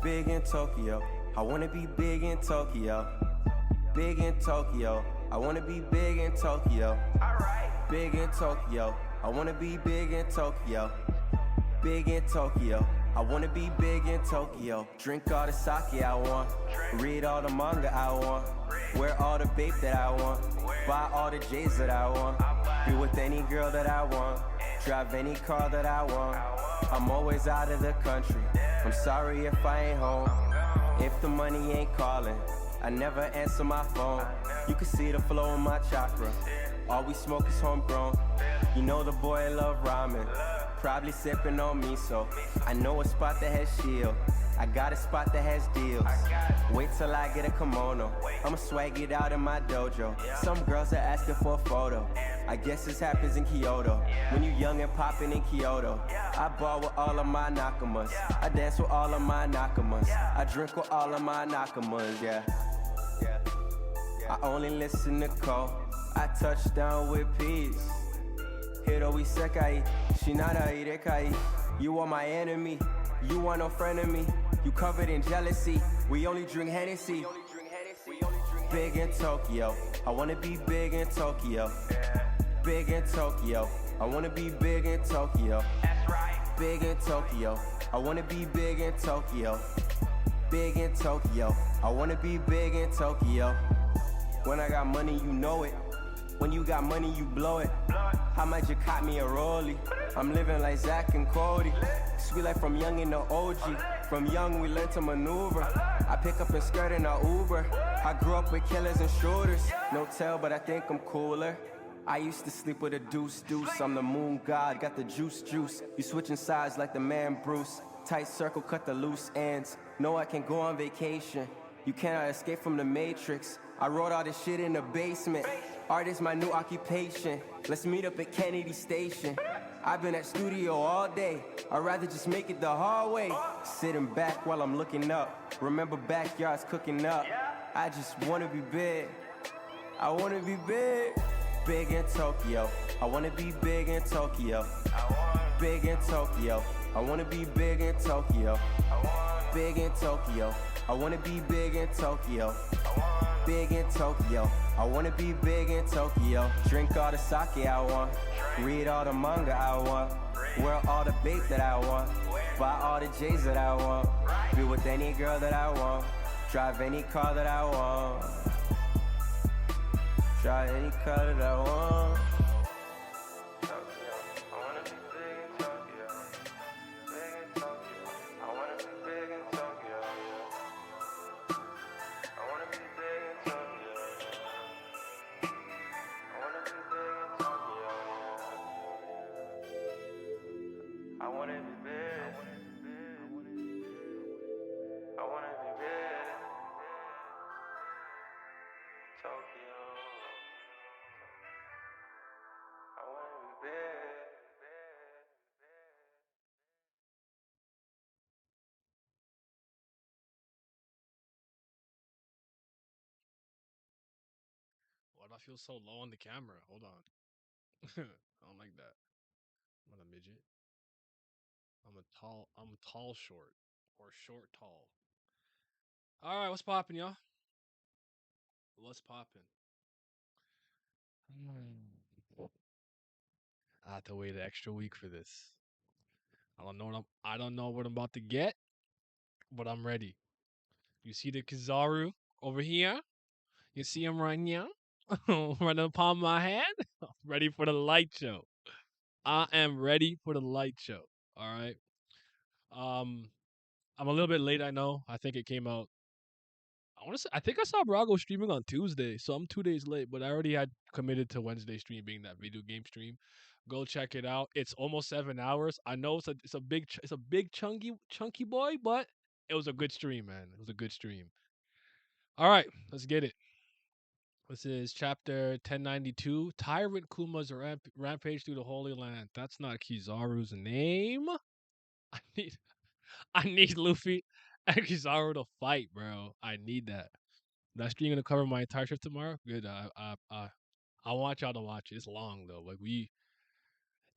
Big in Tokyo. I wanna be big in Tokyo. Big in Tokyo. I wanna be big in Tokyo. Big in Tokyo. I wanna be big in Tokyo. Big in Tokyo. I wanna be big in Tokyo. Drink all the sake I want. Read all the manga I want. Wear all the vape that I want. Buy all the J's that I want. Be with any girl that I want. Drive any car that I want. I'm always out of the country. I'm sorry if I ain't home. If the money ain't calling, I never answer my phone. You can see the flow in my chakra. All we smoke is homegrown. You know the boy love ramen. Probably sipping on miso. I know a spot that has shield. I got a spot that has deals. Wait till I get a kimono. I'ma swag it out in my dojo. Some girls are asking for a photo. I guess this happens in Kyoto. When you young and popping in Kyoto. I ball with all of my nakamas. I dance with all of my nakamas. I drink with all of my nakamas, yeah. I only listen to Cole. I touch down with peace. Hiro isekai, shinara irekai. You are my enemy, you are no friend of me. You covered in jealousy, we only drink Hennessy. Big in Tokyo, I wanna be big in Tokyo. Big in Tokyo, I wanna be big in Tokyo. Big in Tokyo, I wanna be big in Tokyo. Big in Tokyo, I wanna be big in Tokyo. When I got money, you know it. When you got money, you blow it. How much you caught me a rollie? I'm living like Zach and Cody. Sweet like from young in the OG. From young, we learned to maneuver. I pick up and skirt in a Uber. I grew up with killers and shooters. No tell, but I think I'm cooler. I used to sleep with a deuce. I'm the moon god, got the juice. You switching sides like the man Bruce. Tight circle, cut the loose ends. No, I can go on vacation. You cannot escape from the matrix. I wrote all this shit in the basement. Art is my new occupation. Let's meet up at Kennedy Station. I've been at studio all day. I'd rather just make it the hard way. Sitting back while I'm looking up. Remember backyards cooking up. I just wanna be big. I wanna be big. Big in Tokyo. I wanna be big in Tokyo. Big in Tokyo. I wanna be big in Tokyo. Big in Tokyo. I wanna be big in Tokyo. Big in Tokyo. I wanna be big in Tokyo. Drink all the sake I want. Read all the manga I want. Wear all the vape that I want. Buy all the J's that I want. Be with any girl that I want. Drive any car that I want. Drive any car that I want. I wanna be big. I wanna be big. Tokyo. I wanna be big. Why do I feel so low on the camera? Hold on. I don't like that. I'm not a midget. I'm a tall short. Or short tall. Alright, what's poppin', y'all? What's poppin'? I have to wait an extra week for this. I don't know what I'm about to get, but I'm ready. You see the Kizaru over here? You see him right now? right upon my hand? ready for the light show. I am ready for the light show. All right. Um, I'm a little bit late. I know. I think it came out. I want to say. I think I saw Brago streaming on Tuesday, so I'm 2 days late. But I already had committed to Wednesday stream being that video game stream. Go check it out. It's almost 7 hours. I know it's a big chunky boy, but it was a good stream, man. It was a good stream. All right, let's get it. This is chapter 1092. Tyrant Kuma's rampage through the Holy Land. That's not Kizaru's name. I need I need Luffy and Kizaru to fight, bro. I need that. That stream gonna cover my entire shift tomorrow. Good. I want y'all to watch it. It's long though. Like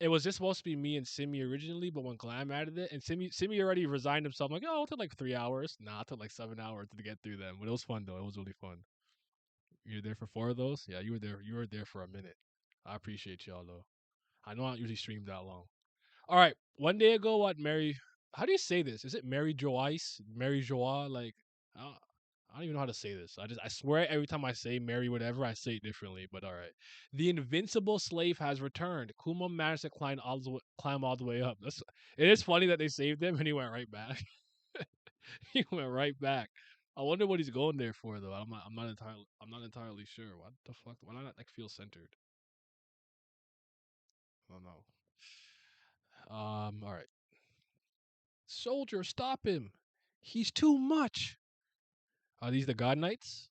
It was just supposed to be me and Simi originally, but when Glam added it, and Simi already resigned himself, I'm like, oh, it took like 3 hours. Nah, it took like 7 hours to get through them. But it was fun though. It was really fun. You were there for 4 of those? Yeah, you were there. You were there for a minute. I appreciate y'all though. I know I don't usually stream that long. All right, one day ago, what Mary? How do you say this? Is it Mary Joyce? Mary Joa? Like, I don't even know how to say this. I swear every time I say Mary whatever, I say it differently. But all right, the invincible slave has returned. Kuma managed to climb all the way up. It is funny that they saved him and he went right back. He went right back. I wonder what he's going there for though. I'm not entirely sure. What the fuck? Why not like feel centered? I don't know. All right. Soldier, stop him. He's too much. Are these the God Knights?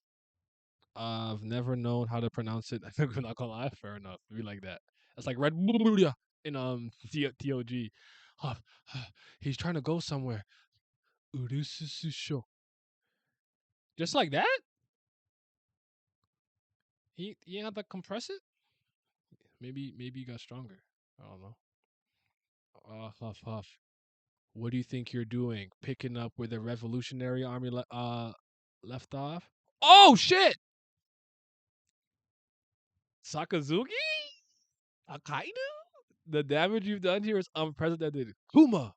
I've never known how to pronounce it. I think we're not gonna lie. Fair enough. We like that. That's like red in TOG. Uh, he's trying to go somewhere. Urusususho. Just like that? He ain't have to compress it? Maybe he got stronger. I don't know. Huff huff. What do you think you're doing? Picking up where the Revolutionary Army left off? Oh shit! Sakazuki? Akainu? The damage you've done here is unprecedented. Kuma!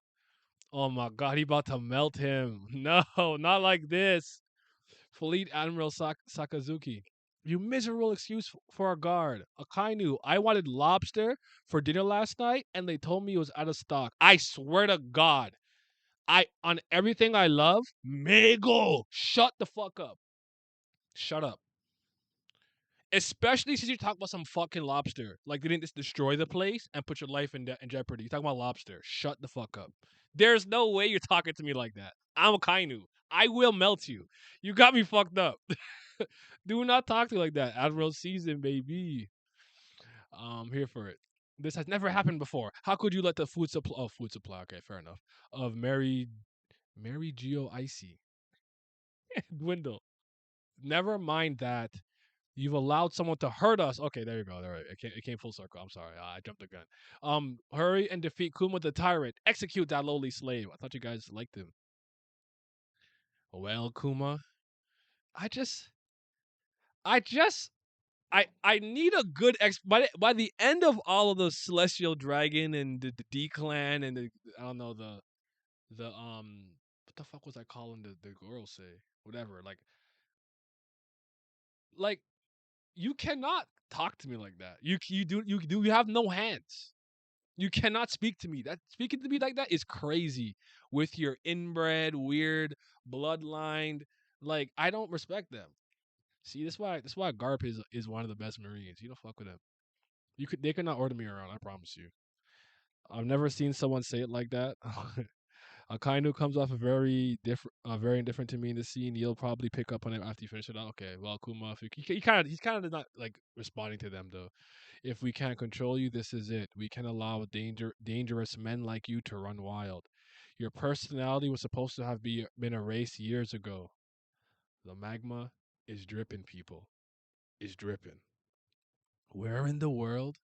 Oh my god, he about to melt him. No, not like this. Fleet Admiral Sakazuki. You miserable excuse for a guard. Akainu, I wanted lobster for dinner last night and they told me it was out of stock. I swear to God. On everything I love, Mego. Shut the fuck up. Shut up. Especially since you talk about some fucking lobster. Like they didn't just destroy the place and put your life in jeopardy. You talking about lobster. Shut the fuck up. There's no way you're talking to me like that. I'm a Kainu. I will melt you. You got me fucked up. Do not talk to me like that. Admiral season, baby. Here for it. This has never happened before. How could you let the food supply, okay, fair enough. Of Mary Geo Icy dwindle. Never mind that. You've allowed someone to hurt us. Okay, there you go. All right, it came full circle. I'm sorry, I jumped the gun. Hurry and defeat Kuma the tyrant. Execute that lowly slave. I thought you guys liked him. Well, Kuma, I just, I just, I need a good by the end of all of the Celestial Dragon and the D Clan and the I don't know the what the fuck was I calling the girl say whatever like you cannot talk to me like that. You have no hands. You cannot speak to me. That speaking to me like that is crazy. With your inbred, weird, bloodlined, like I don't respect them. See, that's why Garp is one of the best Marines. You don't fuck with them. They could not order me around. I promise you. I've never seen someone say it like that. Akainu comes off very indifferent to me in the scene. You'll probably pick up on it after you finish it out. Okay, well, Kuma, if he's kind of not like responding to them though. If we can't control you, this is it. We can allow dangerous men like you to run wild. Your personality was supposed to have been erased years ago. The magma is dripping, people. Is dripping. Where in the world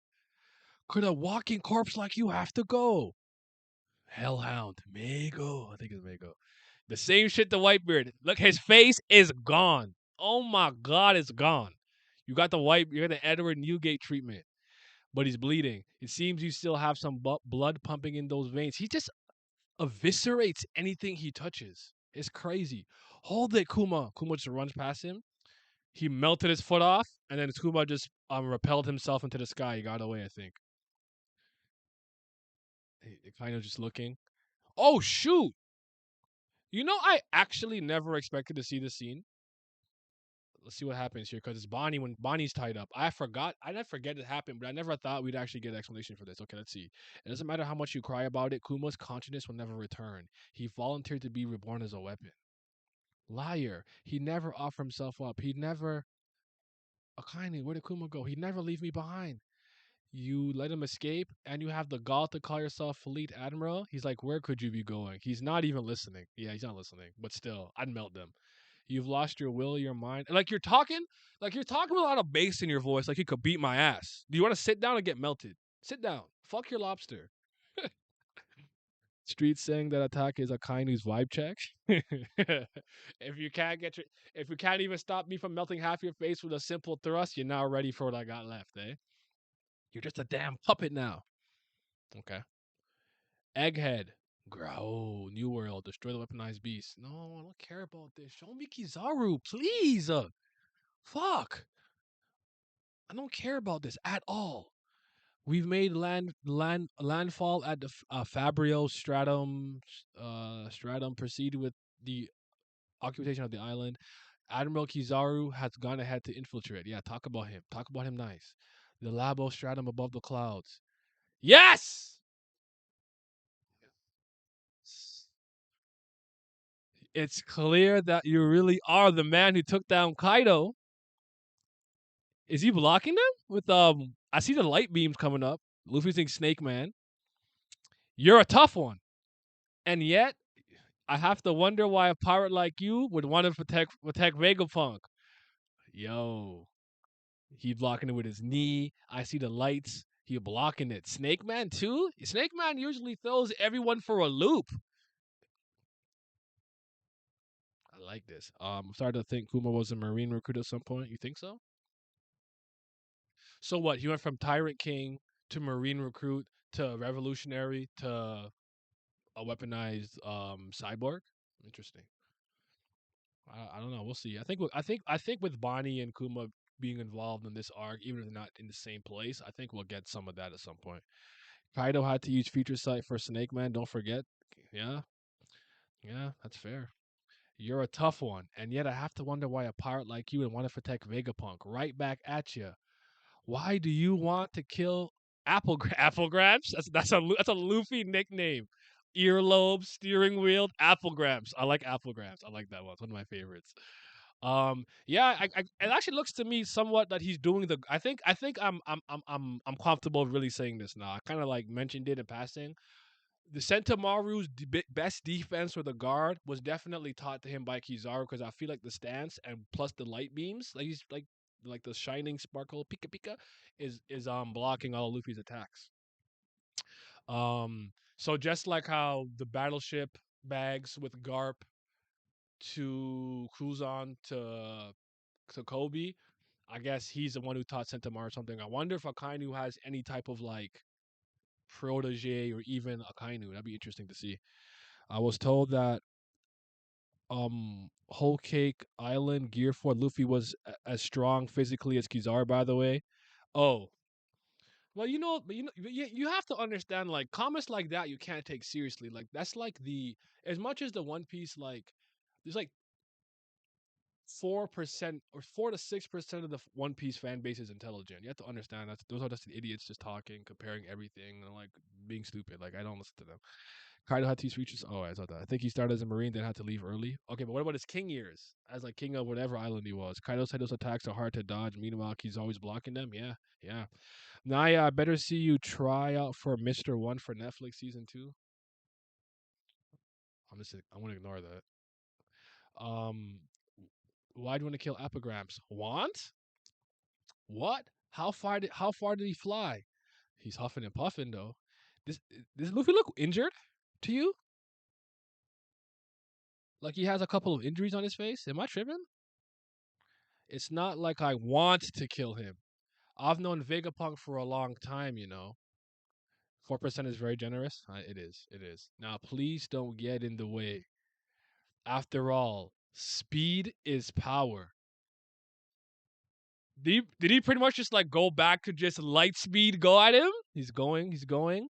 could a walking corpse like you have to go? Hellhound. Mego. I think it's Mego. The same shit to Whitebeard. Look, his face is gone. Oh my god, it's gone. You got the Edward Newgate treatment, but he's bleeding. It seems you still have some blood pumping in those veins. He just eviscerates anything he touches. It's crazy. Hold it, Kuma. Kuma just runs past him. He melted his foot off, and then Kuma just repelled himself into the sky. He got away, I think. Kind of just looking. Oh shoot! You know, I actually never expected to see this scene. Let's see what happens here, because it's Bonnie when Bonnie's tied up. I didn't forget it happened, but I never thought we'd actually get an explanation for this. Okay, let's see. It doesn't matter how much you cry about it, Kuma's consciousness will never return. He volunteered to be reborn as a weapon. Liar. He never offered himself up. He never. Akaini, where did Kuma go? He'd never leave me behind. You let him escape, and you have the gall to call yourself Fleet Admiral? He's like, where could you be going? He's not even listening. Yeah, he's not listening, but still, I'd melt them. You've lost your will, your mind. Like you're talking with a lot of bass in your voice, like you could beat my ass. Do you want to sit down and get melted? Sit down. Fuck your lobster. Street saying that attack is a Kainu's vibe check. if you can't get your, if you can't even stop me from melting half your face with a simple thrust, you're now ready for what I got left, eh? You're just a damn puppet now. Okay. Egghead. Grow. New World. Destroy the weaponized beast. No, I don't care about this. Show me Kizaru, please. Fuck. I don't care about this at all. We've made landfall at the Fabrio stratum. Proceed with the occupation of the island. Admiral Kizaru has gone ahead to infiltrate. Yeah, talk about him. Talk about him nice. The Labo stratum above the clouds. Yes! It's clear that you really are the man who took down Kaido. Is he blocking them? With I see the light beams coming up. Luffy's saying Snake Man. You're a tough one. And yet, I have to wonder why a pirate like you would want to protect Vegapunk. Yo, he blocking it with his knee. I see the lights. He blocking it. Snake Man too. Snake Man usually throws everyone for a loop. I like this. I'm starting to think Kuma was a Marine recruit at some point. You think so? So what? He went from Tyrant King to Marine recruit to Revolutionary to a weaponized cyborg. Interesting. I don't know. We'll see. I think with Bonnie and Kuma being involved in this arc, even if they're not in the same place, I think we'll get some of that at some point. Kaido had to use Future Sight for Snake Man. Don't forget. Yeah, yeah, that's fair. You're a tough one, and yet I have to wonder why a pirate like you would want to protect Vegapunk. Right back at you. Why do you want to kill Applegrams? That's a Luffy nickname. Earlobe, steering wheel, Applegrams. I like Applegrams. I like that one. It's one of my favorites. Yeah, it actually looks to me somewhat that he's doing the. I think I'm comfortable really saying this now. I kind of like mentioned it in passing. The Sentomaru's best defense for the guard was definitely taught to him by Kizaru because I feel like the stance and plus the light beams, like he's like the shining sparkle pika pika, is blocking all of Luffy's attacks. So just like how the battleship bags with Garp to Cruzon to Kobe, I guess he's the one who taught Sentomaru something. I wonder if Akainu has any type of like protege or even Akainu. That'd be interesting to see. I was told that Whole Cake Island Gear 4 Luffy was as strong physically as Kizaru, by the way. Oh, well, you have to understand like comments like that you can't take seriously. Like that's like the as much as the One Piece like there's like 4% or 4 to 6% of the One Piece fan base is intelligent. You have to understand that those are just the idiots just talking, comparing everything, and like being stupid. Like I don't listen to them. Kaido had two speeches. Oh, I saw that. I think he started as a marine, then had to leave early. Okay, but what about his king years? As like king of whatever island he was. Kaido said those attacks are hard to dodge. Meanwhile, he's always blocking them. Yeah, yeah. Naya, I better see you try out for Mr. One for Netflix season 2. I'm gonna ignore that. Um, why do you want to kill epigrams? Want? What? How far did he fly? He's huffing and puffing though. This does Luffy look injured to you? Like he has a couple of injuries on his face? Am I tripping? It's not like I want to kill him. I've known Vegapunk for a long time, 4% is very generous. It is. It is. Now, please don't get in the way. After all, speed is power. Did he pretty much just like go back to just light speed go at him? He's going. He's going.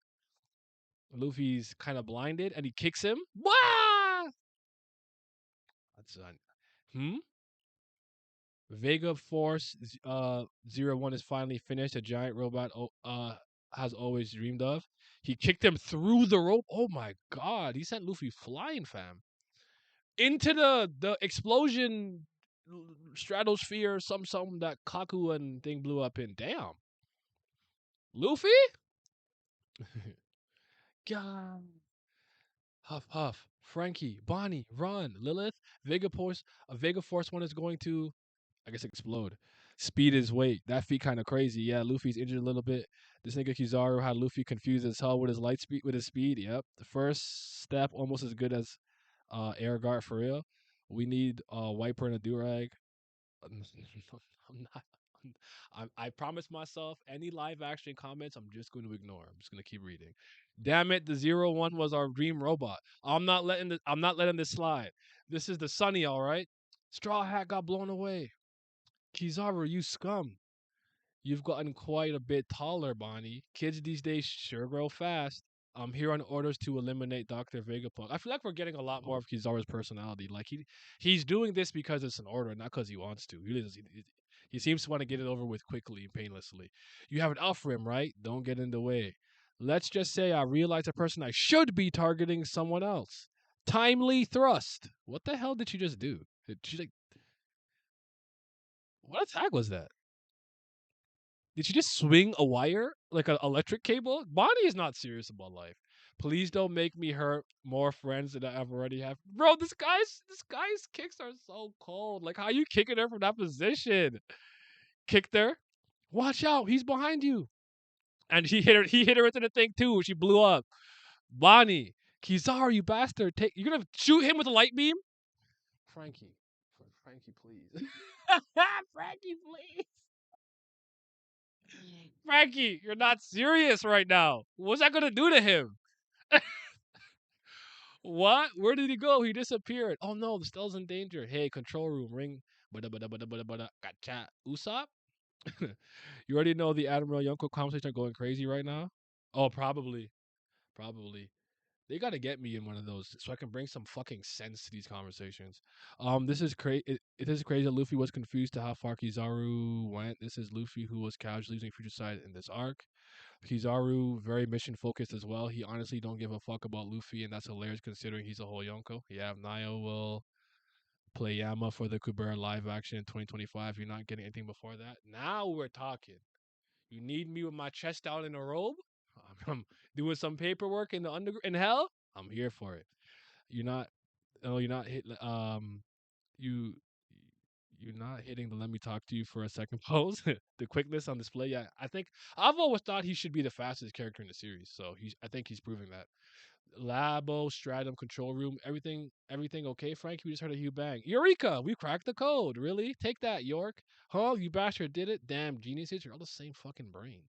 Luffy's kind of blinded and he kicks him. Wah! That's hmm. Vega Force 01 is finally finished. A giant robot has always dreamed of. He kicked him through the rope. Oh my god! He sent Luffy flying, fam, into the explosion stratosphere. Some that Kaku and thing blew up in. Damn, Luffy. God. Huff Huff, Frankie, Bonnie, Ron, Lilith, Vega Force. A Vega Force one is going to, I guess, explode. Speed is weight. That feat kind of crazy. Yeah, Luffy's injured a little bit. This nigga Kizaru had Luffy confused as hell with his light speed, with his speed. Yep. The first step almost as good as air guard for real. We need wiper and a durag. I'm not. I promised myself any live action comments I'm just going to ignore. I'm just going to keep reading. Damn it, the 01 was our dream robot. I'm not letting this slide. This is the Sunny, all right. Straw Hat got blown away. Kizaru, you scum. You've gotten quite a bit taller, Bonnie. Kids these days sure grow fast. I'm here on orders to eliminate Dr. Vegapunk. I feel like we're getting a lot more of Kizaru's personality. Like he's doing this because it's an order, not because he wants to. He seems to want to get it over with quickly and painlessly. You have an out for him, right? Don't get in the way. Let's just say I realize a person I should be targeting someone else. Timely thrust. What the hell did she just do? Did she like what attack was that? Did she just swing a wire like an electric cable? Bonnie is not serious about life. Please don't make me hurt more friends than I already have. Bro, this guy's kicks are so cold. Like how you kicking her from that position? Kicked her. Watch out, he's behind you. And he hit her into the thing too. She blew up. Bonnie, Kizaru, you bastard. You're gonna shoot him with a light beam? Frankie. Frankie, please. Frankie, please. Frankie, you're not serious right now. What's that gonna do to him? What? Where did he go? He disappeared. Oh no, the Stella's in danger. Hey, control room, ring. Bada bada bada bada bada. Gotcha. Usopp? You already know the Admiral Yonko conversation are going crazy right now? Oh, probably. Probably. They gotta get me in one of those so I can bring some fucking sense to these conversations. This is crazy. It is crazy that Luffy was confused to how far Kizaru went. This is Luffy who was casually using Future Sight in this arc. Kizaru very mission focused as well. He honestly don't give a fuck about Luffy, and that's hilarious considering he's a whole Yonko. Yeah, Nio will play Yama for the Kubera live action in 2025. You're not getting anything before that. Now we're talking. You need me with my chest out in a robe? I'm doing some paperwork in the in hell. I'm here for it. You're not. Oh, you're not hit. You you're not hitting the let me talk to you for a second pose. The quickness on display. Yeah, I think I've always thought he should be the fastest character in the series. So I think he's proving that. Labo, Stratum, Control Room, everything okay, Frank? We just heard a huge bang. Eureka! We cracked the code. Really? Take that, York. Huh? You bastard did it? Damn, geniuses, you're all the same fucking brain.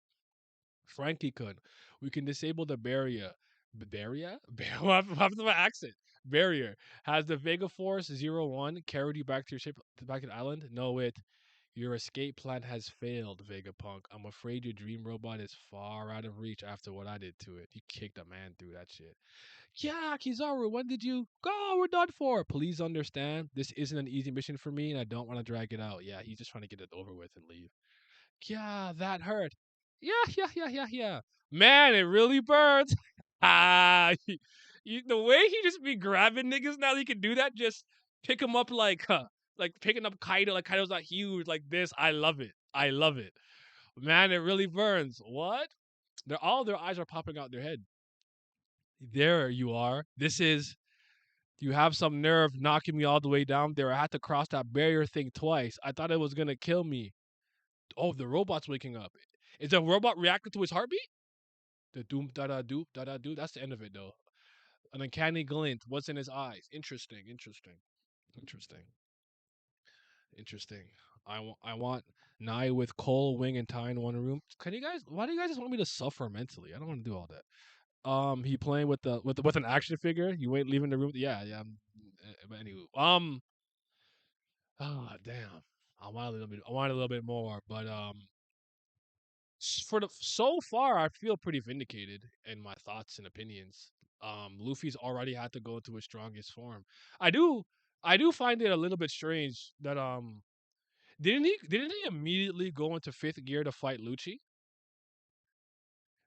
Frankie could. We can disable the barrier. Barrier? What happened to my accent? Barrier. Has the Vega Force 01 carried you back to your ship, back to the island? No, it. Your escape plan has failed, Vegapunk. I'm afraid your dream robot is far out of reach after what I did to it. You kicked a man through that shit. Yeah, Kizaru, when did you go? We're done for. Please understand, this isn't an easy mission for me, and I don't want to drag it out. Yeah, he's just trying to get it over with and leave. Yeah, that hurt. Yeah. Man, it really burns. The way he just be grabbing niggas now, he can do that. Just pick him up like picking up Kaido. Like Kaido's not huge like this. I love it. I love it. Man, it really burns. What? All their eyes are popping out their head. There you are. This is. You have some nerve knocking me all the way down there. I had to cross that barrier thing twice. I thought it was gonna kill me. Oh, the robot's waking up. Is the robot reacting to his heartbeat? The doom da da doop da da doo. That's the end of it though. An uncanny glint. What's in his eyes? Interesting. Interesting. I want Nai with Cole, Wing, and Ty in one room. Can you guys? Why do you guys just want me to suffer mentally? I don't want to do all that. He playing with an action figure. You ain't leaving the room. Yeah. But anyway, ah, damn. I want a little bit. I want a little bit more, but for the so far, I feel pretty vindicated in my thoughts and opinions. Luffy's already had to go to his strongest form. I do, I do find it a little bit strange that didn't he immediately go into fifth gear to fight Lucci,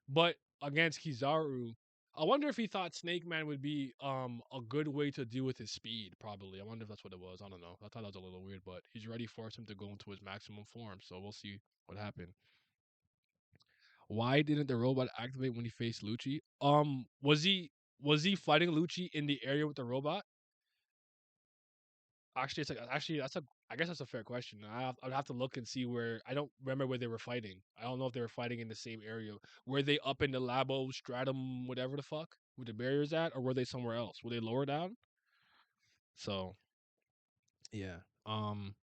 but against Kizaru. I wonder if he thought Snake Man would be a good way to deal with his speed. Probably. I wonder if that's what it was. I don't know. I thought that was a little weird, but he's ready for him to go into his maximum form. So we'll see what happened. Why didn't the robot activate when he faced Lucci? Was he fighting Lucci in the area with the robot? Actually, that's a I guess that's a fair question. I'd have to look and see where. I don't remember where they were fighting. I don't know if they were fighting in the same area. Were they up in the Labo stratum, whatever the fuck, where the barriers at, or were they somewhere else? Were they lower down? So yeah, um,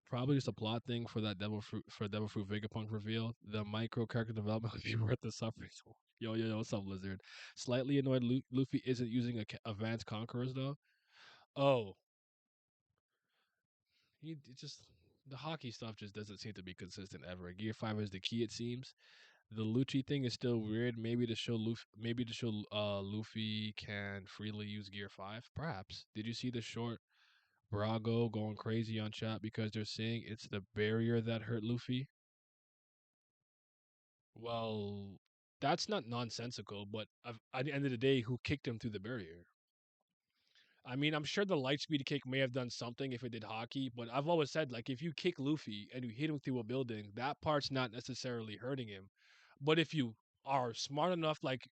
probably just a plot thing for that Devil Fruit Vegapunk reveal. The micro character development would be worth the suffering. Yo, what's up, Lizard? Slightly annoyed Luffy isn't using advanced conquerors though. Oh, it just the hockey stuff just doesn't seem to be consistent ever. Gear 5 is the key, it seems. The Lucci thing is still weird. Maybe to show Luffy can freely use Gear 5. Perhaps. Did you see the short Brago going crazy on chat because they're saying it's the barrier that hurt Luffy? Well, that's not nonsensical, but at the end of the day, who kicked him through the barrier? I mean, I'm sure the light speed kick may have done something if it did hockey, but I've always said like if you kick Luffy and you hit him through a building, that part's not necessarily hurting him. But if you are smart enough, like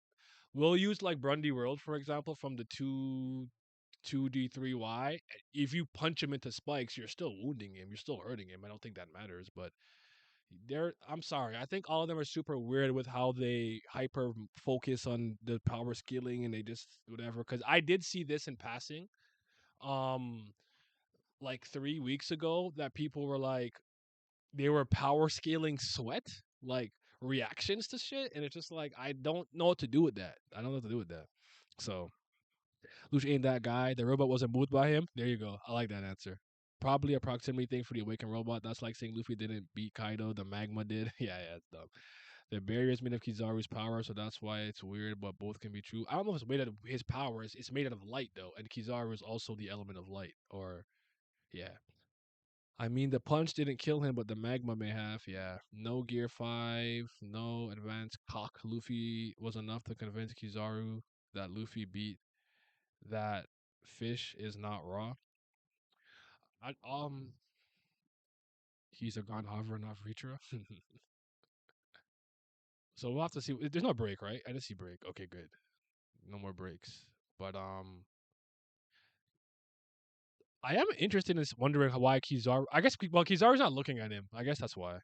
we'll use like Grundy World for example from the two D3Y. If you punch him into spikes, you're still wounding him. You're still hurting him. I don't think that matters, but I'm sorry. I think all of them are super weird with how they hyper focus on the power scaling and they just whatever. Because I did see this in passing um like 3 weeks ago that people were like they were power scaling sweat like reactions to shit and it's just like I don't know what to do with that. I don't know what to do with that. So Luch ain't that guy. The robot wasn't moved by him. There you go. I like that answer. Probably a proximity thing for the awakened robot. That's like saying Luffy didn't beat Kaido. The magma did. Yeah, it's dumb. The barrier is made of Kizaru's power, so that's why it's weird, but both can be true. I don't know if it's made out of his power. It's made out of light, though, and Kizaru is also the element of light. Or, yeah. I mean, the punch didn't kill him, but the magma may have. Yeah. No Gear 5, no advanced cock. Luffy was enough to convince Kizaru that Luffy beat that fish is not raw. I, he's a Ganhavra, not Vritra. So we'll have to see. There's no break, right? I didn't see break. Okay, good. No more breaks. But I am interested in wondering why Kizaru. I guess Kizaru's not looking at him. I guess that's why.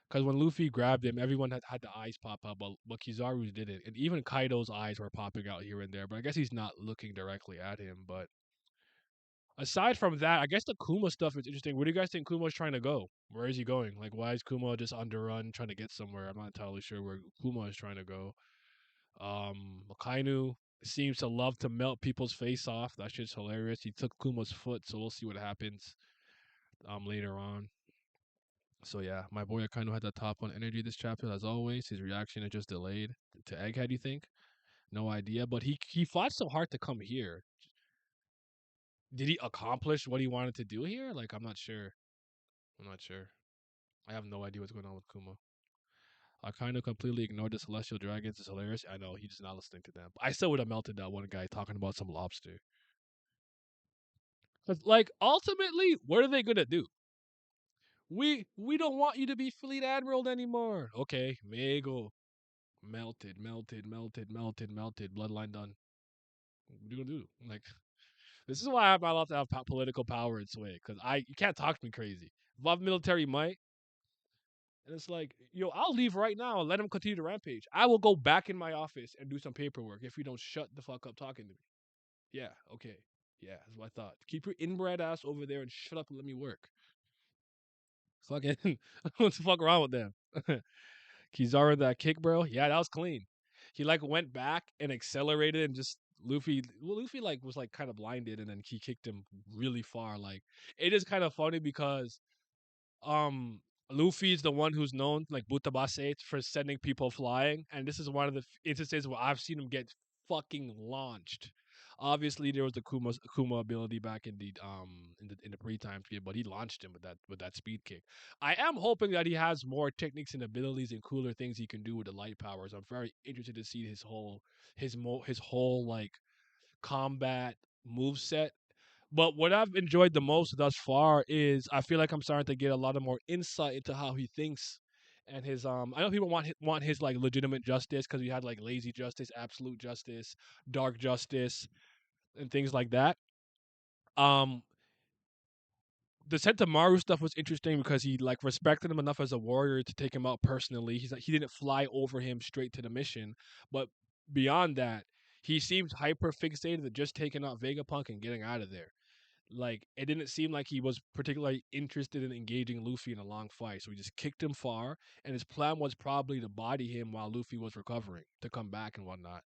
Because when Luffy grabbed him, everyone had the eyes pop up, but Kizaru's didn't, and even Kaido's eyes were popping out here and there. But I guess he's not looking directly at him. But aside from that, I guess the Kuma stuff is interesting. Where do you guys think Kuma's trying to go? Where is he going? Like, why is Kuma just on the run trying to get somewhere? I'm not entirely sure where Kuma is trying to go. Akainu seems to love to melt people's face off. That shit's hilarious. He took Kuma's foot, so we'll see what happens later on. So yeah, my boy Akainu had the top one energy this chapter as always. His reaction is just delayed to Egghead. You think? No idea, but he fought so hard to come here. Did he accomplish what he wanted to do here? Like I'm not sure. I'm not sure. I have no idea what's going on with Kuma. Akainu completely ignored the celestial dragons. It's hilarious. I know he's just not listening to them. I still would have melted that one guy talking about some lobster. Cause like ultimately, what are they gonna do? We don't want you to be fleet admiral anymore. Okay, Mego melted. Bloodline done. What are you gonna do? Like this is why I'm not allowed to have political power and sway. Cause you can't talk to me crazy. If I have military might, and it's like, yo, I'll leave right now and let him continue to rampage. I will go back in my office and do some paperwork if you don't shut the fuck up talking to me. Yeah, okay. Yeah, that's what I thought. Keep your inbred ass over there and shut up and let me work. Fucking, what the fuck wrong with them? Kizaru that kick, bro. Yeah, that was clean. He like went back and accelerated and just Luffy like was like kind of blinded and then he kicked him really far. Like it is kind of funny because um Luffy's the one who's known like Butabase for sending people flying, and this is one of the instances where I've seen him get fucking launched. Obviously, there was the Kuma ability back in the pre-time period, but he launched him with that speed kick. I am hoping that he has more techniques and abilities and cooler things he can do with the light powers. I'm very interested to see his whole like combat move set. But what I've enjoyed the most thus far is I feel like I'm starting to get a lot of more insight into how he thinks and his I know people want his like legitimate justice because we had like lazy justice, absolute justice, dark justice, and things like that. Um, the Sentamaru stuff was interesting because he like respected him enough as a warrior to take him out personally. He's like he didn't fly over him straight to the mission, but beyond that, he seemed hyper fixated at just taking out Vegapunk and getting out of there. Like it didn't seem like he was particularly interested in engaging Luffy in a long fight. So he just kicked him far, and his plan was probably to body him while Luffy was recovering to come back and whatnot.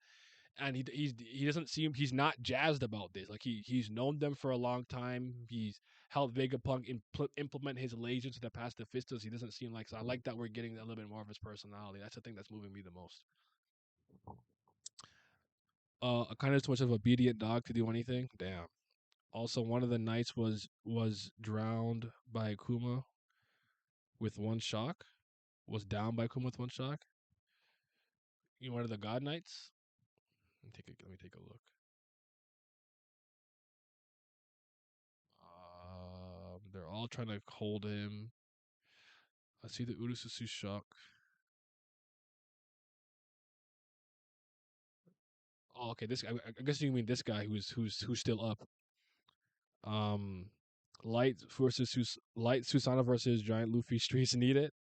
And he doesn't seem he's not jazzed about this. Like he's known them for a long time. He's helped Vegapunk implement his allegiance to the pacifistas. He doesn't seem like so. I like that we're getting a little bit more of his personality. That's the thing that's moving me the most. Kind of too much of a obedient dog to do anything. Damn. Also, one of the knights was drowned by Kuma with one shock. Was down by Kuma with one shock. You know, one of the God Knights. Let me take a look. They're all trying to hold him. I see the Urususu shock. Oh, okay. This I guess you mean this guy who's still up. Um, Light Susana versus Giant Luffy. Streets need it.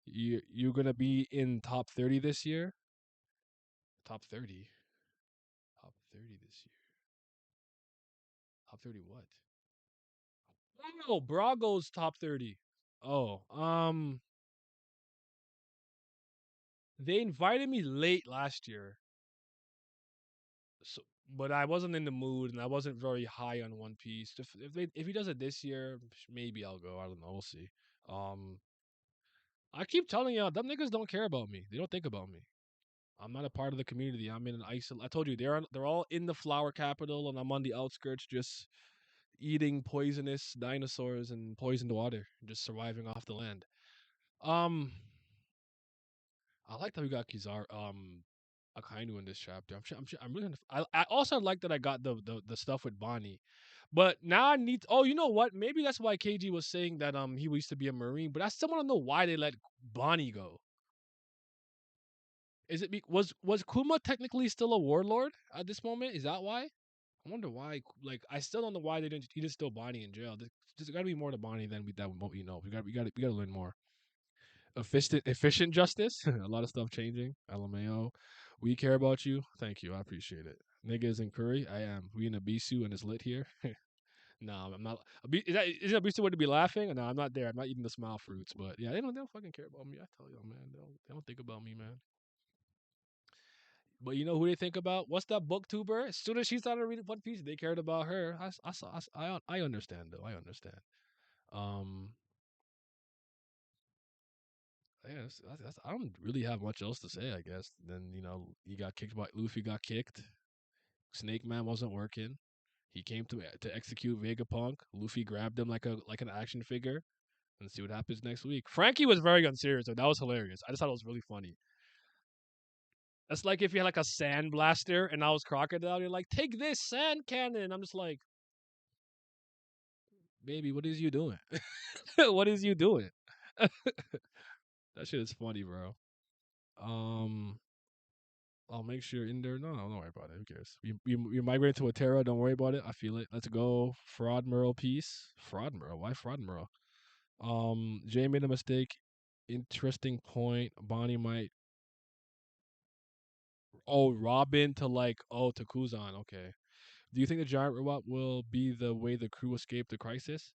You're gonna be in top 30 this year. Top 30. Top 30 this year. Top 30 what? Oh, Brago's top 30. Oh, they invited me late last year, so but I wasn't in the mood and I wasn't very high on One Piece. If he does it this year, maybe I'll go. I don't know. We'll see. Um, I keep telling y'all, them niggas don't care about me. They don't think about me. I'm not a part of the community. I'm in an I told you they're all in the flower capital, and I'm on the outskirts, just eating poisonous dinosaurs and poisoned water, just surviving off the land. Um, I like that we got Kizar Akainu in this chapter. I'm really I also like that I got the stuff with Bonnie. But now I need oh, you know what? Maybe that's why KG was saying that he used to be a Marine, but I still want to know why they let Bonnie go. Was Kuma technically still a warlord at this moment? Is that why? I wonder why. Like, I still don't know why they didn't. He didn't still Bonnie in jail. There's got to be more to Bonnie than what we know. We got to learn more. Efficient justice. A lot of stuff changing. LMAO. We care about you. Thank you. I appreciate it. Niggas in Curry. I am. We in Abisu and it's lit here. No, I'm not. Is it Abisu would be laughing? No, I'm not there. I'm not eating the smile fruits. But yeah, they don't fucking care about me. I tell you, man. They don't think about me, man. But you know who they think about? What's that booktuber? As soon as she started reading One Piece, they cared about her. I understand though. I understand. Um, yeah, I don't really have much else to say. I guess. Then he got kicked by Luffy. Got kicked. Snake Man wasn't working. He came to execute Vegapunk. Luffy grabbed him like an action figure. And see what happens next week. Frankie was very unserious. Though. That was hilarious. I just thought it was really funny. That's like if you had like a sand blaster and I was Crocodile. You're like, take this sand cannon. I'm just like, baby, what is you doing? What is you doing? That shit is funny, bro. Um, I'll make sure you're in there. No, don't worry about it. Who cares? You migrate to a Terra. Don't worry about it. I feel it. Let's go. Fraud Merle piece. Fraud Merle. Why Fraud Merle? Jay made a mistake. Interesting point. Bonnie might. Oh, Robin to to Kuzan. Okay. Do you think the giant robot will be the way the crew escaped the crisis?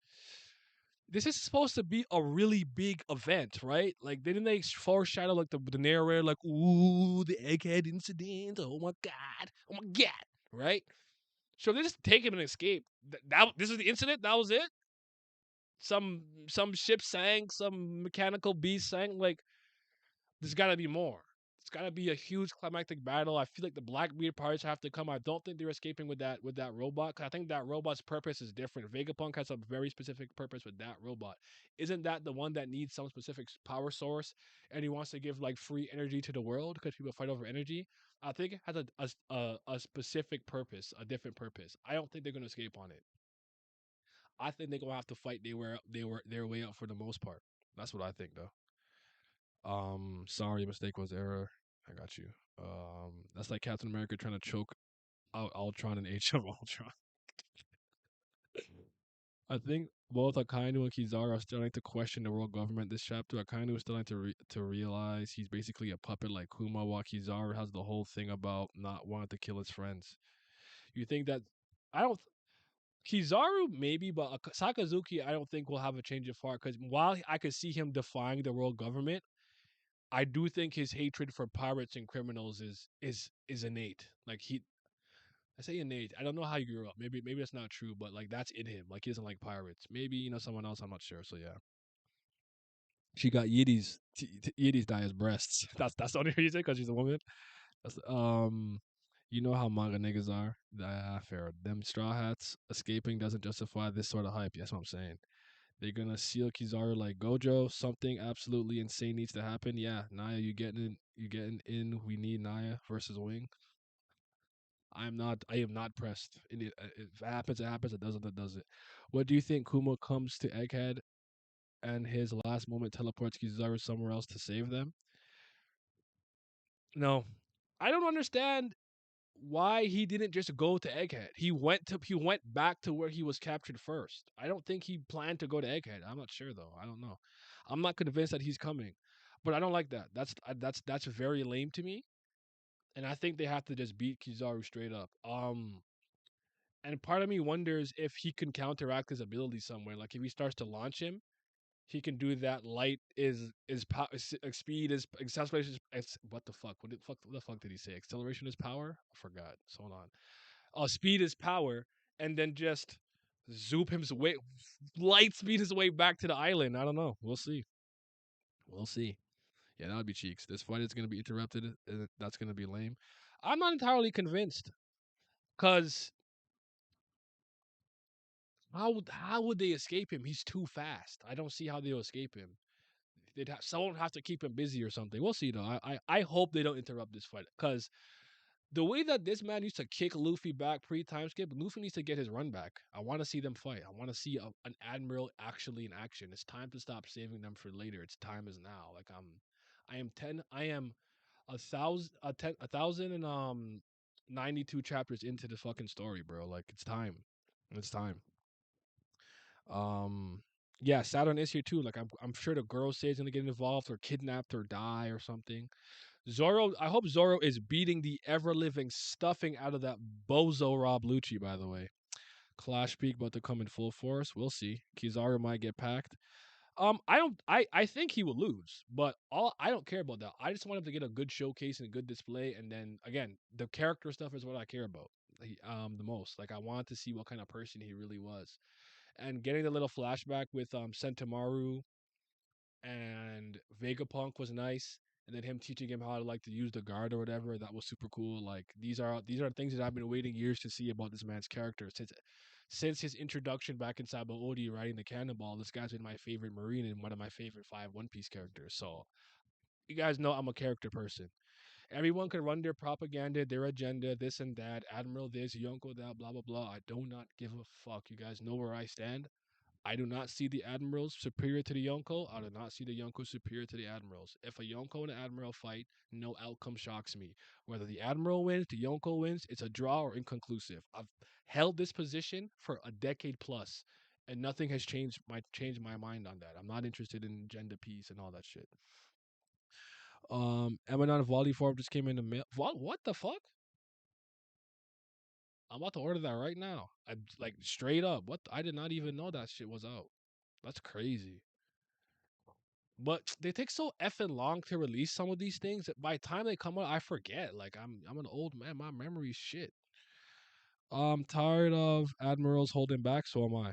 This is supposed to be a really big event, right? Like, didn't they foreshadow like the narrator, like, ooh, the egghead incident? Oh my god, right? So they just take him and escape. This is the incident. That was it. Some ship sank. Some mechanical beast sank. Like, there's got to be more. It's got to be a huge climactic battle. I feel like the Blackbeard pirates have to come. I don't think they're escaping with that robot. 'Cause I think that robot's purpose is different. Vegapunk has a very specific purpose with that robot. Isn't that the one that needs some specific power source and he wants to give like free energy to the world because people fight over energy? I think it has a specific purpose, a different purpose. I don't think they're gonna escape on it. I think they're gonna have to fight their way out for the most part. That's what I think though. Sorry, mistake was error. I got you. That's like Captain America trying to choke out Ultron and Age of Ultron. I think both Akainu and Kizaru are starting to question the world government this chapter. Akainu is starting to realize he's basically a puppet like Kuma, while Kizaru has the whole thing about not wanting to kill his friends. You think that I don't Kizaru maybe, but Sakazuki I don't think will have a change of heart because while I could see him defying the world government, I do think his hatred for pirates and criminals is innate. Like I say innate. I don't know how he grew up. Maybe that's not true, but like that's in him. Like he doesn't like pirates. Maybe someone else. I'm not sure. So yeah, she got Yiddies dye his breasts. That's the only reason because she's a woman. That's, you know how manga niggas are. Fair. Them straw hats escaping doesn't justify this sort of hype. That's what I'm saying. They're gonna seal Kizaru like Gojo. Something absolutely insane needs to happen. Yeah, Naya, you getting in? You getting in? We need Naya versus Wing. I'm not. I am not pressed. If it happens, it happens. It doesn't. It doesn't. What do you think? Kuma comes to Egghead, and his last moment teleports Kizaru somewhere else to save them. No, I don't understand why he didn't just go to Egghead. He went back to where he was captured first. I don't think he planned to go to Egghead. I'm not sure though. I don't know. I'm not convinced that he's coming, but I don't like that. That's very lame to me. And I think they have to just beat Kizaru straight up. And part of me wonders if he can counteract his ability somewhere. Like if he starts to launch him, he can do that. Light speed is acceleration. What the fuck? What the fuck did he say? Acceleration is power. I forgot. So hold on. Speed is power, and then just zoop his way, light speed his way back to the island. I don't know. We'll see. We'll see. Yeah, that would be cheeks. This fight is going to be interrupted. That's going to be lame. I'm not entirely convinced because how would they escape him? He's too fast. I don't see how they'll escape him. Someone have to keep him busy or something. We'll see though. I hope they don't interrupt this fight because the way that this man used to kick Luffy back pre-time skip, Luffy needs to get his run back. I want to see them fight. I want to see an admiral actually in action. It's time to stop saving them for later. It's time is now. I am 10. I am a thousand and 92 chapters into the fucking story, bro. Like it's time. It's time. Um, yeah, Saturn is here too. Like I'm sure the girl say is gonna get involved or kidnapped or die or something. Zoro, I hope Zoro is beating the ever living stuffing out of that bozo Rob Lucci. By the way, Clash Peak about to come in full force. We'll see. Kizaru might get packed. I don't. I think he will lose, but all I don't care about that. I just want him to get a good showcase and a good display, and then again, the character stuff is what I care about. The most. Like I want to see what kind of person he really was and getting the little flashback with Sentamaru and Vegapunk was nice. And then him teaching him how to like to use the guard or whatever, that was super cool. Like these are things that I've been waiting years to see about this man's character since his introduction back in Sabo Odi riding the cannonball. This guy's been my favorite Marine and one of my favorite five One Piece characters. So you guys know I'm a character person. Everyone can run their propaganda, their agenda, this and that, Admiral this, Yonko that, blah blah blah. I do not give a fuck. You guys know where I stand. I do not see the admirals superior to the Yonko. I do not see the Yonko superior to the admirals. If a Yonko and an admiral fight, no outcome shocks me. Whether the admiral wins, the Yonko wins, it's a draw or inconclusive. I've held this position for a decade plus, and nothing has changed my mind on that. I'm not interested in gender peace and all that shit. Emanon volley form just came in the mail. What the fuck? I'm about to order that right now. I like straight up. What? I did not even know that shit was out. That's crazy. But they take so effing long to release some of these things that by the time they come out, I forget. Like I'm an old man. My memory's shit. I'm tired of admirals holding back. So am I.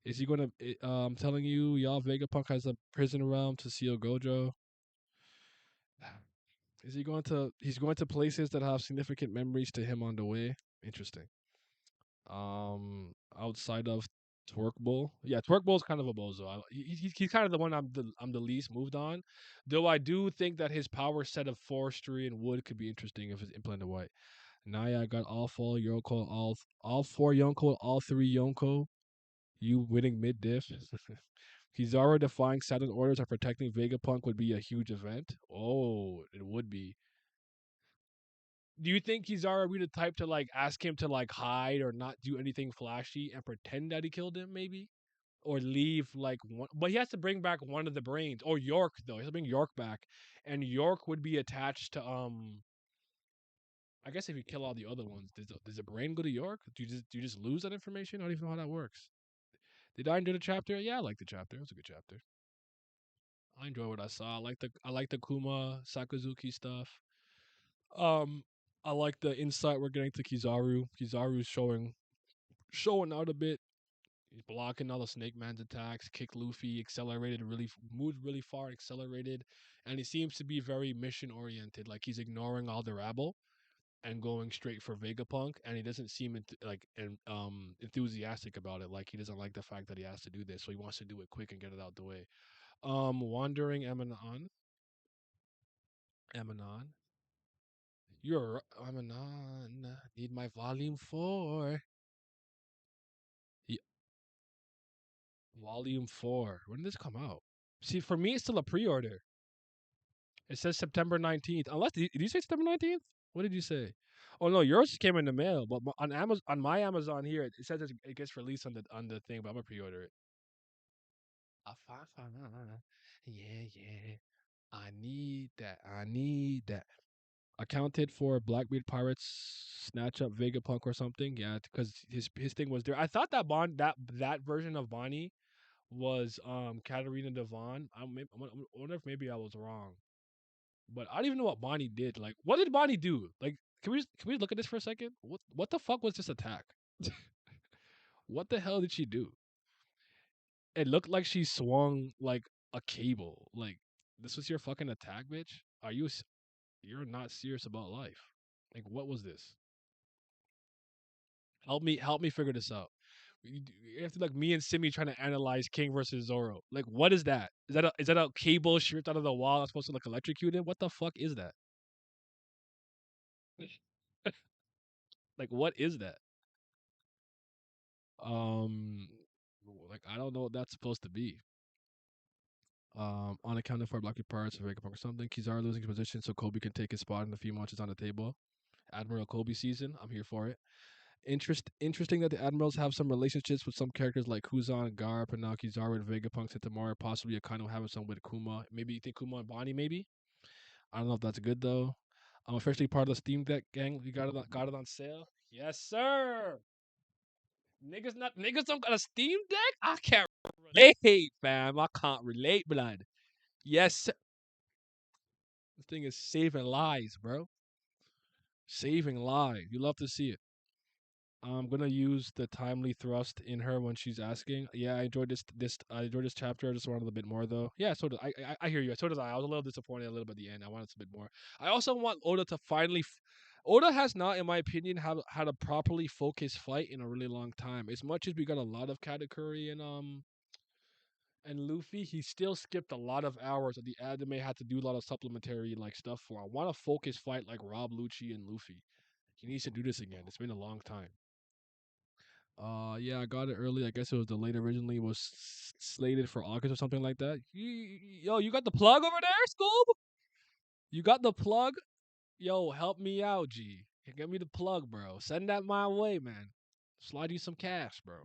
Is he gonna? I'm telling you, y'all. Vegapunk has a prison realm to seal Gojo. Is he going to? He's going to places that have significant memories to him on the way. Interesting. Outside of Twerk Bull, yeah, Twerk Bull's kind of a bozo. He's kind of the one I'm the least moved on, though I do think that his power set of forestry and wood could be interesting if it's implemented right. Naya got all four Yonko, all four Yonko, all three Yonko. You winning mid diff. Kizaru defying Saturn orders and protecting Vegapunk would be a huge event. Oh, it would be. Do you think Kizaru would be the type to like ask him to like hide or not do anything flashy and pretend that he killed him? Maybe. or leave like one, but he has to bring back one of the brains. Or York though, he has to bring York back, and York would be attached to I guess if you kill all the other ones, does the brain go to York? Do you just lose that information? I don't even know how that works. Did I enjoy the chapter? Yeah, I liked the chapter. It was a good chapter. I enjoy what I saw. I like the Kuma Sakazuki stuff. Um, I like the insight we're getting to Kizaru. Kizaru's showing out a bit. He's blocking all the Snake Man's attacks. Kick Luffy, accelerated, moved really far, accelerated, and he seems to be very mission oriented. Like he's ignoring all the rabble and going straight for Vegapunk, and he doesn't seem enthusiastic about it. Like he doesn't like the fact that he has to do this, so he wants to do it quick and get it out the way. Wandering Emanon, Emanon. Need my volume 4. Ye- volume 4. When did this come out? See, for me, it's still a pre-order. It says September 19th. Unless did you say September 19th? What did you say? Oh no, yours just came in the mail, but on Amazon, on my Amazon here, it says it gets released on the thing, but I'm gonna pre-order it. Yeah, yeah. I need that. I need that. Accounted for Blackbeard Pirates snatch up Vegapunk or something. Yeah, because his thing was there. I thought that that version of Bonnie was Katarina Devon. I wonder if maybe I was wrong. But I don't even know what Bonnie did. Like, what did Bonnie do? Like, can we look at this for a second? What the fuck was this attack? What the hell did she do? It looked like she swung like a cable. Like, this was your fucking attack, bitch. You're not serious about life. Like, what was this? Help me figure this out. You have to like me and Simi trying to analyze King versus Zoro. Like, what is that? Is that a cable stripped out of the wall that's supposed to like electrocute him? What the fuck is that? Like, what is that? Um, like I don't know what that's supposed to be. Unaccounted for Black parts of Vegapunk or something. Kizaru losing his position so Kobe can take his spot in the few matches on the table. Admiral Kobe season. I'm here for it. Interesting that the Admirals have some relationships with some characters like Kuzan, Garp, and now Kizaru and Vegapunk, Sentamaru, possibly a kind of having some with Kuma. Maybe you think Kuma and Bonnie, maybe? I don't know if that's good though. I'm officially part of the Steam Deck gang. We got it on sale. Yes, sir. Niggas don't got a Steam Deck? I can't relate, fam. I can't relate, blood. Yes, sir. This thing is saving lives, bro. Saving lives. You love to see it. I'm gonna use the timely thrust in her when she's asking. Yeah, I enjoyed I enjoyed this chapter. I just wanted a little bit more though. Yeah, so did I hear you. So did I. I was a little disappointed a little bit at the end. I wanted a bit more. I also want Oda to finally. Oda has not, in my opinion, had a properly focused fight in a really long time. As much as we got a lot of Katakuri and Luffy, he still skipped a lot of hours that the anime had to do a lot of supplementary like stuff for. I want a focused fight like Rob Lucci and Luffy. He needs to do this again. It's been a long time. Yeah, I got it early. I guess it was delayed originally. It was slated for August or something like that. Yo, you got the plug over there, Scoob? You got the plug? Yo, help me out, G. Get me the plug, bro. Send that my way, man. Slide you some cash, bro.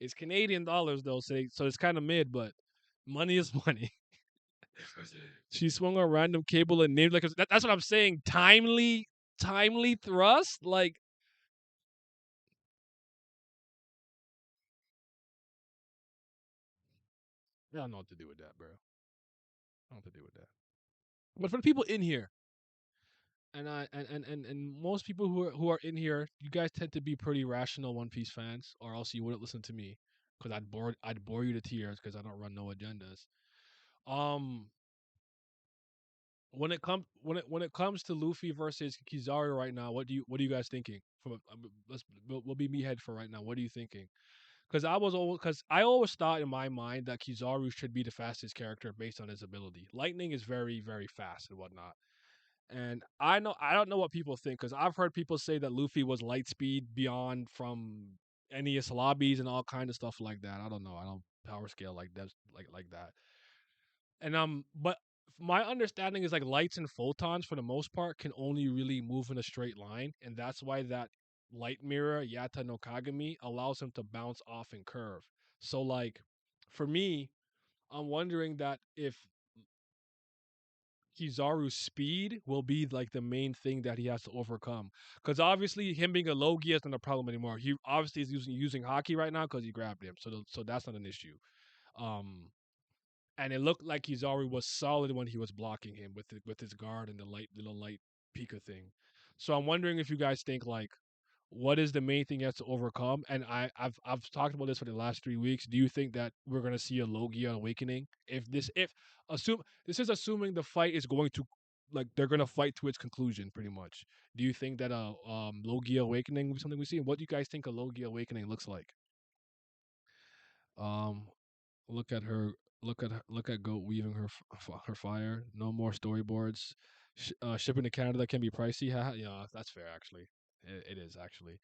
It's Canadian dollars though, so it's kind of mid, but money is money. She swung a random cable and named that's what I'm saying. Timely thrust. Like I don't know what to do with that, bro. I don't know what to do with that. But for the people in here, and most people who are in here, you guys tend to be pretty rational One Piece fans, or else you wouldn't listen to me because I'd bore you to tears because I don't run no agendas. Um, when it comes to Luffy versus Kizaru right now, what are you guys thinking? We'll be meathead for right now. What are you thinking? Because I always thought in my mind that Kizaru should be the fastest character based on his ability. Lightning is very very fast and whatnot. And I don't know what people think because I've heard people say that Luffy was light speed beyond from NES lobbies and all kind of stuff like that. I don't know. I don't power scale like that like that. And but my understanding is like lights and photons for the most part can only really move in a straight line, and that's why that light mirror Yata no Kagami allows him to bounce off and curve. So like for me, I'm wondering that if Kizaru's speed will be like the main thing that he has to overcome. Because obviously, him being a Logia isn't a problem anymore. He obviously is using hockey right now because he grabbed him, so that's not an issue. Um, and it looked like Kizaru was solid when he was blocking him with his guard and the little light Pika thing. So I'm wondering if you guys think like what is the main thing he has to overcome? And I've talked about this for the last 3 weeks. Do you think that we're gonna see a Logia awakening? If assume this is assuming the fight is going to like they're gonna fight to its conclusion, pretty much. Do you think that a Logia awakening will be something we see? And what do you guys think a Logia awakening looks like? Um, look at her. Look at Goat weaving her fire. No more storyboards. Shipping to Canada can be pricey. Yeah, that's fair actually. It is actually.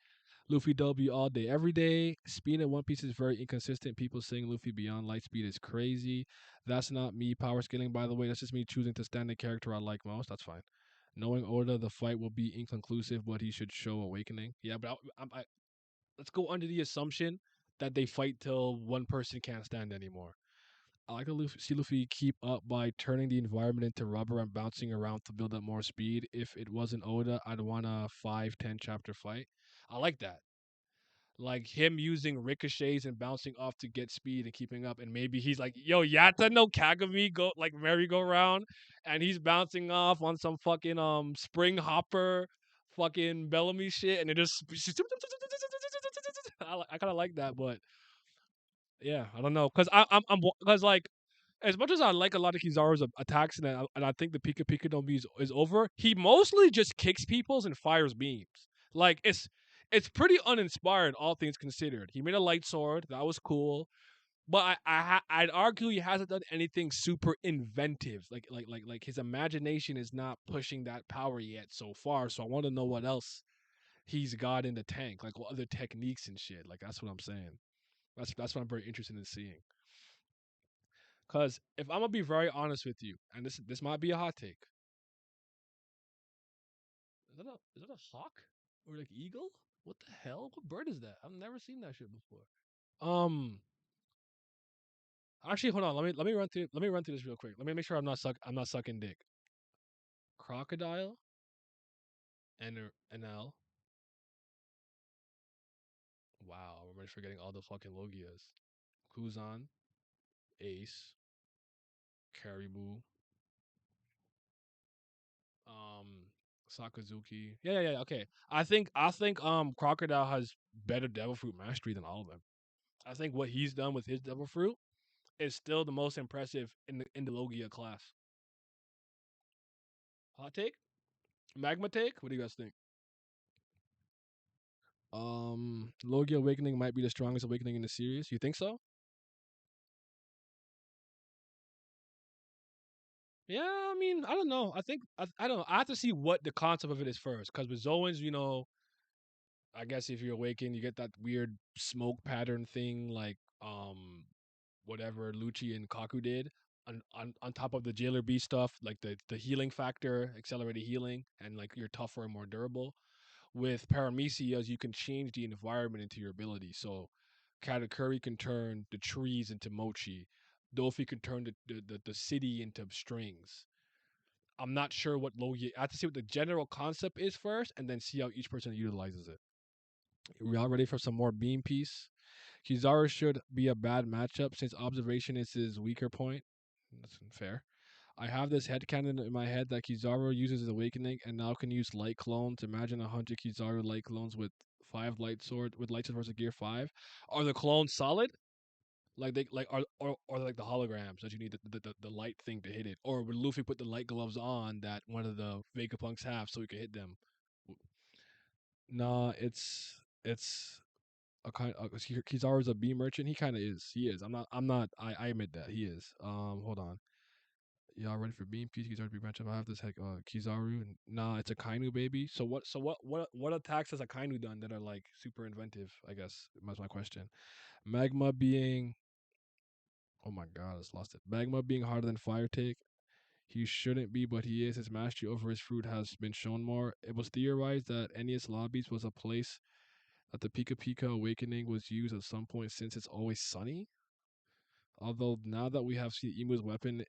Luffy W all day, every day. Speed in One Piece is very inconsistent. People saying Luffy beyond light speed is crazy. That's not me power scaling, by the way. That's just me choosing to stand the character I like most. That's fine. Knowing Oda, the fight will be inconclusive, but he should show awakening. Yeah, but let's go under the assumption that they fight till one person can't stand anymore. I like to see Luffy keep up by turning the environment into rubber and bouncing around to build up more speed. If it wasn't Oda, I'd want a 5-10 chapter fight. I like that, like him using ricochets and bouncing off to get speed and keeping up. And maybe he's like, yo, Yata no Kagami go like merry-go-round, and he's bouncing off on some fucking spring hopper fucking Bellamy shit, and it just I kind of like that, but yeah, I don't know, cause I'm cause like as much as I like a lot of Kizaru's attacks and I think the Pika Pika no Mi is over, he mostly just kicks people's and fires beams. Like it's pretty uninspired, all things considered. He made a light sword, that was cool, but I'd argue he hasn't done anything super inventive. Like his imagination is not pushing that power yet so far. So I want to know what else he's got in the tank, like what other techniques and shit. Like that's what I'm saying. That's what I'm very interested in seeing. Because if I'm gonna be very honest with you, and this might be a hot take, is that a hawk or like eagle? What the hell? What bird is that? I've never seen that shit before. Um, actually, hold on. Let me run through this real quick. Let me make sure I'm not sucking dick. Crocodile and an L. Wow, I'm forgetting all the fucking Logias. Kuzan, Ace, Caribou, um, Sakazuki. Yeah. Okay. I think Crocodile has better Devil Fruit mastery than all of them. I think what he's done with his Devil Fruit is still the most impressive in the Logia class. Hot take? Magma take? What do you guys think? Logia Awakening might be the strongest awakening in the series. You think so? Yeah, I mean, I don't know. I don't know. I have to see what the concept of it is first. Because with Zoans, I guess if you awaken, you get that weird smoke pattern thing, like whatever Lucci and Kaku did. On top of the Jailer B stuff, like the healing factor, accelerated healing, and like you're tougher and more durable. With Paramecias, you can change the environment into your ability. So Katakuri can turn the trees into mochi. Dofi can turn the city into strings. I'm not sure what Logia. I have to see what the general concept is first, and then see how each person utilizes it. We all ready for some more beam piece? Kizaru should be a bad matchup since observation is his weaker point. That's fair. I have this headcanon in my head that Kizaru uses his awakening and now can use light clones. Imagine 100 Kizaru light clones with 5 light swords versus gear 5. Are the clones solid? Like they like are or like the holograms that you need the light thing to hit it, or would Luffy put the light gloves on that one of the Vegapunks have so he could hit them? Nah, it's a kind. Kizaru's a B merchant. He kind of is. He is. I'm not. I'm not. I admit that he is. Hold on. Y'all ready for Beam Piece? Kizaru B merchant. I have this heck. Kizaru. Nah, it's a Kainu baby. So what? What attacks has a Kainu done that are like super inventive? I guess that's my question. Magma being. Oh my god, I just lost it. Magma being harder than Fire Take. He shouldn't be, but he is. His mastery over his fruit has been shown more. It was theorized that Ennius Lobbies was a place that the Pika Pika Awakening was used at some point since It's Always Sunny. Although now that we have seen Emu's weapon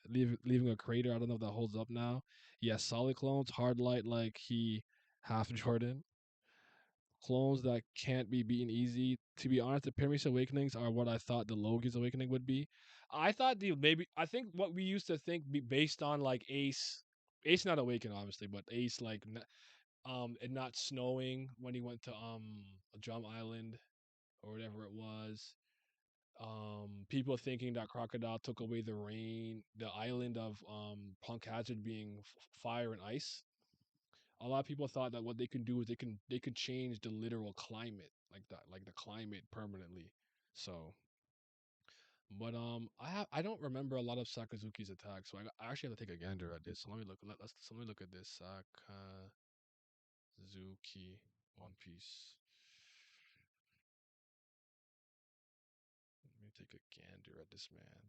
leaving a crater, I don't know if that holds up now. Yes, solid clones, hard light like he half Jordan. Clones that can't be beaten easy. To be honest, the Pyramus Awakenings are what I thought the Logi's Awakening would be. I thought the maybe I think what we used to think based on like Ace not awaken obviously, but Ace like it not snowing when he went to Drum Island or whatever it was. People thinking that Crocodile took away the rain, the island of Punk Hazard being fire and ice. A lot of people thought that what they can do is they can change the literal climate like that, like the climate permanently. So, but I don't remember a lot of Sakazuki's attacks, so I actually have to take a gander at this. So let me look. Let me look at this Sakazuki One Piece. Let me take a gander at this man.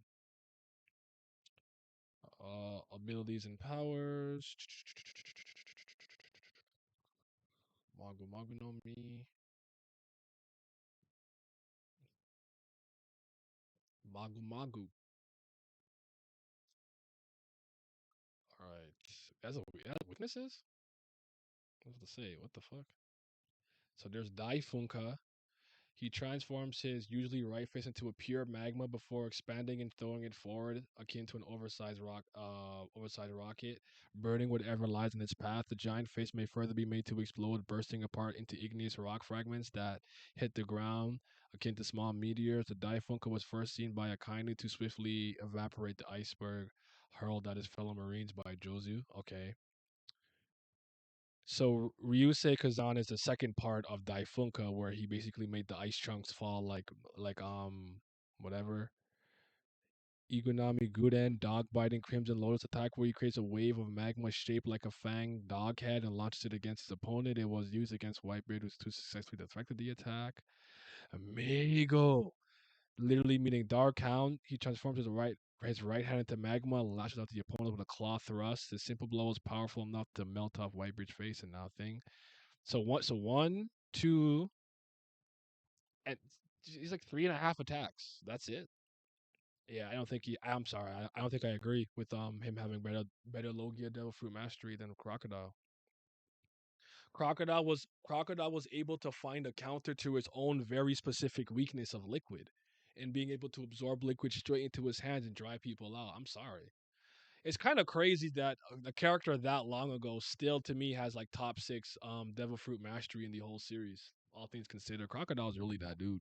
Abilities and powers. Magu Magu no Mi. Magu Magu. Alright. It has weaknesses? What to say? What the fuck? So there's Daifunka. He transforms his usually right face into a pure magma before expanding and throwing it forward, akin to an oversized rocket, burning whatever lies in its path. The giant face may further be made to explode, bursting apart into igneous rock fragments that hit the ground, akin to small meteors. The Daifunka was first seen by Akainu to swiftly evaporate the iceberg hurled at his fellow Marines by Jozu. Okay. So Ryusei Kazan is the second part of Daifunka, where he basically made the ice chunks fall like whatever. Igunami Guden, dog biting Crimson Lotus attack, where he creates a wave of magma shaped like a fang dog head and launches it against his opponent. It was used against Whitebeard, who's too successfully deflected the attack. Amigo, literally meaning Dark Hound. He transforms his right hand into magma and lashes out the opponent with a claw thrust. His simple blow is powerful enough to melt off Whitebeard's face and nothing. So one, two, and he's like three and a half attacks. That's it. Yeah, I don't think he. I'm sorry. I don't think I agree with him having better Logia Devil Fruit Mastery than Crocodile. Crocodile was able to find a counter to his own very specific weakness of liquid, and being able to absorb liquid straight into his hands and dry people out. I'm sorry. It's kind of crazy that a character that long ago still to me has like top six Devil Fruit Mastery in the whole series. All things considered, Crocodile's really that dude.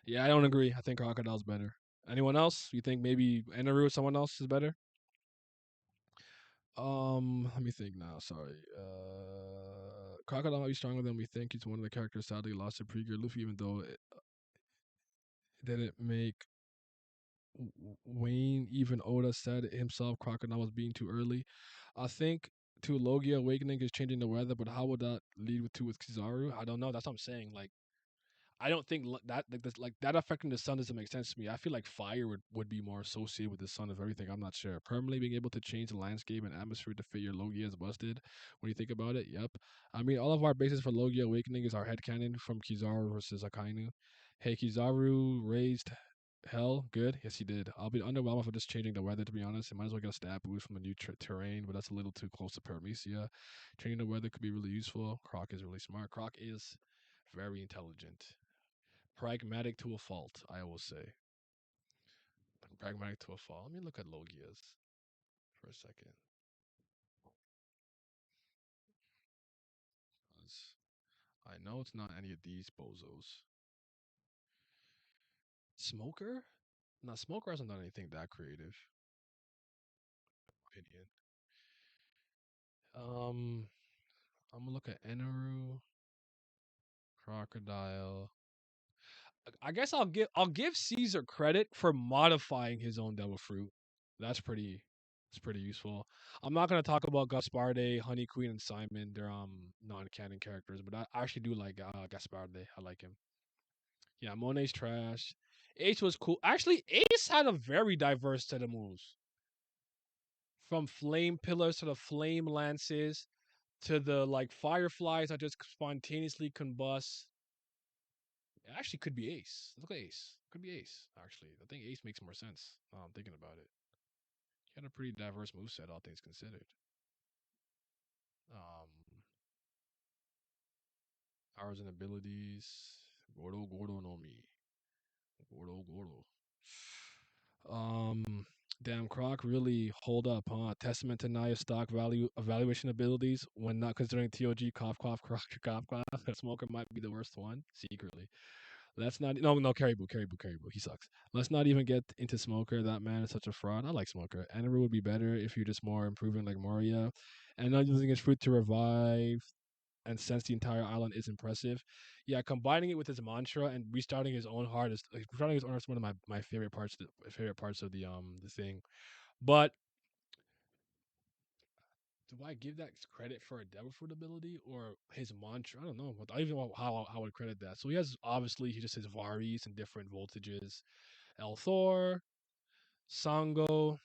Yeah, I don't agree. I think Crocodile's better. Anyone else? You think maybe Enaru or someone else is better? Let me think now. Sorry. Crocodile might be stronger than we think. He's one of the characters sadly lost to Pre-Gear Luffy, even though it didn't make Wayne, even Oda said it himself, Crocodile was being too early. I think to Logia Awakening is changing the weather, but how would that lead with Kizaru? I don't know. That's what I'm saying. Like, I don't think that affecting the sun doesn't make sense to me. I feel like fire would be more associated with the sun of everything. I'm not sure. Permanently being able to change the landscape and atmosphere to fit your Logia is busted. When you think about it, yep. I mean, all of our basis for Logia Awakening is our headcanon from Kizaru versus Akainu. Hey, Kizaru raised hell. Good. Yes, he did. I'll be underwhelmed for just changing the weather, to be honest. It might as well get a stat boost from a new terrain, but that's a little too close to Paramecia. Changing the weather could be really useful. Croc is really smart. Croc is very intelligent. Pragmatic to a fault, I will say. Pragmatic to a fault. Let me look at Logias for a second. 'Cause I know it's not any of these bozos. Smoker? No, Smoker hasn't done anything that creative. Opinion. Um, I'm gonna look at Enaru, Crocodile. I guess I'll give Caesar credit for modifying his own Devil Fruit. That's pretty it's pretty useful. I'm not gonna talk about Gasparde, Honey Queen, and Simon. They're non-canon characters, but I actually do like Gasparde. I like him. Yeah, Monet's trash. Ace was cool. Actually, Ace had a very diverse set of moves. From flame pillars to the flame lances to the like fireflies that just spontaneously combust. It actually could be Ace. Look at Ace. Could be Ace, actually. I think Ace makes more sense. Now I'm thinking about it. He had a pretty diverse moveset, all things considered. Um, Powers and abilities. Gordo, Gordo no mi. Gordo, Gordo. Um, Damn, Croc really hold up, huh? Testament to Naya's stock value evaluation abilities when not considering TOG, cough, cough, Croc, cough, cough. Smoker might be the worst one, secretly. Let's not. No, Caribou, Caribou, Caribou. He sucks. Let's not even get into Smoker. That man is such a fraud. I like Smoker. Endeavor would be better if you're just more improving like Moria, and not using his fruit to revive and sense the entire island is impressive. Yeah, combining it with his mantra and restarting his own heart is like, restarting his own heart is one of my favorite parts. Favorite parts of the thing. But do I give that credit for a devil fruit ability or his mantra? I don't know. I don't even know how I would credit that. So he has obviously he just has varies and different voltages. El Thor, Sango.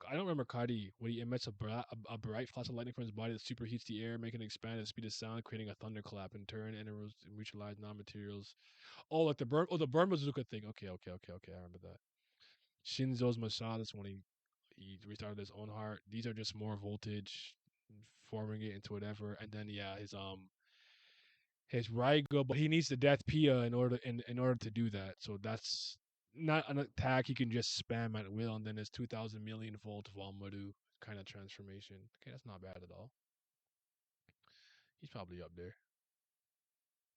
I don't remember Kadi when he emits a bright flash of lightning from his body that superheats the air, making it expand at the speed of sound, creating a thunderclap in turn, and it neutralize non-materials. Oh, like the burn. Oh, the burn bazooka thing. Okay. I remember that. Shinzo's Masadas when he restarted his own heart. These are just more voltage, forming it into whatever. And then yeah, his Raigo, but he needs the Death Pia in order to do that. So that's not an attack he can just spam at will. And then his 2,000 million volt Valmaru kind of transformation. Okay, that's not bad at all. He's probably up there.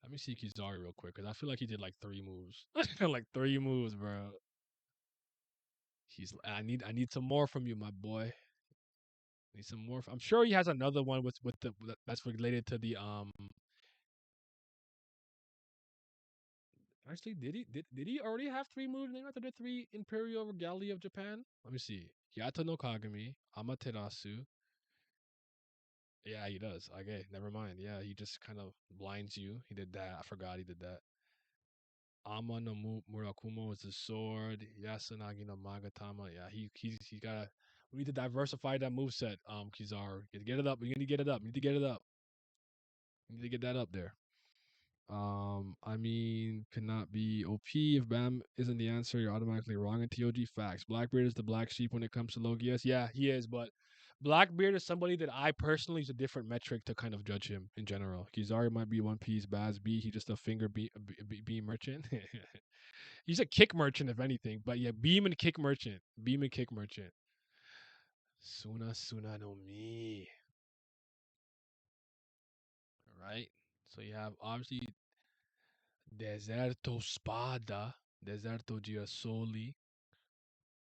Let me see Kizaru real quick because I feel like he did like 3 moves. Like 3 moves, bro. He's I need some more from you, my boy. Need some more. I'm sure he has another one with the that's related to the. Actually, did he already have 3 moves named after the 3 Imperial Regalia of Japan? Let me see. Yato no Kagami, Amaterasu. Yeah, he does. Okay, never mind. Yeah, he just kind of blinds you. He did that. I forgot he did that. Ama no Murakumo is the sword. Yasunagi no Magatama. Yeah, he got. We need to diversify that move set. Kizaru, get it up. We need to get it up. We need to get it up. We need to get that up there. I mean, cannot be OP if Bam isn't the answer. You're automatically wrong in TOG facts. Blackbeard is the black sheep when it comes to Logias. Yeah, he is, but Blackbeard is somebody that I personally use a different metric to kind of judge him in general. Kizaru might be One Piece, Baz B. He just a finger B merchant. He's a kick merchant if anything, but yeah, beam and kick merchant. Beam and kick merchant. Suna no Mi. Right? So you have obviously Deserto Spada, Deserto Girasoli,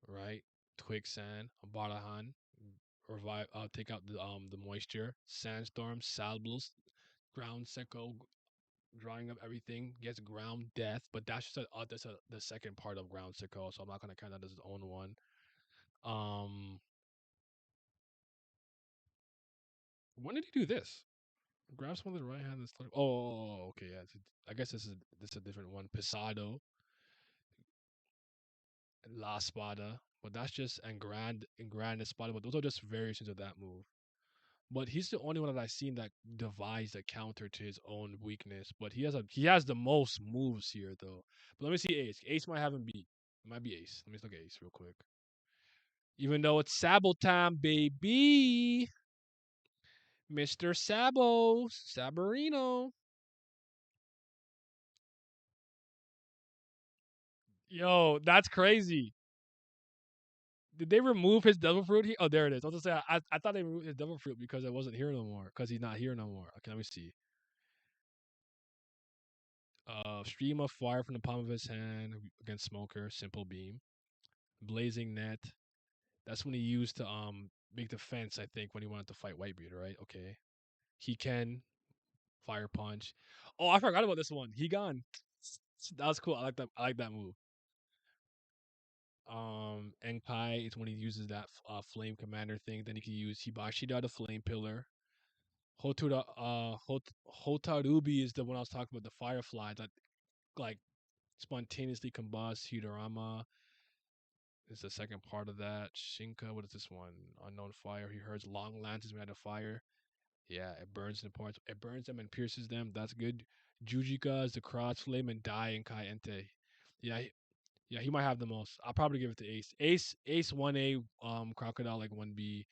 right? Quicksand, Barahan, revive, take out the moisture, Sandstorm, Salblos, Ground Seco, drying up everything, gets Ground Death, but that's the second part of Ground Seco, so I'm not gonna count that as its own one. Um, when did he do this? Grabs one with the right hand and start. Oh, okay, yeah. I guess this is a different one. Pisado, La Spada, but that's just and Grand Espada, but those are just variations of that move. But he's the only one that I've seen that devised a counter to his own weakness. But he has the most moves here though. But let me see Ace. Ace might have him beat. It might be Ace. Let me look at Ace real quick. Even though it's Sabo time, baby. Mr. Sabo. Sabarino. Yo, that's crazy. Did they remove his devil fruit? Oh, there it is. I was gonna say I thought they removed his devil fruit because it wasn't here no more. Because he's not here no more. Okay, let me see. Stream of fire from the palm of his hand against Smoker. Simple beam. Blazing net. That's when he used to make the fence. I think when he wanted to fight Whitebeard, right? Okay. He can fire punch. Oh, I forgot about this one. He gone. That was cool. I like that. I like that move. Enkai is when he uses that flame commander thing. Then he can use Hibashida, the flame pillar. Hotarubi is the one I was talking about, the firefly that like spontaneously combusts. Hidorama is the second part of that. Shinka, what is this one? Unknown fire. He hurls long lances made out of fire. Yeah, it burns the parts. It burns them and pierces them. That's good. Jujika is the Cross Flame, and Dai and Kai Ente. Yeah, yeah, he might have the most. I'll probably give it to Ace. Ace 1A, Crocodile like 1B,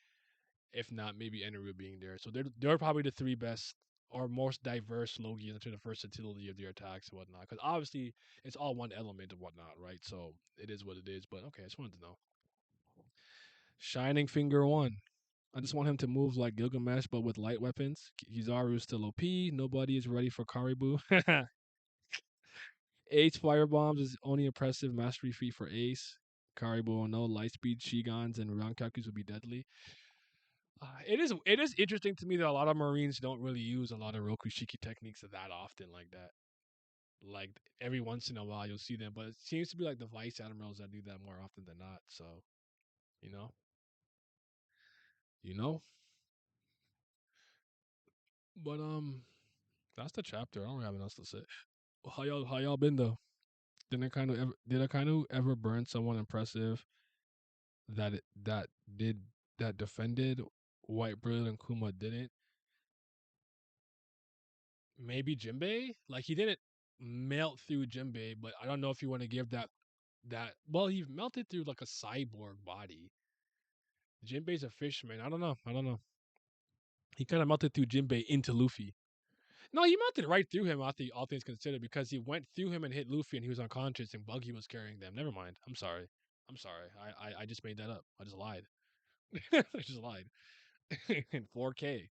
if not maybe Eneru being there. So they're probably the three best or most diverse Logies into the versatility of their attacks and whatnot. Because obviously it's all one element and whatnot, right? So it is what it is. But okay, I just wanted to know. Shining Finger 1. I just want him to move like Gilgamesh, but with light weapons. Kizaru is still OP. Nobody is ready for Karibu. Ace firebombs is only impressive mastery feat for Ace. Karibu no light speed Shigans and Rankakus would be deadly. It is interesting to me that a lot of Marines don't really use a lot of Rokushiki techniques that often like that. Like every once in a while you'll see them, but it seems to be like the vice admirals that do that more often than not. So you know, you know. But that's the chapter. I don't have anything else to say. How y'all been though? Did I kind of ever burn someone impressive that did that defended Whitebeard and Kuma didn't? Maybe Jinbei? Like he didn't melt through Jinbei, but I don't know if you want to give that well, he melted through like a cyborg body. Jinbei's a fishman. I don't know. I don't know. He kind of melted through Jinbei into Luffy. No, he melted right through him, all things considered, because he went through him and hit Luffy and he was unconscious and Buggy was carrying them. Never mind. I'm sorry. I'm sorry. I just made that up. I just lied. I just lied. In 4K.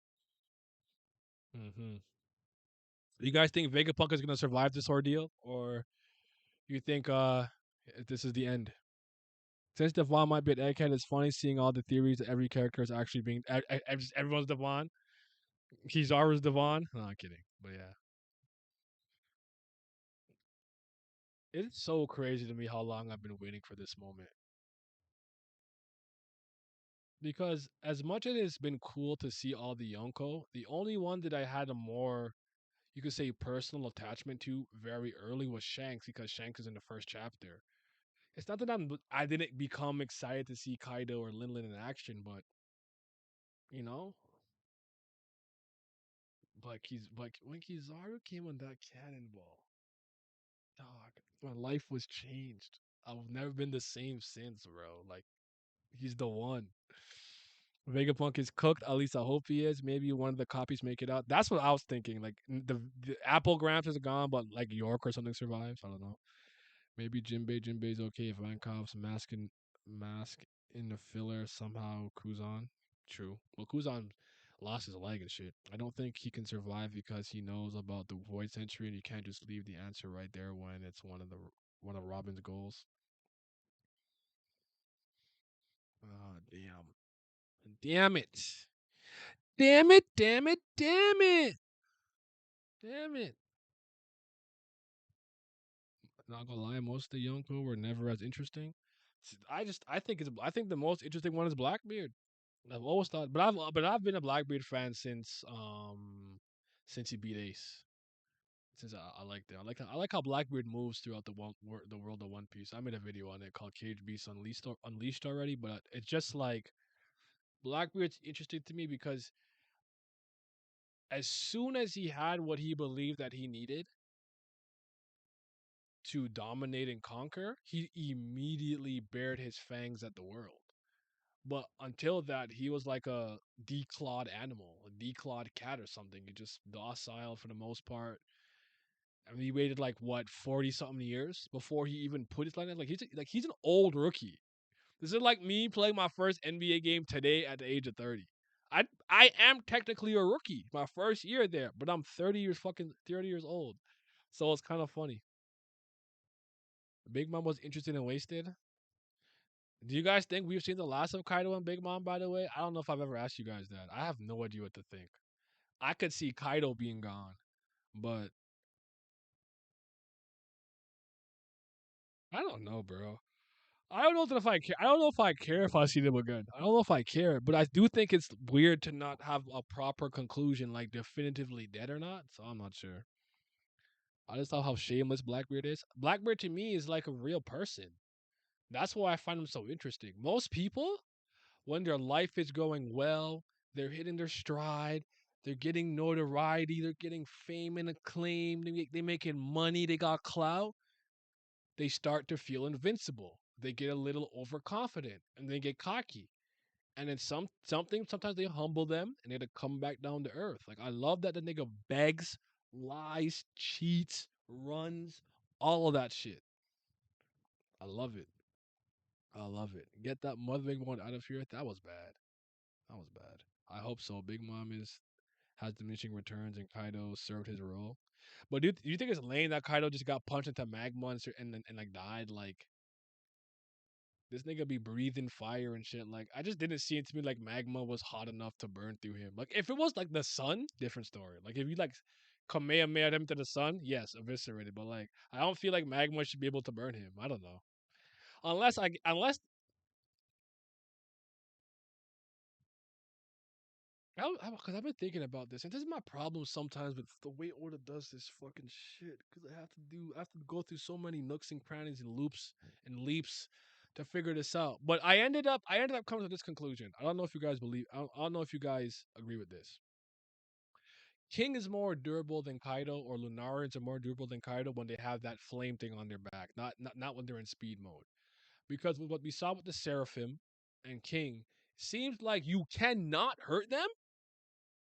You guys think Vegapunk is gonna survive this ordeal, or you think this is the end? Since Devon might be an egghead, it's funny seeing all the theories that every character is actually being everyone's Devon. Kizaru's Devon. No, I'm kidding, but yeah, it's so crazy to me how long I've been waiting for this moment. Because as much as it's been cool to see all the Yonko, the only one that I had a more, you could say, personal attachment to very early was Shanks, because Shanks is in the first chapter. It's not that I didn't become excited to see Kaido or Linlin in action, but you know, but when Kizaru came on that cannonball, dog, my life was changed. I've never been the same since, bro. Like he's the one. Vegapunk is cooked. At least I hope he is. Maybe one of the copies make it out. That's what I was thinking. Like the Apple Gramps is gone, but like York or something survives. I don't know. Maybe Jinbei's okay if Vankov's mask in the filler somehow Kuzan. True. Well, Kuzan lost his leg and shit. I don't think he can survive because he knows about the Void Century and you can't just leave the answer right there when it's one of Robin's goals. Oh damn. Damn it. Damn it, damn it, damn it. Damn it. Not gonna lie, most of the Yonko were never as interesting. I think the most interesting one is Blackbeard. I've always thought, but I've been a Blackbeard fan since he beat Ace. Since I like that, I like how Blackbeard moves throughout the world of One Piece. I made a video on it called Cage Beast Unleashed already, but it's just like Blackbeard's interesting to me because as soon as he had what he believed that he needed to dominate and conquer, he immediately bared his fangs at the world. But until that, he was like a declawed animal, a declawed cat or something. He just docile for the most part. I mean, he waited like what 40 something years before he even put his line in. Like he's an old rookie. This is like me playing my first NBA game today at the age of 30. I am technically a rookie, my first year there, but I'm 30 years old. So it's kind of funny. Big Mom was interested in Wasted. Do you guys think we've seen the last of Kaido and Big Mom, by the way? I don't know if I've ever asked you guys that. I have no idea what to think. I could see Kaido being gone, but I don't know, bro. I don't know if I care. I don't know if I care if I see them again. I don't know if I care, but I do think it's weird to not have a proper conclusion, like definitively dead or not. So I'm not sure. I just love how shameless Blackbeard is. Blackbeard to me is like a real person. That's why I find him so interesting. Most people, when their life is going well, they're hitting their stride, They're getting notoriety. They're getting fame and acclaim. They making money. They got clout. They start to feel invincible. They get a little overconfident and they get cocky. And then sometimes they humble them and they come back down to earth. Like I love that the nigga begs, lies, cheats, runs, all of that shit. I love it. I love it. Get that mothering one out of here. That was bad. That was bad. I hope so. Big Mom has diminishing returns and Kaido served his role. But do you think it's lame that Kaido just got punched into magma and like died? Like this nigga be breathing fire and shit. Like I just didn't see it to me like magma was hot enough to burn through him. Like if it was like the sun, different story. Like if you like Kamehameha him to the sun, yes, eviscerated. But like I don't feel like magma should be able to burn him. I don't know. Because I've been thinking about this, and this is my problem sometimes with the way Oda does this fucking shit. Because I have to go through so many nooks and crannies and loops and leaps to figure this out. But I ended up coming to this conclusion. I don't know if you guys believe. I don't know if you guys agree with this. King is more durable than Kaido, or Lunarians are more durable than Kaido when they have that flame thing on their back, not when they're in speed mode. Because with what we saw with the Seraphim and King, seems like you cannot hurt them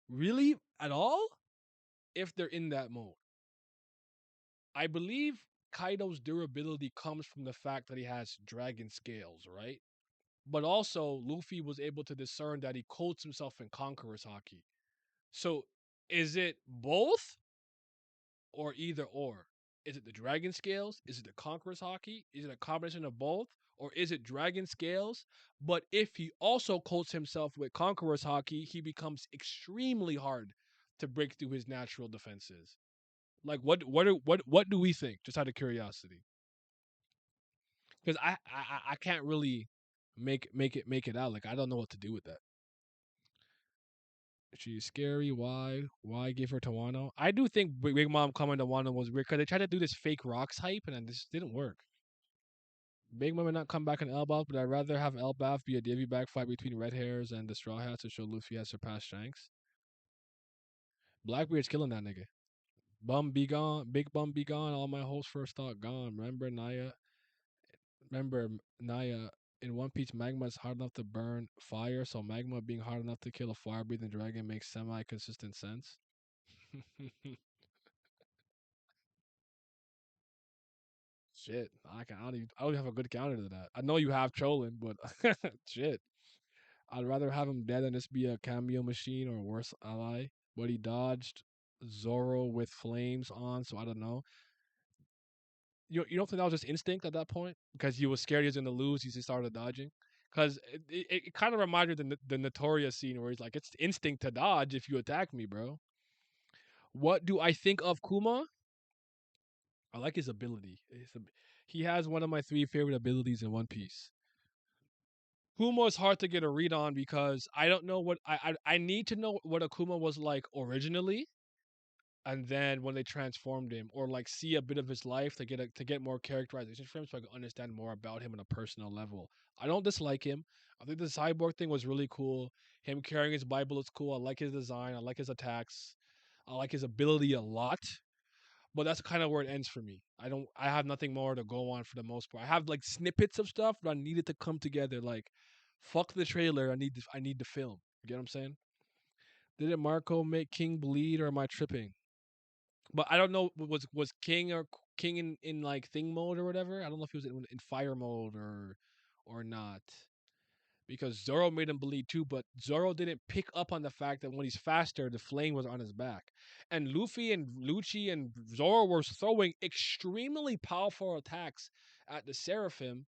really at all if they're in that mode. I believe Kaido's durability comes from the fact that he has dragon scales, right? But also, Luffy was able to discern that he coats himself in Conqueror's Haki. So, is it both or either or? Is it the dragon scales? Is it the Conqueror's Haki? Is it a combination of both? Or is it dragon scales? But if he also coats himself with Conqueror's Haki, he becomes extremely hard to break through his natural defenses. Like what do we think? Just out of curiosity, because I can't really make it out. Like I don't know what to do with that. She's scary. Why give her to Wano? I do think Big Mom coming to Wano was weird because they tried to do this fake rocks hype and then this didn't work. Big Mom may not come back in Elbaf, but I'd rather have Elbaf be a divvy back fight between Red Hairs and the Straw Hats to show Luffy has surpassed Shanks. Blackbeard's killing that nigga. Bum be gone, big bum be gone. All my hopes first thought gone. Remember, Naya, in One Piece, magma is hard enough to burn fire, so magma being hard enough to kill a fire breathing dragon makes semi consistent sense. Shit, I don't even have a good counter to that. I know you have trolling, but shit. I'd rather have him dead than just be a cameo machine or a worse ally. But he dodged Zoro with flames on, so I don't know. You don't think that was just instinct at that point because he was scared he was gonna lose. He just started dodging. Because it kind of reminded the Notorious scene where he's like, "It's instinct to dodge if you attack me, bro." What do I think of Kuma? I like his ability. He has one of my three favorite abilities in One Piece. Kuma is hard to get a read on because I don't know what I need to know what Akuma was like originally, and then when they transformed him, or like see a bit of his life to get more characterization for him, so I can understand more about him on a personal level. I don't dislike him. I think the cyborg thing was really cool. Him carrying his Bible is cool. I like his design. I like his attacks. I like his ability a lot. But that's kind of where it ends for me. I have nothing more to go on for the most part. I have like snippets of stuff, but I needed to come together. Like, fuck the trailer. I need the film. You get what I'm saying? Didn't Marco make King bleed, or am I tripping? But I don't know, was King or King in like thing mode or whatever. I don't know if he was in fire mode or not. Because Zoro made him bleed too, but Zoro didn't pick up on the fact that when he's faster, the flame was on his back. And Luffy and Lucci and Zoro were throwing extremely powerful attacks at the Seraphim,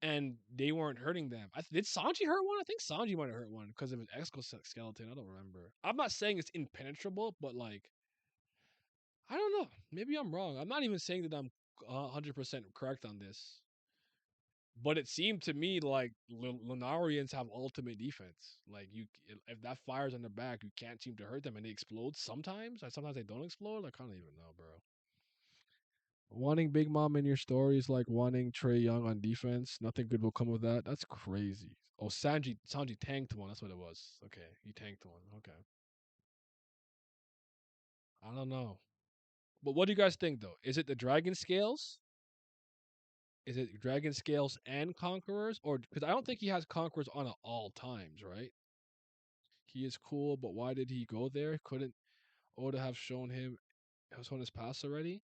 and they weren't hurting them. Did Sanji hurt one? I think Sanji might have hurt one because of his exoskeleton. I don't remember. I'm not saying it's impenetrable, but like I don't know. Maybe I'm wrong. I'm not even saying that I'm 100% correct on this. But it seemed to me like Lunarians have ultimate defense. Like if that fire's on their back, you can't seem to hurt them, and they explode sometimes. Or sometimes they don't explode. Like, I don't even know, bro. Wanting Big Mom in your story is like wanting Trey Young on defense. Nothing good will come of that. That's crazy. Oh, Sanji tanked one. That's what it was. Okay, he tanked one. Okay. I don't know. But what do you guys think though? Is it the dragon scales? Is it dragon scales and conquerors, or because I don't think he has conquerors on at all times, right? He is cool, but why did he go there? Couldn't Oda have shown his past already?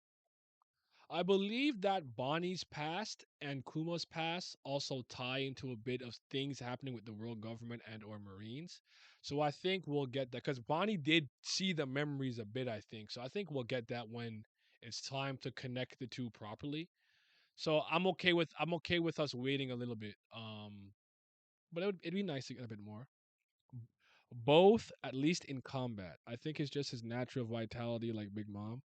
I believe that Bonnie's past and Kuma's past also tie into a bit of things happening with the world government and or Marines. So I think we'll get that because Bonnie did see the memories a bit, I think. So I think we'll get that when it's time to connect the two properly. So I'm okay with us waiting a little bit. But it'd be nice to get a bit more. Both, at least in combat. I think it's just his natural vitality like Big Mom.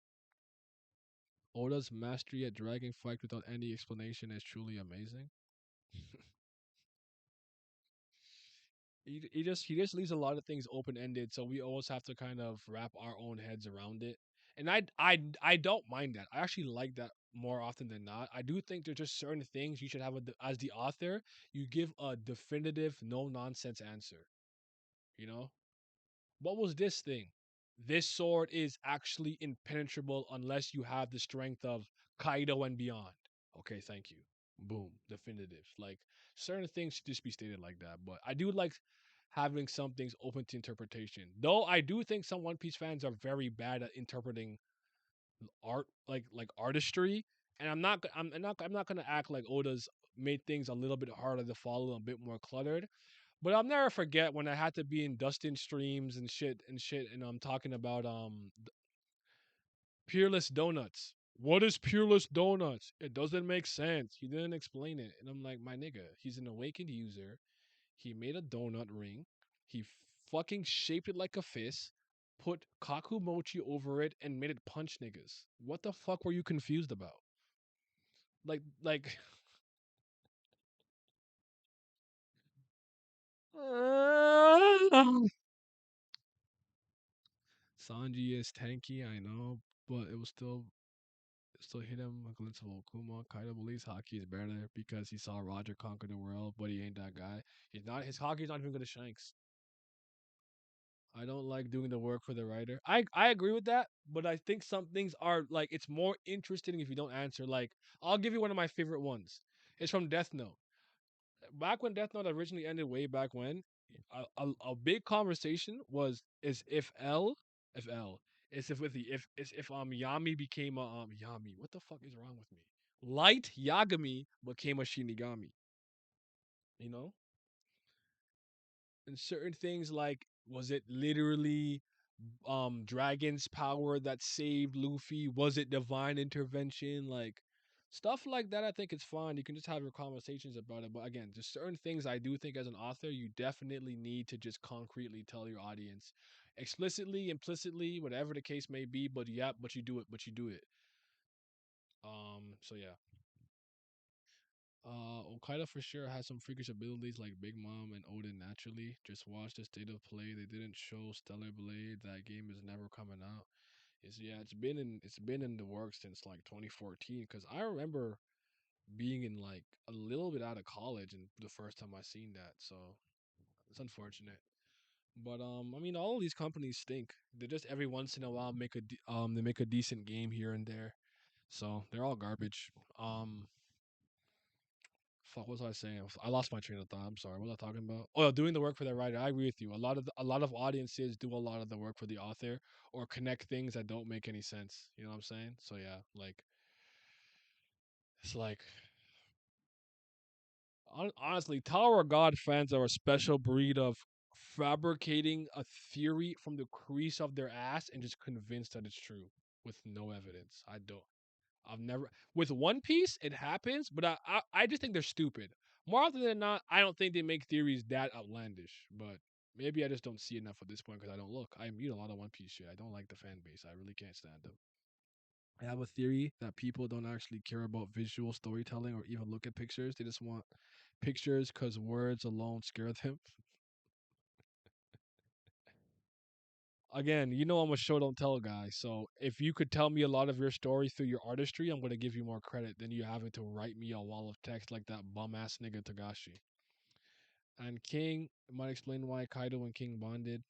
Oda's mastery at dragging fight without any explanation is truly amazing. He just leaves a lot of things open ended, so we always have to kind of wrap our own heads around it. And I don't mind that. I actually like that more often than not. I do think there's just certain things you should have as the author. You give a definitive, no nonsense answer. You know, what was this thing? This sword is actually impenetrable unless you have the strength of Kaido and beyond. Okay, thank you. Boom, definitive. Like certain things should just be stated like that. But I do like having some things open to interpretation. Though I do think some One Piece fans are very bad at interpreting art, like artistry. And I'm not gonna act like Oda's made things a little bit harder to follow, a bit more cluttered. But I'll never forget when I had to be in Dustin streams and I'm talking about Peerless Donuts. What is Peerless Donuts? It doesn't make sense. He didn't explain it. And I'm like, my nigga, he's an awakened user. He made a donut ring. He fucking shaped it like a fist, put Kaku Mochi over it, and made it punch niggas. What the fuck were you confused about? Like Sanji is tanky, I know, but it still hit him a glimpse of Okuma. Kaido believes Haki is better because he saw Roger conquer the world, but he ain't that guy. He's not. His Haki's not even good at Shanks. I don't like doing the work for the writer. I agree with that, but I think some things are like it's more interesting if you don't answer. Like I'll give you one of my favorite ones. It's from Death Note. Back when Death Note originally ended, way back when, a big conversation was is if L is if with the if Yami became a Yami. What the fuck is wrong with me? Light Yagami became a Shinigami. You know, and certain things like was it literally Dragon's power that saved Luffy? Was it divine intervention? Like stuff like that I think it's fine. You can just have your conversations about it. But again, just certain things I do think as an author you definitely need to just concretely tell your audience. Explicitly, implicitly, whatever the case may be, but yeah, but you do it. So yeah. Okada for sure has some freakish abilities like Big Mom and Odin naturally. Just watch the state of play. They didn't show Stellar Blade. That game is never coming out. It's been in the works since like 2014 because I remember being in like a little bit out of college and the first time I seen that. So it's unfortunate. But I mean, all of these companies stink. They just every once in a while they make a decent game here and there. So they're all garbage. Fuck, what was I saying? I lost my train of thought. I'm sorry. What was I talking about? Oh, doing the work for the writer. I agree with you. A lot of audiences do a lot of the work for the author or connect things that don't make any sense. You know what I'm saying? So yeah, like it's like honestly, Tower of God fans are a special breed of fabricating a theory from the crease of their ass and just convinced that it's true with no evidence. I've never with One Piece it happens, but I just think they're stupid. More often than not, I don't think they make theories that outlandish. But maybe I just don't see enough at this point because I don't look. I mute a lot of One Piece shit. I don't like the fan base. I really can't stand them. I have a theory that people don't actually care about visual storytelling or even look at pictures. They just want pictures because words alone scare them. Again, you know I'm a show don't tell guy. So if you could tell me a lot of your story through your artistry, I'm gonna give you more credit than you having to write me a wall of text like that bum ass nigga Tagashi. And King might explain why Kaido and King bonded.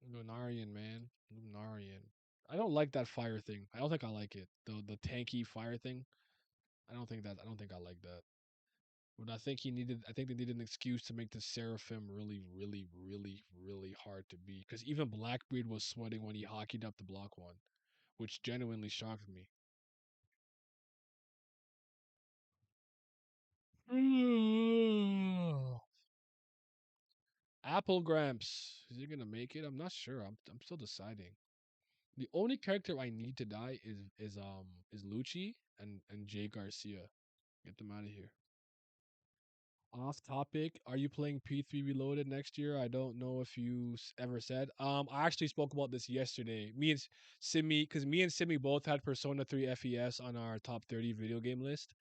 Lunarian, man. Lunarian. I don't like that fire thing. I don't think I like it. The tanky fire thing. I don't think I like that. But I think they needed an excuse to make the Seraphim really, really, really, really hard to beat. Because even Blackbeard was sweating when he hockeyed up the block one, which genuinely shocked me. Apple Gramps. Is he gonna make it? I'm not sure. I'm still deciding. The only character I need to die is Lucci and Jay Garcia. Get them out of here. Off topic. Are you playing P3 Reloaded next year? I don't know if you ever said. I actually spoke about this yesterday. Me and Simi both had Persona 3 FES on our top 30 video game list.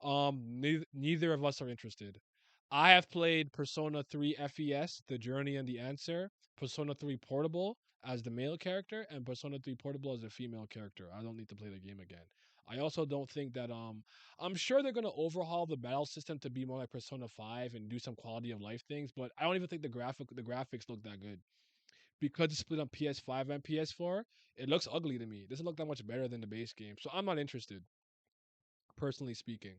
Neither of us are interested. I have played Persona 3 FES, The Journey and the Answer, Persona 3 Portable as the male character, and Persona 3 Portable as a female character. I don't need to play the game again. I also don't think that I'm sure they're gonna overhaul the battle system to be more like Persona 5 and do some quality of life things, but I don't even think the graphics look that good. Because it's split on PS5 and PS4, it looks ugly to me. It doesn't look that much better than the base game. So I'm not interested, personally speaking.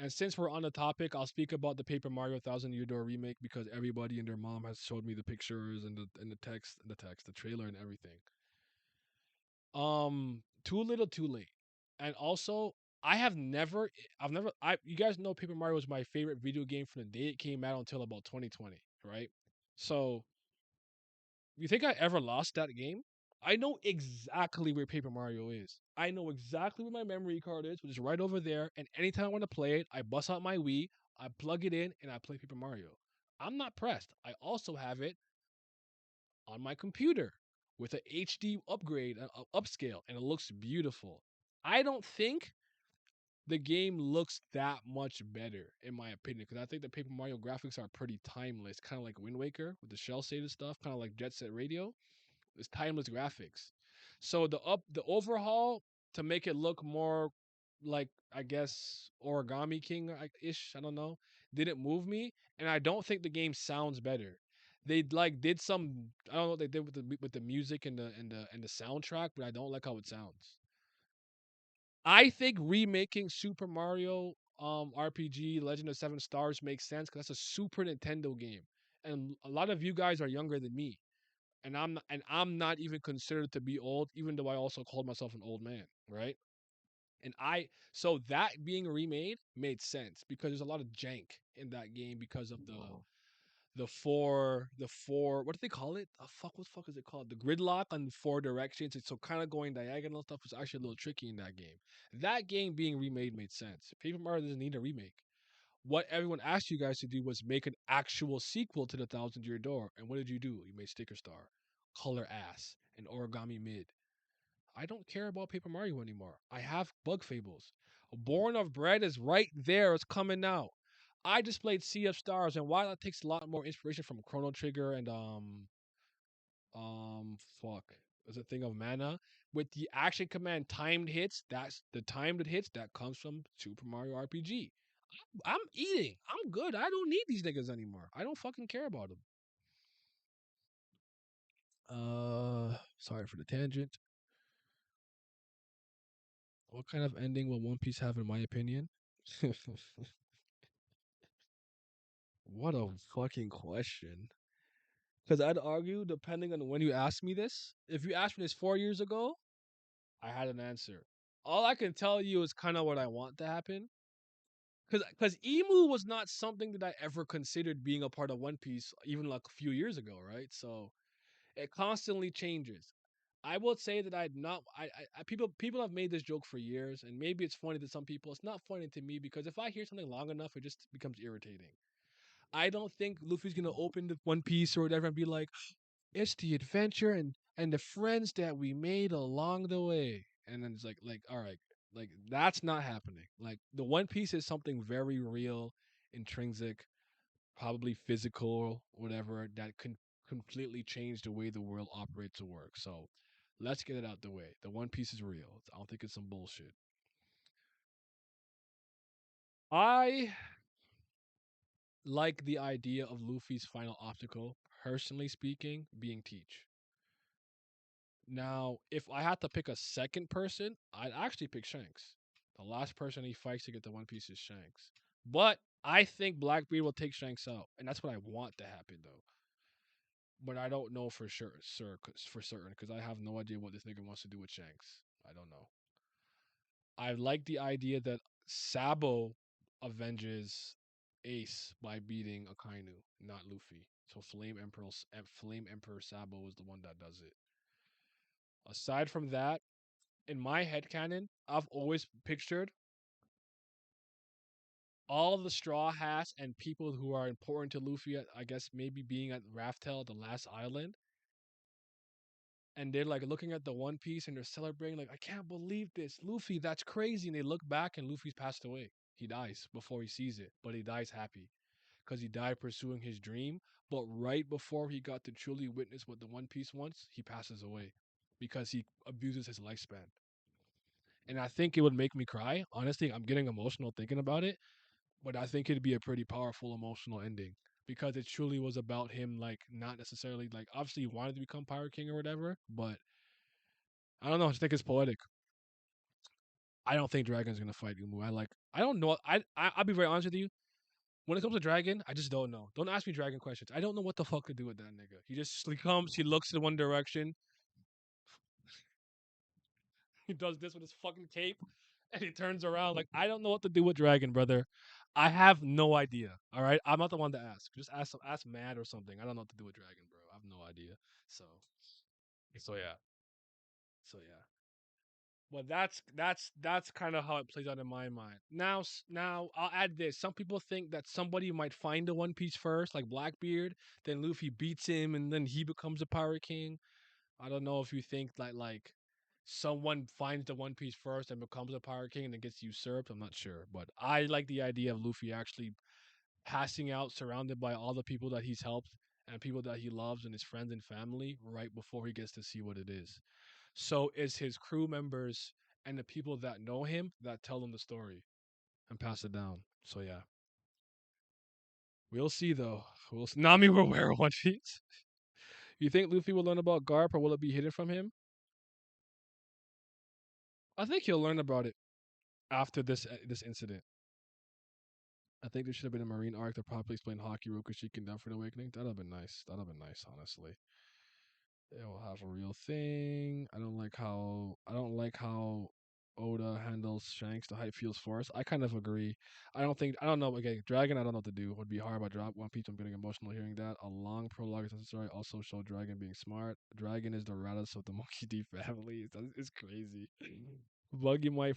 And since we're on the topic, I'll speak about the Paper Mario Thousand Year Door remake because everybody and their mom has showed me the pictures and the trailer and everything. Too little, too late. And also, I have never, I've never, I you guys know Paper Mario was my favorite video game from the day it came out until about 2020, right? So you think I ever lost that game? I know exactly where Paper Mario is. I know exactly where my memory card is, which is right over there. And anytime I want to play it, I bust out my Wii, I plug it in, and I play Paper Mario. I'm not pressed. I also have it on my computer with an HD upgrade, upscale, and it looks beautiful. I don't think the game looks that much better, in my opinion, because I think the Paper Mario graphics are pretty timeless, kind of like Wind Waker with the shell shaded stuff, kind of like Jet Set Radio. It's timeless graphics. So the overhaul to make it look more like, I guess, Origami King ish, I don't know, didn't move me, and I don't think the game sounds better. They like did some, I don't know what they did with the music and the soundtrack, but I don't like how it sounds. I think remaking Super Mario RPG Legend of Seven Stars makes sense because that's a Super Nintendo game, and a lot of you guys are younger than me, and I'm not even considered to be old, even though I also called myself an old man, right? And I so that being remade made sense because there's a lot of jank in that game because of the four what do they call it? What the fuck is it called? The gridlock on four directions. It's so kind of going diagonal stuff is actually a little tricky in that game. That game being remade made sense. Paper Mario doesn't need a remake. What everyone asked you guys to do was make an actual sequel to the Thousand Year Door. And what did you do? You made Sticker Star, Color Ass, and Origami Mid. I don't care about Paper Mario anymore. I have Bug Fables. Born of Bread is right there. It's coming out. I just played Sea of Stars, and while that takes a lot more inspiration from Chrono Trigger and fuck, there's a thing of mana with the action command timed hits. That's the timed hits that comes from Super Mario RPG. I'm eating. I'm good. I don't need these niggas anymore. I don't fucking care about them. Sorry for the tangent. What kind of ending will One Piece have, in my opinion? What a fucking question. Because I'd argue, depending on when you asked me this, if you asked me this 4 years ago, I had an answer. All I can tell you is kind of what I want to happen. Because Emu was not something that I ever considered being a part of One Piece, even like a few years ago, right? So it constantly changes. I will say that I'd not. People have made this joke for years, and maybe it's funny to some people. It's not funny to me because if I hear something long enough, it just becomes irritating. I don't think Luffy's gonna open the One Piece or whatever and be like, "It's the adventure and the friends that we made along the way," and then it's like, all right, like that's not happening. Like the One Piece is something very real, intrinsic, probably physical, whatever, that can completely change the way the world operates or works. So let's get it out the way. The One Piece is real. I don't think it's some bullshit. I like the idea of Luffy's final obstacle, personally speaking, being Teach. Now, if I had to pick a second person, I'd actually pick Shanks. The last person he fights to get the One Piece is Shanks. But I think Blackbeard will take Shanks out, and that's what I want to happen though. But I don't know for sure, sir, for certain, because I have no idea what this nigga wants to do with Shanks. I don't know. I like the idea that Sabo avenges Ace by beating Akainu, not Luffy. So Flame Emperor Sabo is the one that does it. Aside from that, in my head canon, I've always pictured all the Straw Hats and people who are important to Luffy, I guess maybe being at Raftel, the last island, and they're like looking at the One Piece and they're celebrating, like, I can't believe this, Luffy, that's crazy. And they look back and Luffy's passed away. He dies before he sees it, but he dies happy because he died pursuing his dream. But right before he got to truly witness what the One Piece wants, he passes away because he abuses his lifespan. And I think it would make me cry. Honestly, I'm getting emotional thinking about it, but I think it'd be a pretty powerful emotional ending because it truly was about him, like, not necessarily like obviously he wanted to become Pirate King or whatever, but I don't know. I just think it's poetic. I don't think Dragon's gonna fight Umu. I don't know. I'll be very honest with you. When it comes to Dragon, I just don't know. Don't ask me Dragon questions. I don't know what the fuck to do with that nigga. He comes, he looks in one direction, he does this with his fucking cape, and he turns around. Like, I don't know what to do with Dragon, brother. I have no idea. All right, I'm not the one to ask. Just ask Mad or something. I don't know what to do with Dragon, bro. I have no idea. So so yeah. So yeah. But that's kind of how it plays out in my mind. Now I'll add this. Some people think that somebody might find the One Piece first, like Blackbeard. Then Luffy beats him, and then he becomes a Pirate King. I don't know if you think that like someone finds the One Piece first and becomes a Pirate King and then gets usurped. I'm not sure, but I like the idea of Luffy actually passing out, surrounded by all the people that he's helped and people that he loves and his friends and family, right before he gets to see what it is. So it's his crew members and the people that know him that tell him the story and pass it down. So yeah, we'll see though. Nami will wear One Piece. You think Luffy will learn about Garp or will it be hidden from him? I think he'll learn about it after this incident. I think there should have been a Marine arc to properly explain Haki Rokushiki down for the awakening. That'd have been nice. That'd have been nice, honestly. They will have a real thing. I don't like how Oda handles Shanks. The hype feels forced. I kind of agree. I don't know. Okay, Dragon. I don't know what to do. Would be hard. But drop One Piece. I'm getting emotional hearing that. A long prologue is necessary. Also show Dragon being smart. Dragon is the Raditz of the Monkey D family. It's crazy. Buggy might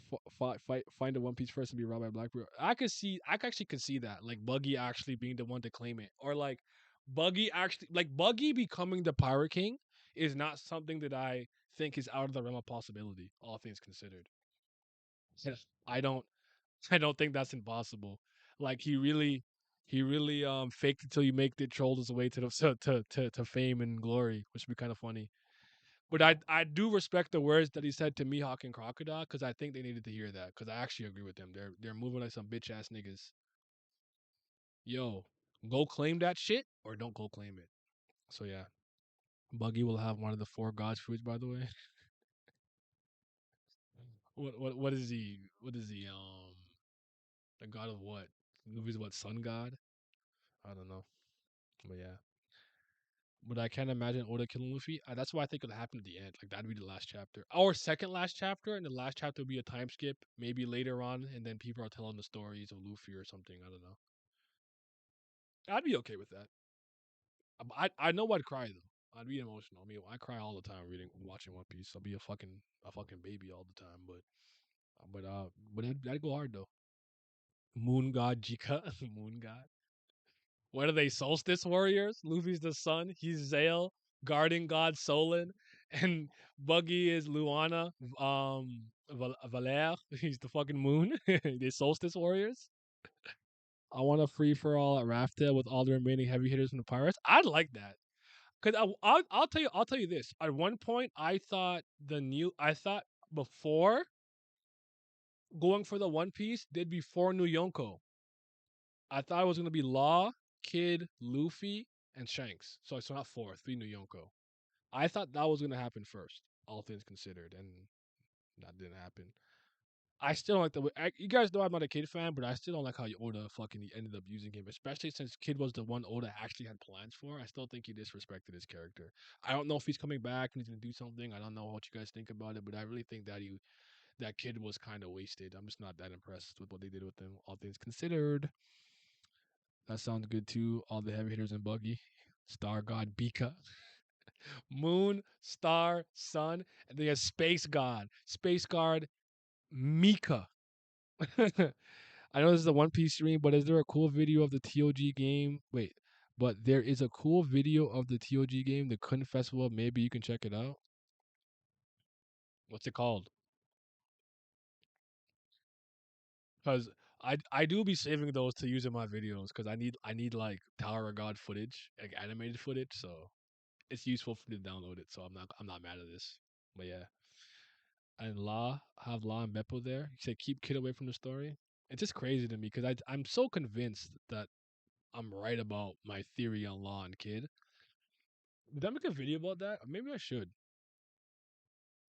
find the One Piece first and be robbed by Blackbeard. I actually could see that, like Buggy actually being the one to claim it, or like Buggy becoming the Pirate King is not something that I think is out of the realm of possibility. All things considered, yeah. I don't, I don't think that's impossible. Like he really faked it till you make it, trolled his way to the to fame and glory, which would be kind of funny. But I do respect the words that he said to Mihawk and Crocodile because I think they needed to hear that because I actually agree with them. They're moving like some bitch ass niggas. Yo, go claim that shit or don't go claim it. So yeah, Buggy will have one of the four gods foods. By the way, what is he? What is he? The god of what? Luffy's what? Sun god? I don't know. But yeah. But I can't imagine Oda killing Luffy. That's why I think it'll happen at the end. Like that'd be the last chapter, or second last chapter, and the last chapter will be a time skip, maybe later on, and then people are telling the stories of Luffy or something. I don't know. I'd be okay with that. I know I'd cry though. I'd be emotional. I mean, I cry all the time watching One Piece. I'll be a fucking baby all the time. But I'd go hard though. Moon God Jika, Moon God. What are they? Solstice warriors? Luffy's the sun. He's Zale, guarding God Solon, and Buggy is Luana. Valere. He's the fucking moon. They solstice warriors. I want a free for all at Rafta with all the remaining heavy hitters from the pirates. I'd like that. Cause I'll tell you this. At one point, I thought before going for the One Piece, there'd be four new Yonko. I thought it was gonna be Law, Kid, Luffy, and Shanks. So it's not four, three new Yonko. I thought that was gonna happen first. all things considered, and that didn't happen. I still don't like the way. You guys know I'm not a Kid fan, but I still don't like how Oda fucking ended up using him, especially since Kid was the one Oda actually had plans for. I still think he disrespected his character. I don't know if he's coming back and he's gonna do something. I don't know what you guys think about it, but I really think that that Kid was kind of wasted. I'm just not that impressed with what they did with him, all things considered. That sounds good too. All the heavy hitters in Buggy, Star God Bika, Moon, Star, Sun, and then Space God, Space Guard Mika. I know this is a One Piece stream, but is there a cool video of the TOG game? Wait, but there is a cool video of the TOG game, the Kun Festival. Maybe you can check it out. What's it called? Because I do be saving those to use in my videos because I need like Tower of God footage, like animated footage. So it's useful for me to download it. So I'm not mad at this. But yeah, and La and Beppo there. You said keep Kid away from the story. It's just crazy to me because I'm so convinced that I'm right about my theory on Law and Kid. Did I make a video about that? Maybe I should.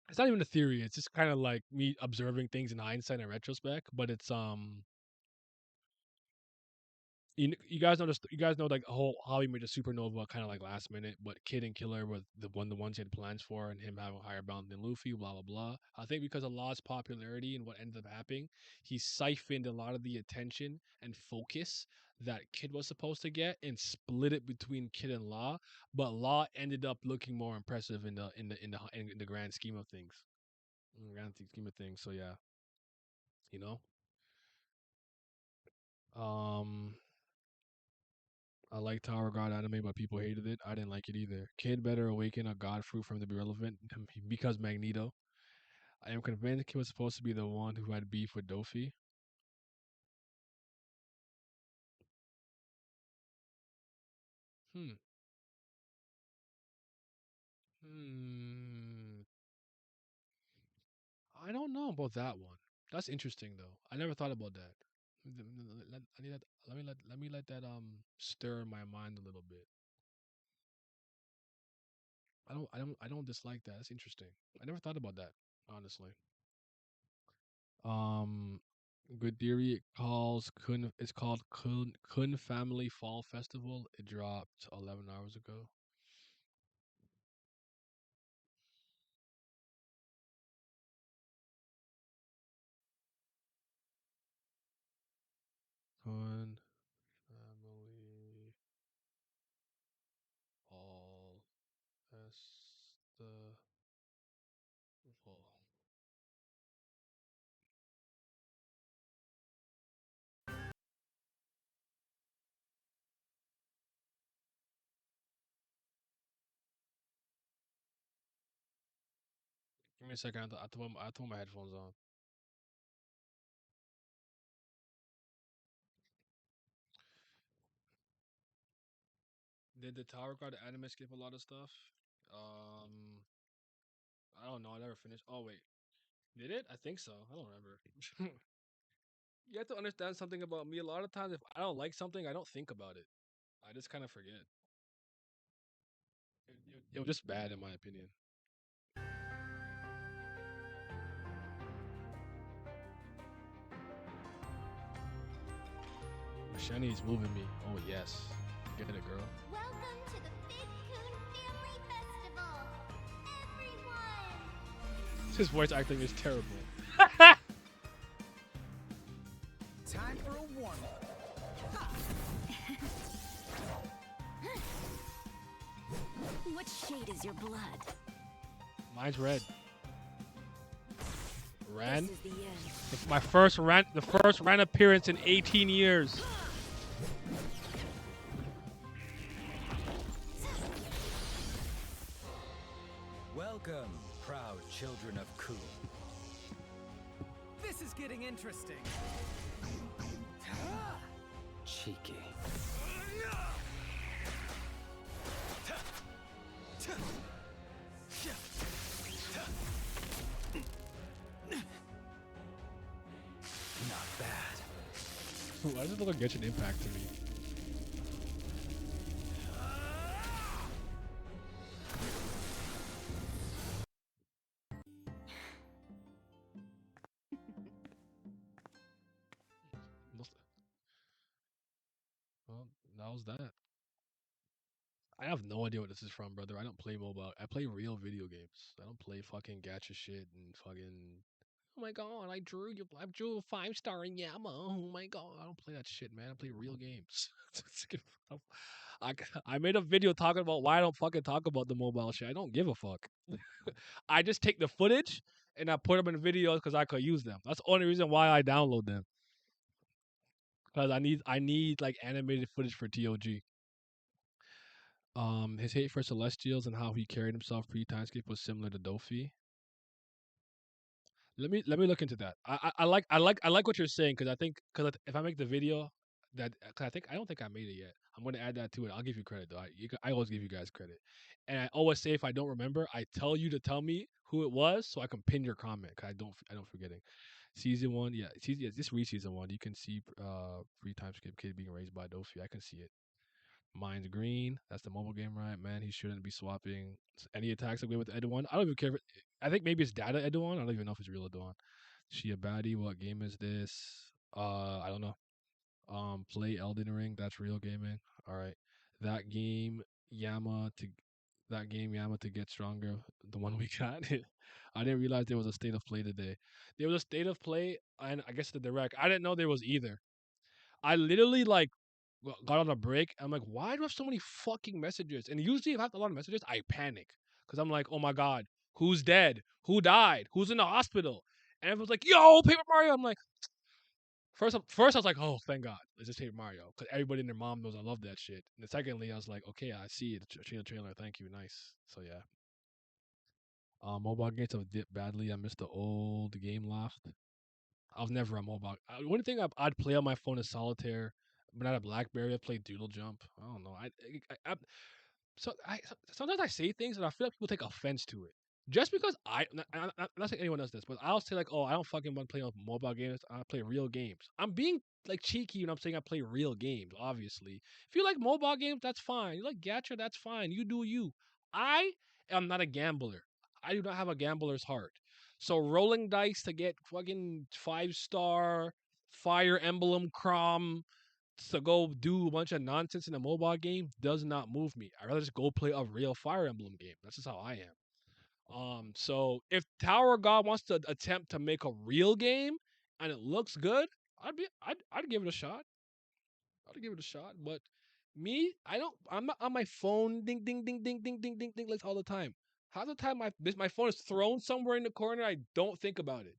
It's not even a theory. It's just kind of like me observing things in hindsight and retrospect. But it's you guys know this, you guys know like the whole how he made a supernova kind of like last minute, but Kid and Killer were the ones he had plans for, and him having a higher bound than Luffy, blah blah blah. I think because of Law's popularity and what ended up happening, he siphoned a lot of the attention and focus that Kid was supposed to get and split it between Kid and Law. But Law ended up looking more impressive in the grand scheme of things. In the grand scheme of things. So yeah, you know. Um, I like Tower God anime, but people hated it. I didn't like it either. Kid better awaken a god fruit from the irrelevant because Magneto. I am convinced he was supposed to be the one who had beef with Dofi. Hmm. Hmm. I don't know about that one. That's interesting though. I never thought about that. Let me let that stir in my mind a little bit. I don't dislike that. That's interesting. I never thought about that, honestly. Um, Good theory. It's called Kun Family Fall Festival. It dropped 11 hours ago. Kun Family Fall Festival. Give me a second. I have to put my headphones on. Did the Tower God anime skip a lot of stuff? Um, I don't know. I never finished. Oh wait, did it? I think so. I don't remember. You have to understand something about me. A lot of times, if I don't like something, I don't think about it. I just kind of forget. It was just bad in my opinion. Shani's moving me. Oh yes, get it, girl. Welcome to the Big Coon Family Festival, everyone! His voice acting is terrible. Time for a warm-up. What shade is your blood? Mine's red. Ran. This is the end. The first Ran appearance in 18 years. Welcome, proud children of Ku. This is getting interesting. Cheeky. Not bad. Why does it look like Genshin Impact to me? hell's that? I have no idea what this is from, brother. I don't play mobile. I play real video games. I don't play fucking gacha shit and fucking. Oh my god, I drew you. I drew a 5-star in Yama. Oh my god, I don't play that shit, man. I play real games. I I made a video talking about why I don't fucking talk about the mobile shit. I don't give a fuck. I just take the footage and I put them in videos because I could use them. That's the only reason why I download them. Because I need like animated footage for TOG. His hate for Celestials and how he carried himself pre-timeskip was similar to Dofi. Let me look into that. I like what you're saying because I think because if I make the video that cause I don't think I made it yet. I'm gonna add that to it. I'll give you credit though. I always give you guys credit, and I always say if I don't remember, I tell you to tell me who it was so I can pin your comment. Cause I don't forgetting. Season one, yeah, this re-season one. You can see free time skip kid being raised by Dofi. I can see it. Mine's green. That's the mobile game, right? Man, he shouldn't be swapping any attacks away with Edouan. I don't even care. I think maybe it's data Edouan. I don't even know if it's real Edouan. She a baddie. What game is this? I don't know. Play Elden Ring. That's real gaming. All right. That game Yama to Yama to get stronger. The one we got. I didn't realize there was a state of play today. There was a state of play, and I guess the direct. I didn't know there was either. I literally like got on a break. I'm like, why do I have so many fucking messages? And usually, if I have a lot of messages, I panic because I'm like, oh my god, who's dead? Who died? Who's in the hospital? And everyone's like, yo, Paper Mario. I'm like, first I was like, oh, thank God, it's just Paper Mario because everybody and their mom knows I love that shit. And then secondly, I was like, okay, I see it. The trailer. Thank you, nice. So yeah, mobile games have dipped badly. I missed the old game loft. I was never a mobile. One thing I'd play on my phone is solitaire. But not a BlackBerry. I play Doodle Jump. I don't know. Sometimes I say things and I feel like people take offense to it. Just because not saying anyone does this, but I'll say like, oh, I don't fucking want to play on mobile games. I play real games. I'm being like cheeky when I'm saying I play real games. Obviously, if you like mobile games, that's fine. You like gacha, that's fine. You do you. I am not a gambler. I do not have a gambler's heart. So rolling dice to get fucking 5-star Fire Emblem Crom to go do a bunch of nonsense in a mobile game does not move me. I'd rather just go play a real Fire Emblem game. That's just how I am. So if Tower of God wants to attempt to make a real game and it looks good, I'd give it a shot. I'd give it a shot. But me, I'm not on my phone ding ding ding ding ding ding ding ding like all the time. Half the time my phone is thrown somewhere in the corner, I don't think about it.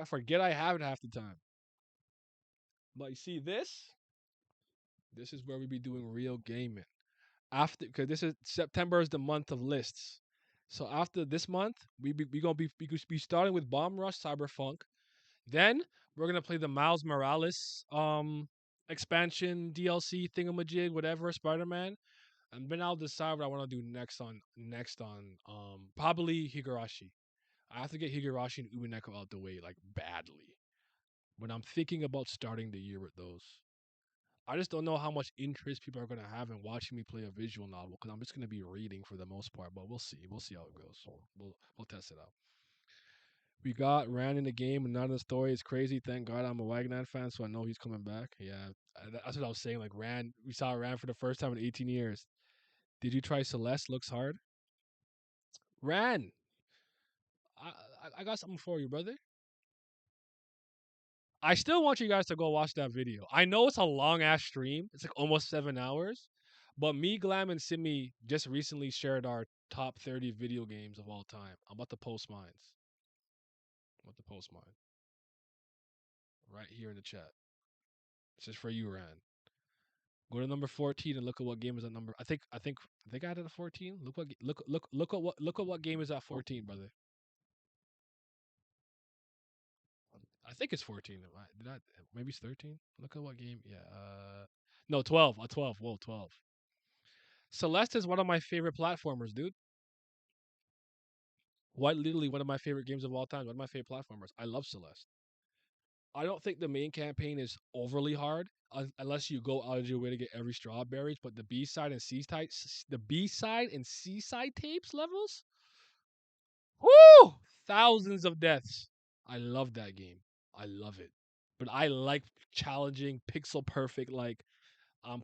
I forget I have it half the time. But you see this? This is where we be doing real gaming. After because this is September is the month of lists. So after this month, we gonna be starting with Bomb Rush Cyberpunk. Then we're gonna play the Miles Morales expansion DLC thingamajig, whatever, Spider-Man. And then I'll decide what I want to do next on probably Higurashi. I have to get Higurashi and Umineko out the way like badly. But I'm thinking about starting the year with those. I just don't know how much interest people are going to have in watching me play a visual novel because I'm just going to be reading for the most part. But we'll see. We'll see how it goes. We'll test it out. We got Rand in the game and not in the story. It's crazy. Thank God I'm a Wagner fan, so I know he's coming back. Yeah, that's what I was saying. Like Rand, we saw Rand for the first time in 18 years. Did you try Celeste? Looks hard. Rand, I got something for you, brother. I still want you guys to go watch that video. I know it's a long ass stream. It's like almost 7 hours. But me, Glam, and Simi just recently shared our top 30 video games of all time. I'm about to post mine. I'm about to post mine. Right here in the chat. It's just for you, Rand. Go to number 14 and look at what game is at number. I think I added a 14. Look at what game is at 14, brother. I think it's 14. Did I? Maybe it's 13. Look at what game. Yeah. No, 12. 12. Whoa, 12. Celeste is one of my favorite platformers, dude. Literally one of my favorite games of all time. One of my favorite platformers. I love Celeste. I don't think the main campaign is overly hard unless you go out of your way to get every strawberries. But the B side and C side tapes levels, whoo, thousands of deaths. I love that game. I love it. But I like challenging, pixel perfect, like on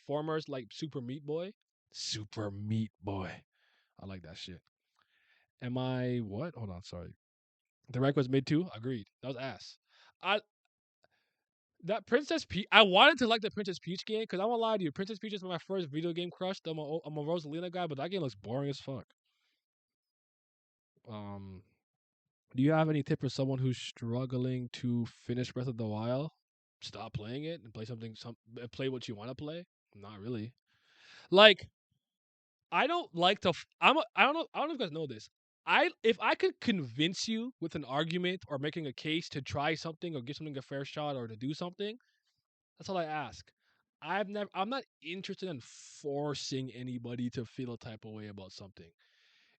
formers like Super Meat Boy. Super Meat Boy. I like that shit. Am I what? Hold on, sorry. The rank was mid too. Agreed. That was ass. I that Princess Peach. I wanted to like the Princess Peach game because I won't lie to you. Princess Peach is my first video game crush. I'm a Rosalina guy, but that game looks boring as fuck. Um, do you have any tip for someone who's struggling to finish Breath of the Wild? Stop playing it and play something. Play what you want to play. Not really. Like I don't like to. I don't know. I don't know if you guys know this. If I could convince you with an argument or making a case to try something or give something a fair shot or to do something, that's all I ask. I'm not interested in forcing anybody to feel a type of way about something.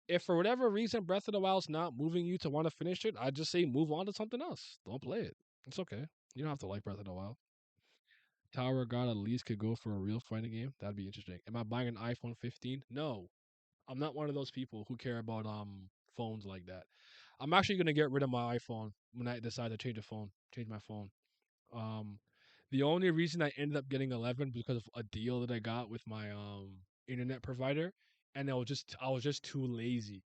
If for whatever reason Breath of the Wild's not moving you to want to finish it, I just say move on to something else. Don't play it. It's okay. You don't have to like Breath of the Wild. Tower God at least could go for a real fighting game. That'd be interesting. Am I buying an iPhone 15? No. I'm not one of those people who care about phones like that. I'm actually gonna get rid of my iPhone when I decide to change my phone. Um, the only reason I ended up getting 11 was because of a deal that I got with my internet provider, and I was just too lazy.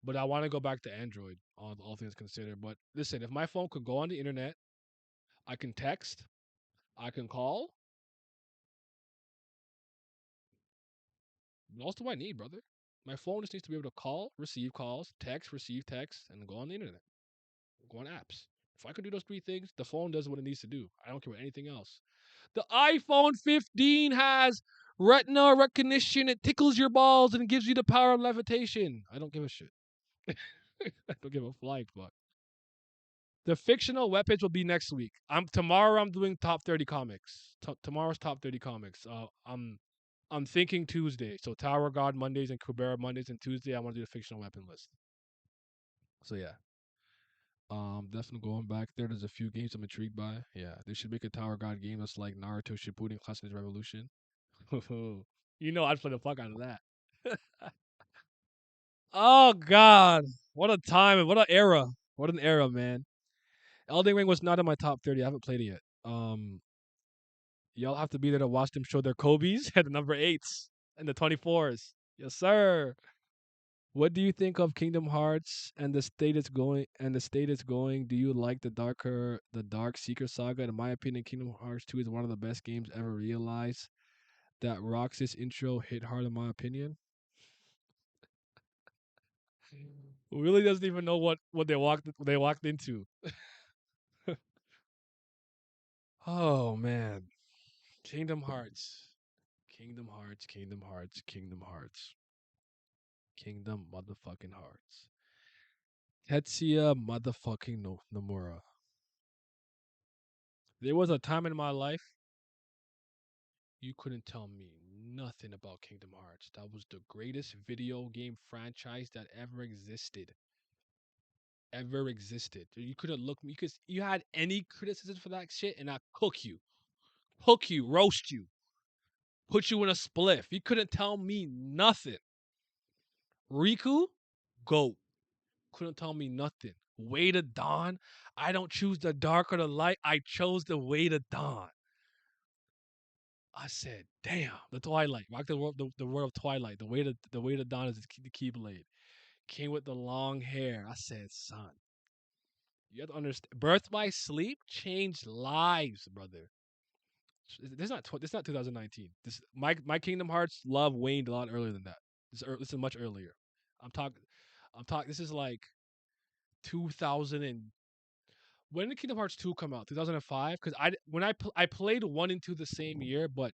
But I want to go back to Android, all things considered. But listen, if my phone could go on the internet, I can text, I can call. What else do I need, brother? My phone just needs to be able to call, receive calls, text, receive texts, and go on the internet. Go on apps. If I can do those three things, the phone does what it needs to do. I don't care about anything else. The iPhone 15 has retina recognition. It tickles your balls and gives you the power of levitation. I don't give a shit. I don't give a flying fuck. The fictional weapons will be next week. Tomorrow. I'm doing top 30 comics. Tomorrow's top 30 comics. I'm thinking Tuesday. So Tower God Mondays and Kubera Mondays and Tuesday. I want to do the fictional weapon list. So yeah. Definitely going back there. There's a few games I'm intrigued by. Yeah, they should make a Tower God game that's like Naruto Shippuden Class Ninja Revolution. You know, I'd play the fuck out of that. Oh God, what a time! What an era! What an era, man. Elden Ring was not in my top 30. I haven't played it yet. Y'all have to be there to watch them show their Kobe's at the number 8s and the 24s. Yes, sir. What do you think of Kingdom Hearts and the state it's going and the state it's going? Do you like the Dark Seeker saga? In my opinion, Kingdom Hearts 2 is one of the best games ever realized. That Roxas intro hit hard in my opinion. Really doesn't even know what they walked into. Oh man. Kingdom Hearts. Kingdom Hearts, Kingdom Hearts, Kingdom Hearts. Kingdom motherfucking Hearts. Tetsuya motherfucking Nomura. There was a time in my life you couldn't tell me nothing about Kingdom Hearts. That was the greatest video game franchise that ever existed. Ever existed. You couldn't look me because you had any criticism for that shit and I cook you, roast you, put you in a spliff. You couldn't tell me nothing. Riku, go. Couldn't tell me nothing. Way to dawn. I don't choose the dark or the light. I chose the way to dawn. I said, damn, the Twilight. Rock the world of Twilight. The way to dawn is the Keyblade. Came with the long hair. I said, son, you have to understand. Birth by Sleep changed lives, brother. This is not 2019. This my Kingdom Hearts love waned a lot earlier than that. This is much earlier. I'm talking. I'm talking. This is like 2000 and when did Kingdom Hearts 2 come out? 2005. Because I played 1 and 2 the same year, but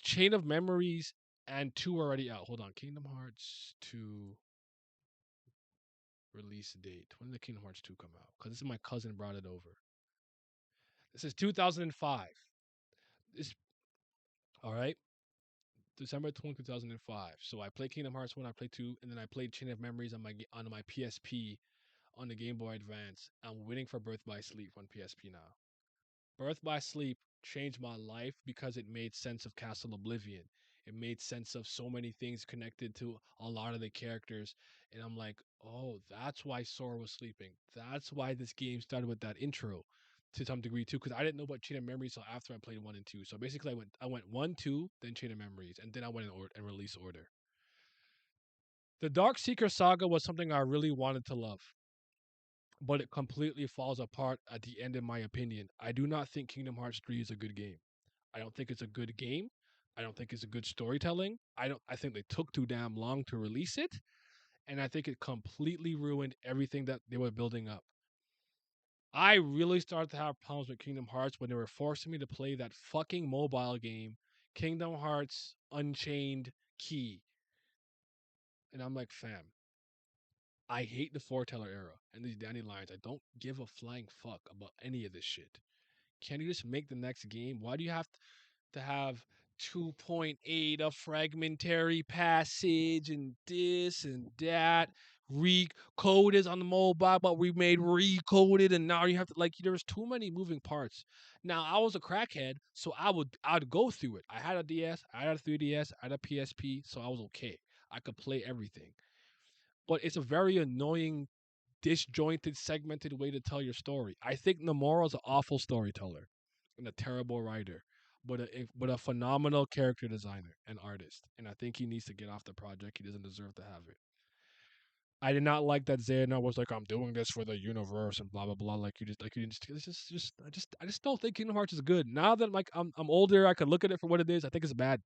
Chain of Memories and 2 are already out. Hold on, Kingdom Hearts 2 release date. When did Kingdom Hearts 2 come out? Because this is my cousin brought it over. This is 2005. This all right. December 2005. So I played Kingdom Hearts 1, I played 2, and then I played Chain of Memories on my PSP on the Game Boy Advance. I'm waiting for Birth by Sleep on PSP now. Birth by Sleep changed my life because it made sense of Castle Oblivion. It made sense of so many things connected to a lot of the characters. And I'm like, oh, that's why Sora was sleeping. That's why this game started with that intro. to some degree too, because I didn't know about Chain of Memories until after I played 1 and 2. So basically, I went 1, 2, then Chain of Memories, and then I went in release order. The Dark Seeker saga was something I really wanted to love, but it completely falls apart at the end, in my opinion. I do not think Kingdom Hearts 3 is a good game. I don't think it's a good game. I don't think it's a good storytelling. I think they took too damn long to release it, and I think it completely ruined everything that they were building up. I really started to have problems with Kingdom Hearts when they were forcing me to play that fucking mobile game, Kingdom Hearts Unchained Key. And I'm like, fam, I hate the foreteller era and these dandelions. I don't give a flying fuck about any of this shit. Can you just make the next game? Why do you have to have 2.8 a fragmentary passage and this and that? Recode is on the mobile, but we made recoded, and now you have to like. There's too many moving parts. Now I was a crackhead, so I'd go through it. I had a DS, I had a 3DS, I had a PSP, so I was okay. I could play everything, but it's a very annoying, disjointed, segmented way to tell your story. I think Nomura's an awful storyteller and a terrible writer, but a phenomenal character designer and artist. And I think he needs to get off the project. He doesn't deserve to have it. I did not like that Xehanort was like, I'm doing this for the universe and blah blah blah. I just don't think Kingdom Hearts is good. Now that like I'm older, I could look at it for what it is. I think it's bad.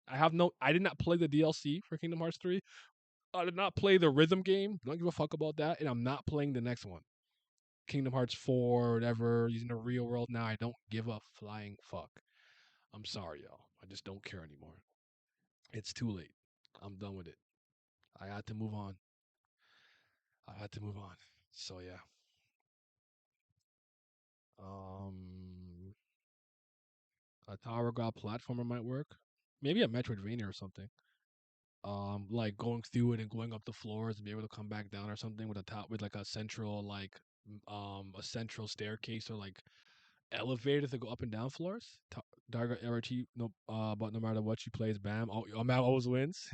I did not play the DLC for Kingdom Hearts 3. I did not play the rhythm game. Don't give a fuck about that. And I'm not playing the next one. Kingdom Hearts 4 or whatever, using the real world now. I don't give a flying fuck. I'm sorry, y'all. I just don't care anymore. It's too late. I'm done with it. I had to move on. I had to move on. So yeah. A Tower God platformer might work. Maybe a Metroidvania or something. Like going through it and going up the floors and be able to come back down or something with a top with like a central a central staircase or like elevator to go up and down floors. Darga RT no but no matter what she plays, bam, Matt always wins.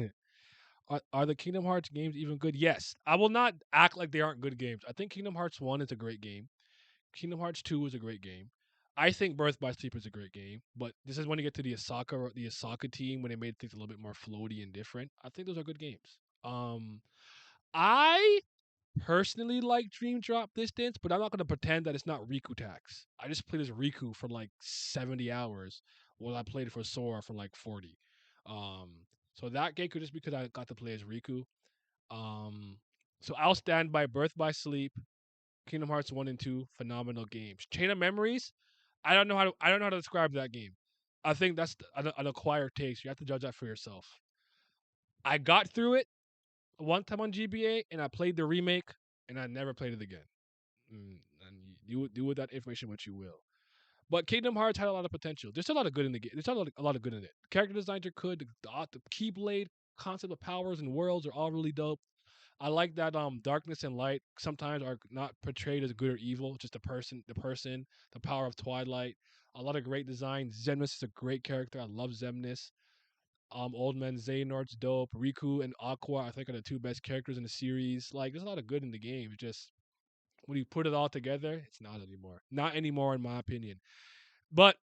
Are the Kingdom Hearts games even good? Yes. I will not act like they aren't good games. I think Kingdom Hearts 1 is a great game. Kingdom Hearts 2 is a great game. I think Birth by Sleep is a great game, but this is when you get to the Osaka team when they made things a little bit more floaty and different. I think those are good games. I personally like Dream Drop Distance, but I'm not gonna pretend that it's not Riku Tax. I just played as Riku for like 70 hours, while I played for Sora for like 40. So that game could just because I got to play as Riku. Um, so I'll stand by Birth by Sleep, Kingdom Hearts 1 and 2, phenomenal games. Chain of Memories, I don't know how to describe that game. I think that's an acquired taste. You have to judge that for yourself. I got through it one time on GBA and I played the remake and I never played it again. And you do with that information what you will. But Kingdom Hearts had a lot of potential. There's a lot of good in the game. There's a lot of good in it. Character designs are good. The Keyblade concept of powers and worlds are all really dope. I like that darkness and light sometimes are not portrayed as good or evil, just the power of Twilight. A lot of great design. Xemnas is a great character. I love Xemnas. Old Man Xehanort's dope. Riku and Aqua, I think, are the two best characters in the series. Like, there's a lot of good in the game. It's just when you put it all together, it's not anymore. Not anymore, in my opinion. But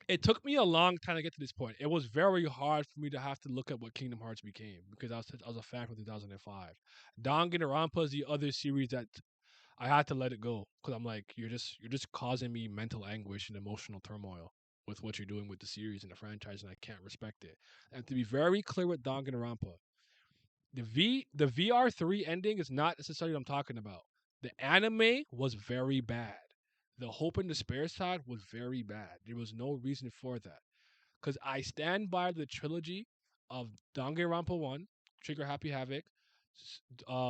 it took me a long time to get to this point. It was very hard for me to have to look at what Kingdom Hearts became because I was a fan from 2005. Danganronpa is the other series that I had to let it go because I'm like, you're just causing me mental anguish and emotional turmoil with what you're doing with the series and the franchise, and I can't respect it. And to be very clear with Danganronpa, the VR3 ending is not necessarily what I'm talking about. The anime was very bad. The Hope and Despair side was very bad. There was no reason for that. Because I stand by the trilogy of Danganronpa 1, Trigger Happy Havoc,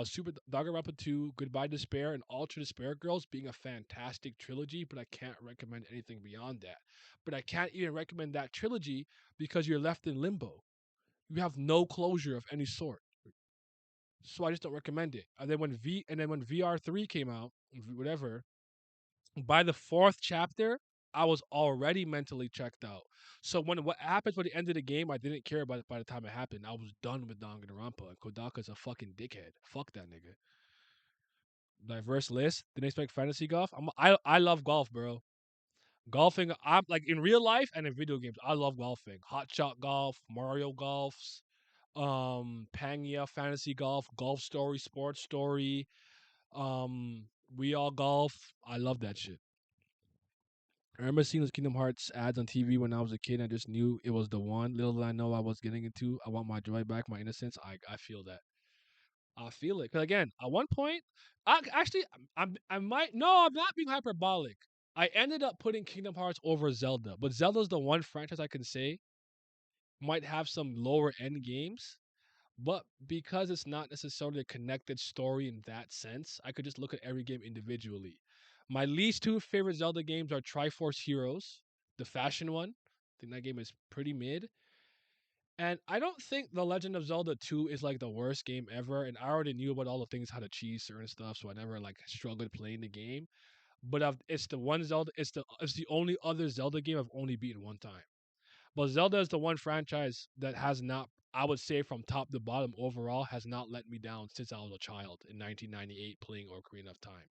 Super Danganronpa 2, Goodbye Despair, and Ultra Despair Girls being a fantastic trilogy, but I can't recommend anything beyond that. But I can't even recommend that trilogy because you're left in limbo. You have no closure of any sort. So I just don't recommend it. And then when VR3 came out, whatever, by the fourth chapter, I was already mentally checked out. So when what happens by the end of the game, I didn't care about it by the time it happened. I was done with Danganronpa. And Kodaka's a fucking dickhead. Fuck that nigga. Diverse list. Didn't expect fantasy golf. I love golf, bro. Golfing. I'm like in real life and in video games. I love golfing. Hot shot golf, Mario golfs, Pangea fantasy golf, golf story, sports story, we all golf. I love that shit. I remember seeing those Kingdom Hearts ads on TV when I was a kid. I just knew it was the one. Little did I know I was getting into. I want my joy back, my innocence. I feel that. I feel it. Because again, at one point, actually, I might. No, I'm not being hyperbolic. I ended up putting Kingdom Hearts over Zelda, but Zelda's the one franchise I can say might have some lower end games. But because it's not necessarily a connected story in that sense, I could just look at every game individually. My least two favorite Zelda games are Triforce Heroes, the fashion one. I think that game is pretty mid. And I don't think The Legend of Zelda 2 is like the worst game ever. And I already knew about all the things how to cheese certain stuff, so I never like struggled playing the game. But it's the one Zelda. It's the only other Zelda game I've only beaten one time. But Zelda is the one franchise that has not, I would say, from top to bottom overall, has not let me down since I was a child in 1998 playing Ocarina of Time.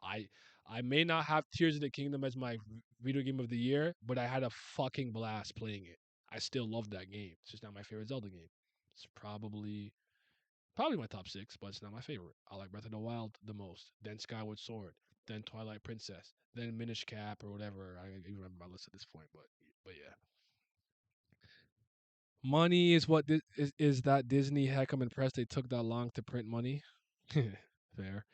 I I may not have Tears of the Kingdom as my video game of the year, but I had a fucking blast playing it. I still love that game. It's just not my favorite Zelda game. It's probably my top six, but it's not my favorite. I like Breath of the Wild the most. Then Skyward Sword. Then Twilight Princess. Then Minish Cap or whatever. I don't even remember my list at this point, but yeah. Money is what is that Disney heck. I'm impressed they took that long to print money. Fair.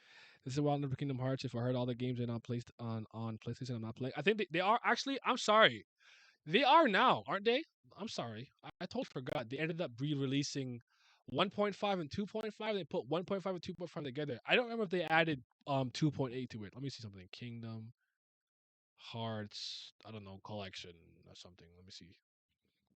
This is Wild Kingdom Hearts. If I heard all the games are not placed on PlayStation, I'm not playing. I think they are actually. I'm sorry, they are now, aren't they? I'm sorry, I totally forgot. They ended up re-releasing 1.5 and 2.5. They put 1.5 and 2.5 together. I don't remember if they added 2.8 to it. Let me see something. Kingdom Hearts. I don't know, collection or something. Let me see.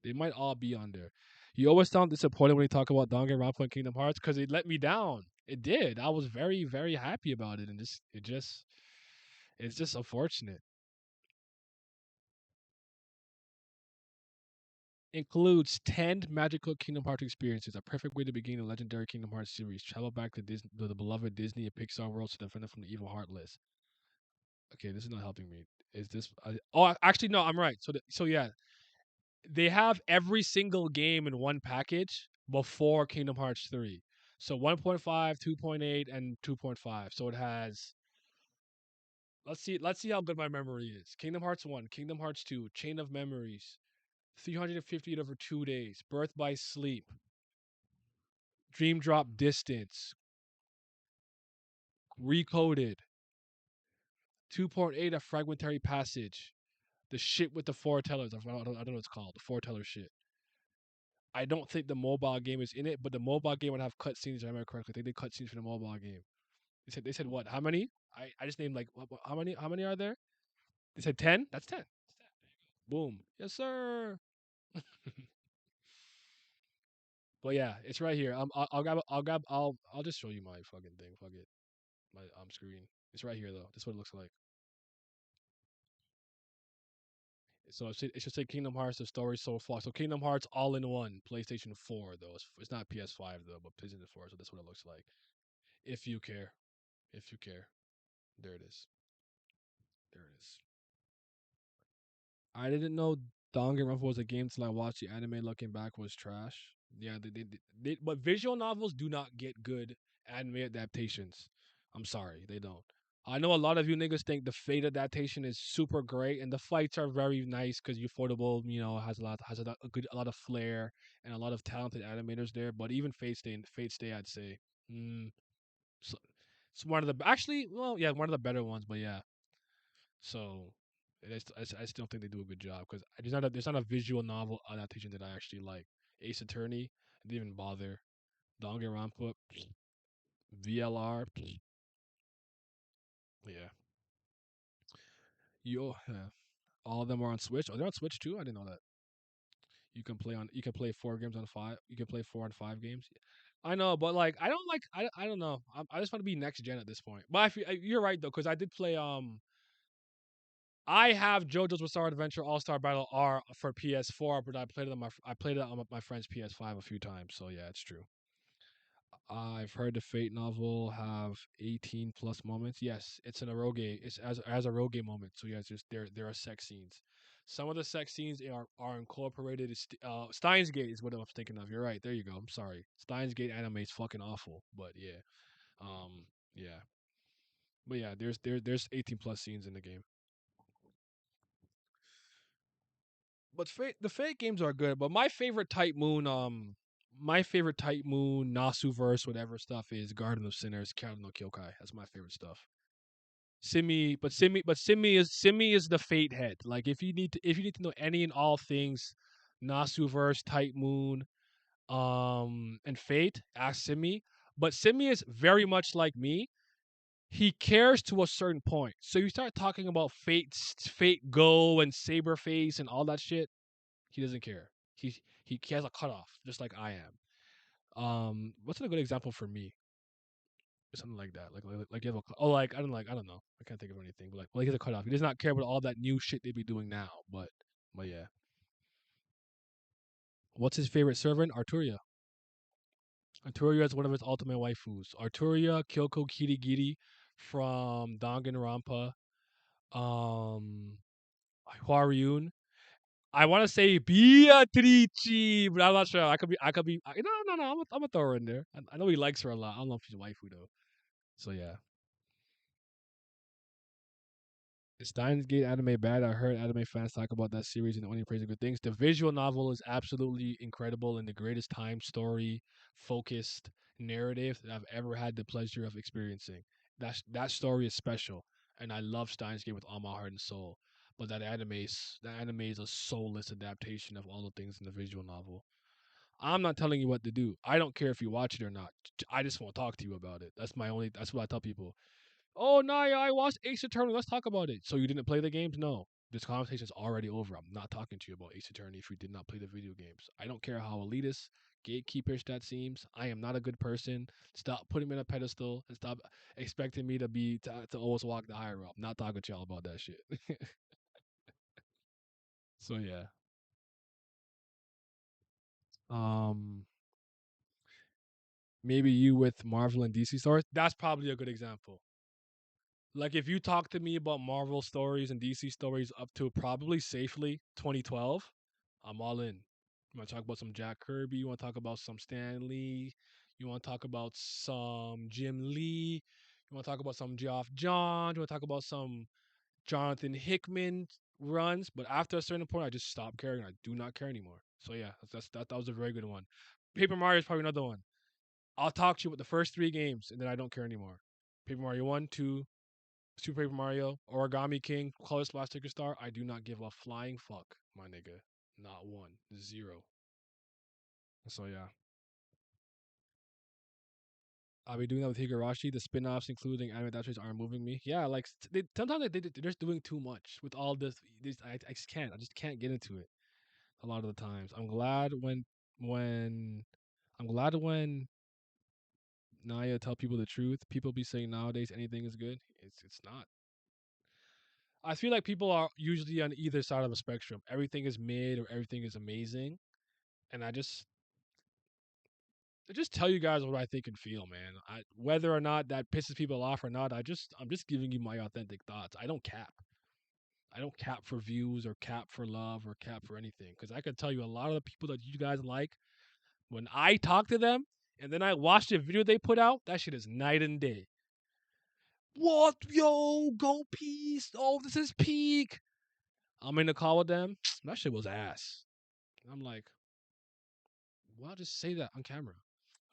They might all be on there. You always sound disappointed when you talk about Danganronpa and Kingdom Hearts because it let me down. It did. I was very, very happy about it, and it's just unfortunate. Includes 10 magical Kingdom Hearts experiences, a perfect way to begin the legendary Kingdom Hearts series. Travel back to the beloved Disney and Pixar worlds to defend it from the evil Heartless. Okay, this is not helping me. Is this? Actually, no. I'm right. So yeah, they have every single game in one package before Kingdom Hearts 3. So 1.5, 2.8, and 2.5. So it has, let's see how good my memory is. Kingdom Hearts 1, Kingdom Hearts 2, Chain of Memories, 350 over 2 days, Birth by Sleep, Dream Drop Distance, Recoded, 2.8 a Fragmentary Passage, the shit with the foretellers. I don't know what it's called. The foreteller shit. I don't think the mobile game is in it, but the mobile game would have cutscenes. If I remember correctly, they did cutscenes for the mobile game. They said what? How many? I just named like how many? How many are there? They said 10. That's 10. Boom. Yes, sir. But yeah, it's right here. I'll just show you my fucking thing. Fuck it. My screen. It's right here though. This is what it looks like. So it should say Kingdom Hearts the story so far. So Kingdom Hearts all in one. PlayStation 4 though. It's not PS5 though, but PlayStation 4. So that's what it looks like. If you care. If you care. There it is. There it is. I didn't know Danganronpa was a game till I watched the anime. Looking back, was trash. Yeah, but visual novels do not get good anime adaptations. I'm sorry, they don't. I know a lot of you niggas think the Fate adaptation is super great, and the fights are very nice because Ufotable, a lot of flair and a lot of talented animators there. But even Fate Stay, I'd say, mm, so, it's one of the actually, well, yeah, one of the better ones. But yeah, so I still think they do a good job because there's not a visual novel adaptation that I actually like. Ace Attorney, I didn't even bother. Danganronpa, VLR, yeah. Yeah. All of them are on Switch. Oh, they're on Switch too. I didn't know that. You can play 4 games on 5. You can play 4 and 5 games. I know, but like I don't like I don't know. I just want to be next gen at this point. But you're right though, because I did play I have JoJo's Bizarre Adventure All Star Battle R for PS4, but I played it on my friend's PS5 a few times. So yeah, it's true. I've heard the Fate novel have 18 plus moments. Yes, it's an eroge. It's as a eroge moment. So yes, there are sex scenes. Some of the sex scenes are incorporated. Steins Gate is what I'm thinking of. You're right. There you go. I'm sorry. Steins Gate anime is fucking awful. But yeah, um, yeah, but yeah, there's 18 plus scenes in the game. But the Fate games are good. But my favorite Type Moon, Nasuverse, whatever stuff is Garden of Sinners, Karen no Kyokai. That's my favorite stuff. Simi is the Fate head. Like if you need to know any and all things, Nasuverse, Type Moon, and Fate, ask Simi. But Simi is very much like me. He cares to a certain point. So you start talking about Fate Go and Saberface and all that shit. He doesn't care. He has a cutoff, just like I am. What's a good example for me? Something like that. Like you have a I don't know. I can't think of anything. But like he has a cutoff. He does not care about all that new shit they be doing now. But yeah. What's his favorite servant? Arturia. Arturia is one of his ultimate waifus. Arturia, Kyoko Kirigiri from Danganronpa, um, Hwaryun. I want to say Beatrice, but I'm not sure. No, no, no. I'm gonna throw her in there. I know he likes her a lot. I don't know if she's a waifu though. So yeah. Is Steins Gate anime bad? I heard anime fans talk about that series and only praising good things. The visual novel is absolutely incredible and the greatest time story focused narrative that I've ever had the pleasure of experiencing. That story is special, and I love Steins Gate with all my heart and soul. But that anime is a soulless adaptation of all the things in the visual novel. I'm not telling you what to do. I don't care if you watch it or not. I just want to talk to you about it. That's what I tell people. Oh, Naya, I watched Ace Attorney. Let's talk about it. So you didn't play the games? No. This conversation is already over. I'm not talking to you about Ace Attorney if you did not play the video games. I don't care how elitist, gatekeeperish that seems. I am not a good person. Stop putting me on a pedestal and stop expecting me to always walk the higher up. I'm not talking to y'all about that shit. So yeah. Um Maybe you with Marvel and DC stories. That's probably a good example. Like if you talk to me about Marvel stories and DC stories up to probably safely 2012, I'm all in. You want to talk about some Jack Kirby? You want to talk about some Stan Lee? You want to talk about some Jim Lee? You want to talk about some Geoff Johns? You want to talk about some Jonathan Hickman runs? But after a certain point, I just stopped caring. I do not care anymore. So yeah, that was a very good one. Paper Mario is probably another one. I'll talk to you about the first three games, and then I don't care anymore. Paper Mario 1, 2, Super Paper Mario, Origami King, Color Splash Sticker Star. I do not give a flying fuck, my nigga. Not one. Zero. So yeah. I'll be doing that with Higurashi. The spin-offs, including anime adaptations, aren't moving me. Yeah, like sometimes they're just doing too much with all this. I just can't. I just can't get into it. A lot of the times, when I'm glad when Naya tell people the truth. People be saying nowadays anything is good. It's not. I feel like people are usually on either side of the spectrum. Everything is mid or everything is amazing, and I just tell you guys what I think and feel, man. Whether or not that pisses people off or not, I'm just giving you my authentic thoughts. I don't cap. I don't cap for views or cap for love or cap for anything because I can tell you a lot of the people that you guys like when I talk to them and then I watch the video they put out. That shit is night and day. What? Yo, go peace. Oh, this is peak. I'm in the call with them. That shit was ass. I'm like, well, just say that on camera.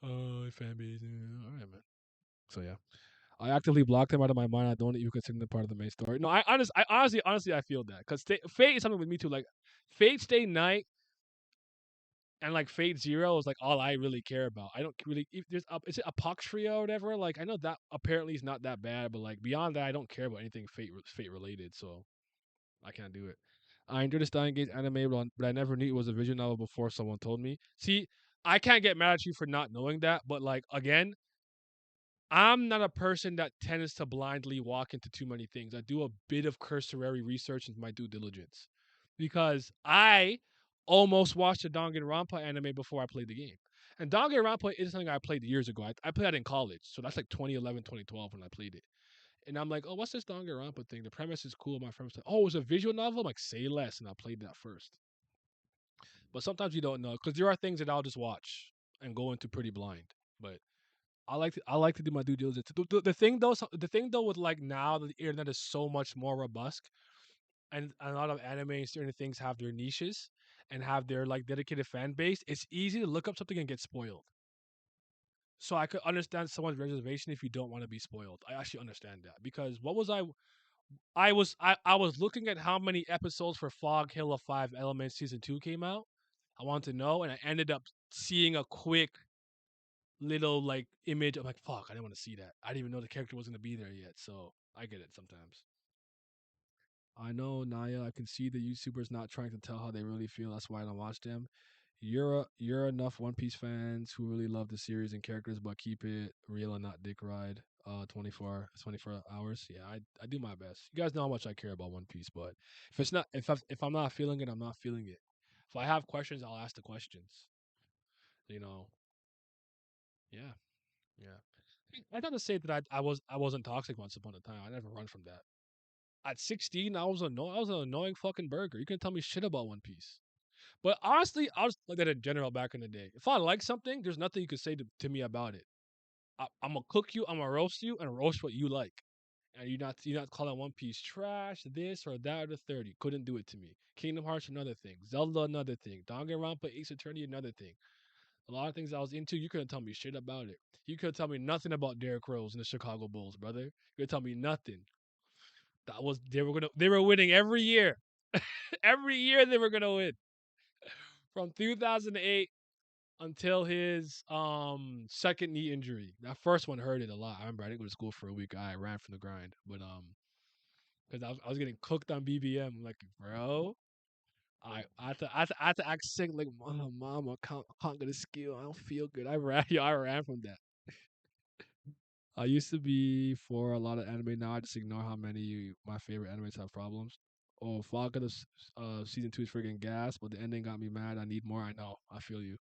Oh, fan base. All right, man. So yeah, I actively blocked them out of my mind. I don't even consider them part of the main story. No, honestly, I feel that because Fate is something with me too. Like Fate Stay Night and like Fate Zero is like all I really care about. I don't really if there's is it Apoxria or whatever. Like I know that apparently is not that bad, but like beyond that, I don't care about anything Fate related. So I can't do it. I enjoyed the Stein Gate anime, but I never knew it was a visual novel before someone told me. See, I can't get mad at you for not knowing that, but like again, I'm not a person that tends to blindly walk into too many things. I do a bit of cursory research into my due diligence because I almost watched the Danganronpa anime before I played the game. And Danganronpa is something I played years ago. I played that in college, so that's like 2011, 2012 when I played it. And I'm like, oh, what's this Danganronpa thing? The premise is cool. My friends like, oh, it's a visual novel. I'm like, say less, and I played that first. But sometimes you don't know because there are things that I'll just watch and go into pretty blind. But I like to do my due diligence. The thing though, the thing though with like now the internet is so much more robust, and a lot of anime and certain things have their niches and have their like dedicated fan base. It's easy to look up something and get spoiled. So I could understand someone's reservation if you don't want to be spoiled. I actually understand that because what was I was looking at how many episodes for Fog Hill of Five Elements season 2 came out. I wanted to know, and I ended up seeing a quick little like image. I'm like, fuck, I didn't want to see that. I didn't even know the character wasn't gonna be there yet. So I get it sometimes. I know, Naya. I can see the YouTubers not trying to tell how they really feel. That's why I don't watch them. You're enough One Piece fans who really love the series and characters, but keep it real and not dick ride. 24 hours. Yeah, I do my best. You guys know how much I care about One Piece, but if I'm not feeling it, I'm not feeling it. If I have questions, I'll ask the questions. You know, yeah, yeah. I thought to say that I wasn't toxic once upon a time. I never run from that. At 16, I was an annoying fucking burger. You can tell me shit about One Piece. But honestly, I was like that in general back in the day. If I like something, there's nothing you could say to me about it. I'm gonna cook you, I'm gonna roast you, and roast what you like. And you're not calling One Piece trash, this or that or the third. You couldn't do it to me. Kingdom Hearts another thing, Zelda another thing, Danganronpa Ace Attorney another thing. A lot of things I was into, you couldn't tell me shit about it. You couldn't tell me nothing about Derrick Rose and the Chicago Bulls, brother. You couldn't tell me nothing. They were winning every year. Every year they were gonna win. From 2008 until his second knee injury. That first one hurt it a lot. I remember I didn't go to school for a week. I ran from the grind, but because I was getting cooked on BBM. Like, bro, I had to act sick. Like, mom, I can't get a skill. I don't feel good. I ran. Yo, I ran from that. I used to be for a lot of anime. Now I just ignore how many my favorite animes have problems. Oh, Fog of season 2 is freaking gas, but the ending got me mad. I need more. I know. I feel you.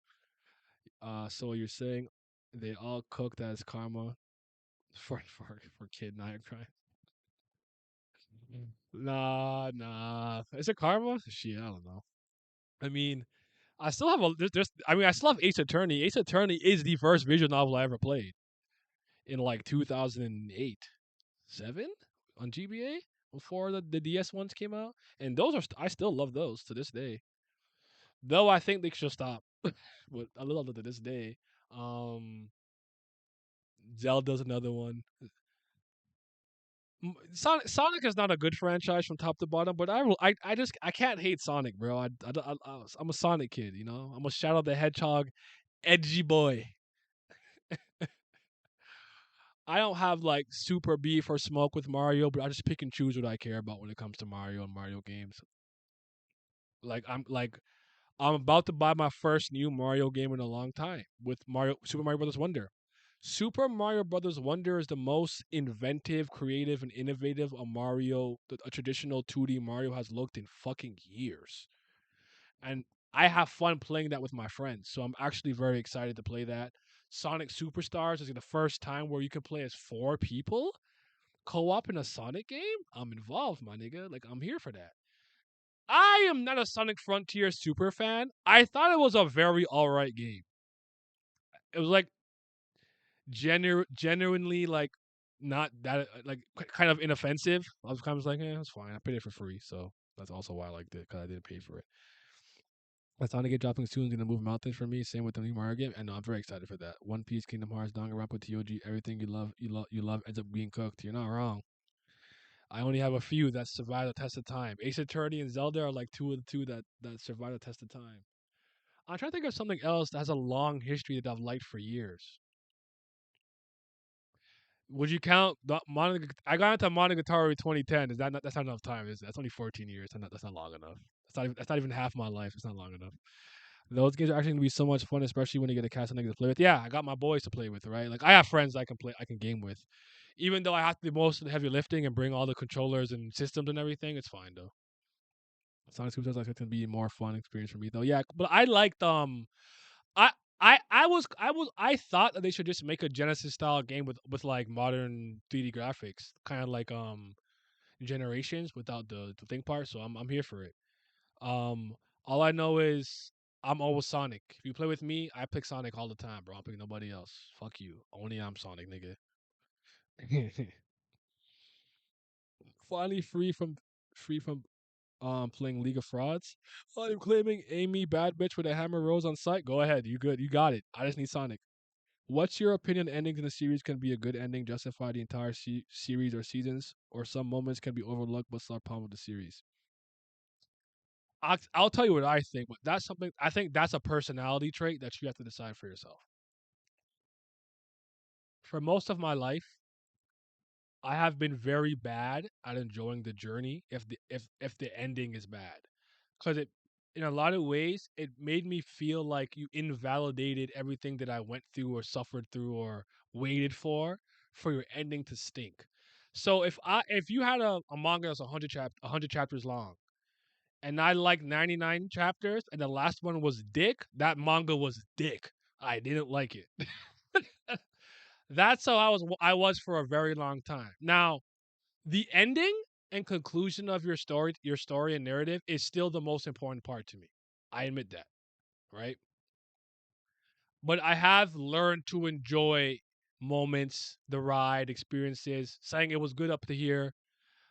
So you're saying they all cooked as karma for Kid Night Crime? Nah, nah. Is it karma? Shit, I don't know. I mean, I still have I still have Ace Attorney. Ace Attorney is the first visual novel I ever played in like 2008, 7 on GBA before the DS ones came out, and those are I still love those to this day. Though I think they should stop, but I love them to this day. Um, Zelda's another one. Sonic is not a good franchise from top to bottom, but I can't hate Sonic, bro. I'm a Sonic kid, you know. I'm a Shadow the Hedgehog edgy boy. I don't have like super beef or smoke with Mario, but I just pick and choose what I care about when it comes to Mario and Mario games. I'm about to buy my first new Mario game in a long time with Super Mario Brothers Wonder. Super Mario Brothers Wonder is the most inventive, creative, and innovative a traditional 2D Mario has looked in fucking years. And I have fun playing that with my friends, so I'm actually very excited to play that. Sonic Superstars is the first time where you can play as 4 people co-op in a Sonic game. I'm involved, my nigga. Like I'm here for that. I am not a Sonic Frontier super fan. I thought it was a very alright game. It was like genuinely like not that like kind of inoffensive. I was kind of like, it's fine. I paid it for free, so that's also why I liked it because I didn't pay for it. That's Sonic Gate dropping soon is gonna move mountains for me. Same with the new Mario game, and I'm very excited for that. One Piece, Kingdom Hearts, Danganronpa, TOG, everything you love ends up being cooked. You're not wrong. I only have a few that survive the test of time. Ace Attorney and Zelda are like two of the two that survive the test of time. I'm trying to think of something else that has a long history that I've liked for years. Would you count the I got into Monogatari 2010. Is that not? That's not enough time. Is it? That's only 14 years. That's not long enough. That's not even half my life. It's not long enough. Those games are actually gonna be so much fun, especially when you get a cast of niggas to play with. Yeah, I got my boys to play with, right? Like I have friends I can game with. Even though I have to do most of the heavy lifting and bring all the controllers and systems and everything, it's fine though. Sonic Superstars I expect to be a more fun experience for me though. Yeah, but I liked I I thought that they should just make a Genesis style game with like modern 3D graphics, kind of like Generations without the thing part. So I'm here for it. Um, all I know is I'm always Sonic. If you play with me, I pick Sonic all the time, bro. I'll pick nobody else. Fuck you. Only I'm Sonic, nigga. Finally free from playing League of Frauds. I'm claiming Amy bad bitch with a hammer rose on site. Go ahead. You good. You got it. I just need Sonic. What's your opinion? Endings in the series can be a good ending, justify the entire series or seasons, or some moments can be overlooked but still problem with the series. I'll tell you what I think, but that's something I think that's a personality trait that you have to decide for yourself. For most of my life, I have been very bad at enjoying the journey if the ending is bad, because it in a lot of ways it made me feel like you invalidated everything that I went through or suffered through or waited for your ending to stink. So if you had a manga that's 100 chapters long and I like 99 chapters and the last one was dick, that manga was dick. I didn't like it. That's how I was for a very long time. Now, the ending and conclusion of your story and narrative is still the most important part to me. I admit that, right? But I have learned to enjoy moments, the ride, experiences, saying it was good up to here,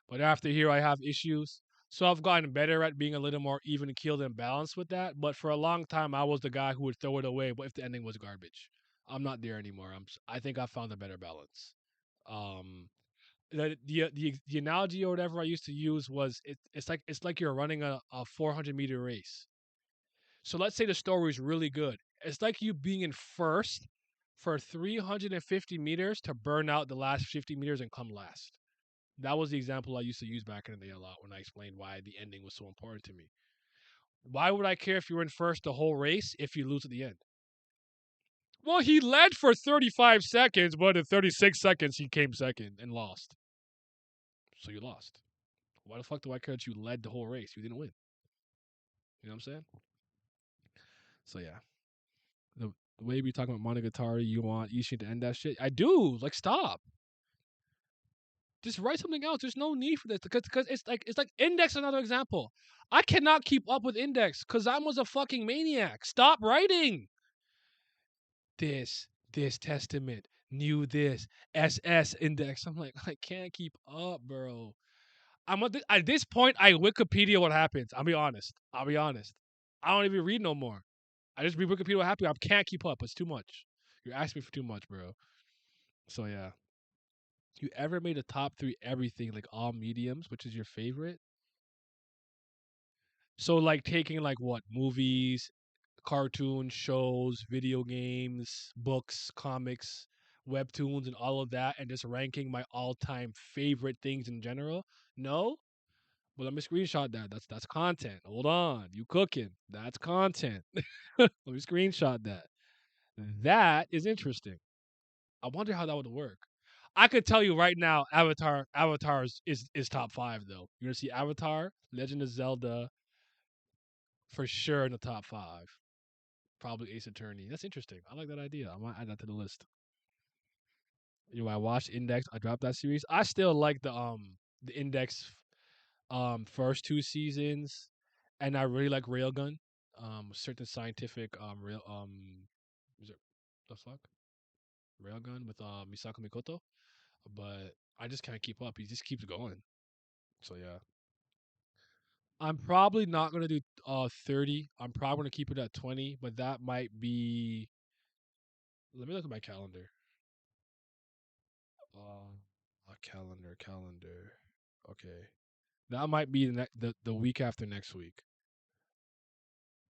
but after here I have issues. So I've gotten better at being a little more even keeled and balanced with that. But for a long time, I was the guy who would throw it away. But if the ending was garbage, I'm not there anymore. I think I found a better balance. Um, the analogy or whatever I used to use was it's like you're running a 400-meter race. So let's say the story is really good. It's like you being in first for 350 meters to burn out the last 50 meters and come last. That was the example I used to use back in the day a lot when I explained why the ending was so important to me. Why would I care if you were in first the whole race if you lose at the end? Well, he led for 35 seconds, but in 36 seconds he came second and lost. So you lost. Why the fuck do I care that you led the whole race? You didn't win. You know what I'm saying? So yeah. The way we talking about Monogatari, you want Ishin to end that shit? I do. Like, stop. Just write something else. There's no need for this because it's like Index. Another example. I cannot keep up with Index because I was a fucking maniac. Stop writing this testament knew this SS Index. I'm like I can't keep up, bro. At this point. I Wikipedia what happens. I'll be honest. I don't even read no more. I just read Wikipedia what happened. I can't keep up. It's too much. You're asking me for too much, bro. So yeah. You ever made a top three everything like all mediums, which is your favorite? So like taking like what movies, cartoons, shows, video games, books, comics, webtoons, and all of that, and just ranking my all-time favorite things in general. No, but let me screenshot that. That's content. Hold on, you cooking? That's content. Let me screenshot that. That is interesting. I wonder how that would work. I could tell you right now, Avatar is top five though. You're gonna see Avatar, Legend of Zelda, for sure in the top five. Probably Ace Attorney. That's interesting. I like that idea. I might add that to the list. I watched Index. I dropped that series. I still like the Index first two seasons, and I really like Railgun. Certain scientific rail is it the fuck Railgun with Misako Mikoto, but I just can't keep up. He just keeps going. So yeah. I'm probably not gonna do 30. I'm probably gonna keep it at 20, but that might be. Let me look at my calendar. Calendar. Okay, that might be the week after next week.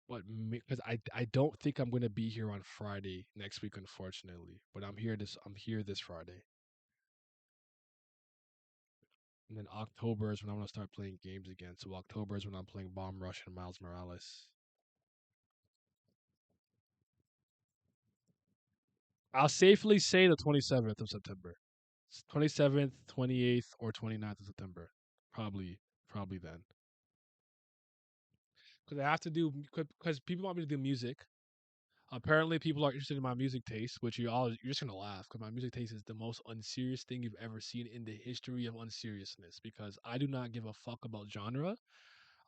But because I don't think I'm gonna be here on Friday next week, unfortunately. But I'm here this Friday, and then October is when I'm gonna start playing games again. So October is when I'm playing Bomb Rush and Miles Morales. I'll safely say the 27th of September. 27th, 28th, or 29th of September. Probably then. because I have to do because people want me to do music. Apparently, people are interested in my music taste, which you're just gonna laugh because my music taste is the most unserious thing you've ever seen in the history of unseriousness. Because I do not give a fuck about genre.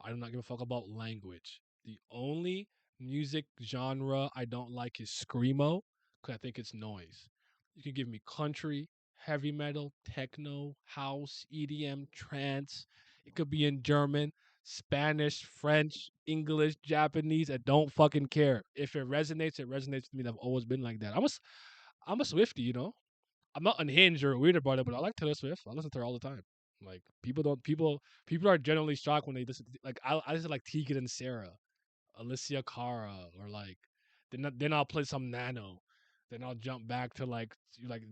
I do not give a fuck about language. The only music genre I don't like is screamo because I think it's noise. You can give me country, heavy metal, techno, house, EDM, trance. It could be in German, Spanish, French, English, Japanese. I don't fucking care. If it resonates, it resonates with me. I've always been like that. I'm a Swiftie, you know. I'm not unhinged or weird about it, but I like Taylor Swift. I listen to her all the time. Like people are generally shocked when they listen. Like I listen to like Tegan and Sarah, Alicia Cara, or like then I'll play some Nano, then I'll jump back to like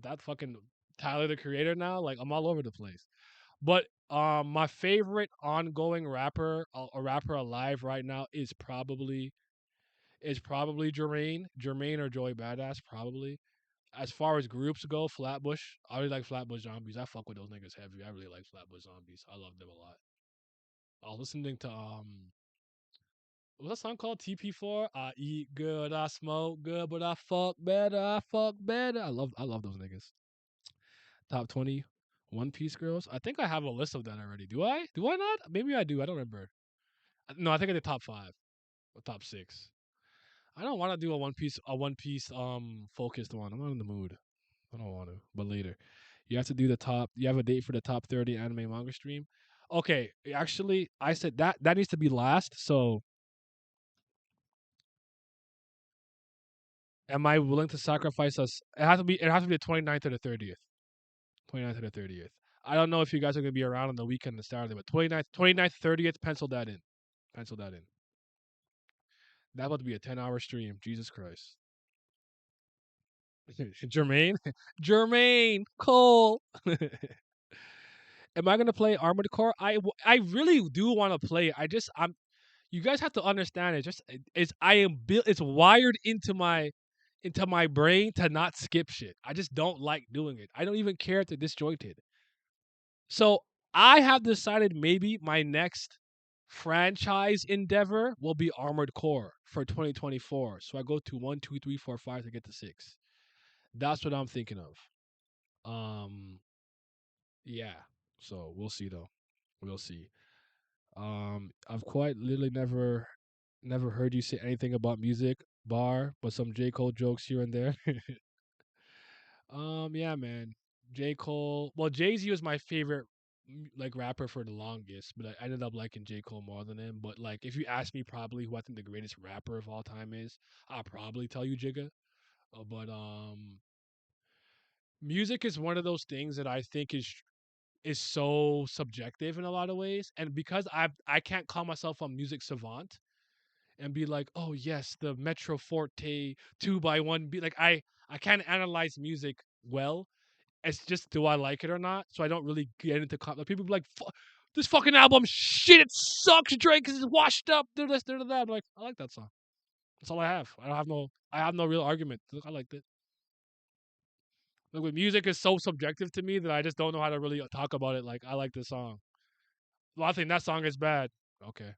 that fucking Tyler the Creator now. Like I'm all over the place. But my favorite ongoing rapper, a rapper alive right now is probably Jermaine or Joey Badass probably. As far as groups go, Flatbush. I really like Flatbush Zombies. I fuck with those niggas heavy. I really like Flatbush Zombies. I love them a lot. I was listening to what's that song called? TP4. I eat good, I smoke good, but I fuck better. I fuck better. I love those niggas. Top 20 One Piece girls. I think I have a list of that already. Do I? Do I not? Maybe I do. I don't remember. No, I think I did top 5 or top 6. I don't want to do a One Piece focused one. I'm not in the mood. I don't want to, but later. You have to do the top. You have a date for the top 30 anime manga stream. Okay, actually, I said that needs to be last. So, am I willing to sacrifice us? It has to be the 29th or the 30th. 29th or the 30th. I don't know if you guys are gonna be around on the weekend and Saturday, but 29th, 30th. Pencil that in. Pencil that in. That would be a 10-hour stream. Jesus Christ. Jermaine, Jermaine Cole. Am I gonna play Armored Core? I really do want to play. I'm. You guys have to understand. It's I am built. It's wired into my brain to not skip shit. I just don't like doing it. I don't even care if they're disjointed. So I have decided maybe my next franchise endeavor will be Armored Core for 2024. So I go to 1, 2, 3, 4, 5 to get to 6. That's what I'm thinking of. Um, yeah. So we'll see though. We'll see. I've quite literally never heard you say anything about music, but some J. Cole jokes here and there. Yeah, man. J. Cole. Well, Jay Z was my favorite like rapper for the longest, but I ended up liking J. Cole more than him. But like, if you ask me, probably who I think the greatest rapper of all time is, I'll probably tell you Jigga. But music is one of those things that I think is so subjective in a lot of ways, and because I can't call myself a music savant and be like, oh yes, the Metro Forte 2x1 beat. Like I can't analyze music well. It's just do I like it or not. So I don't really get into like people be like, this fucking album shit. It sucks. Drake is washed up. Do this, do that. I'm like, I like that song. That's all I have. I have no real argument. I liked it. Like with music is so subjective to me that I just don't know how to really talk about it. Like I like this song. Well, I think that song is bad. Okay.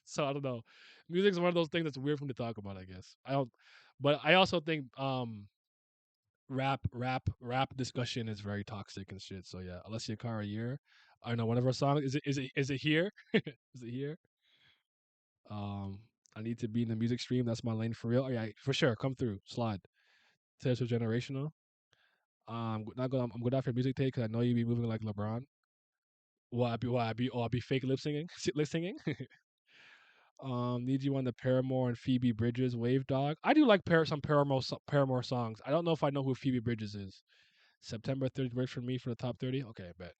So I don't know. Music is one of those things that's weird for me to talk about. I guess I don't, but I also think rap discussion is very toxic and shit. So yeah, Alessia Cara year. I don't know one of our songs. Is it here? Is it here? Um, I need to be in the music stream. That's my lane for real. Oh, yeah, for sure. Come through. Slide. Taylor generational. Not going. I'm good off your music take because I know you be moving like LeBron. I'll be fake lip singing. Lip singing. Need you on the Paramore and Phoebe Bridges Wave Dog. I do like some Paramore songs. I don't know if I know who Phoebe Bridges is. September 30th works for me for the top 30. Okay, I bet.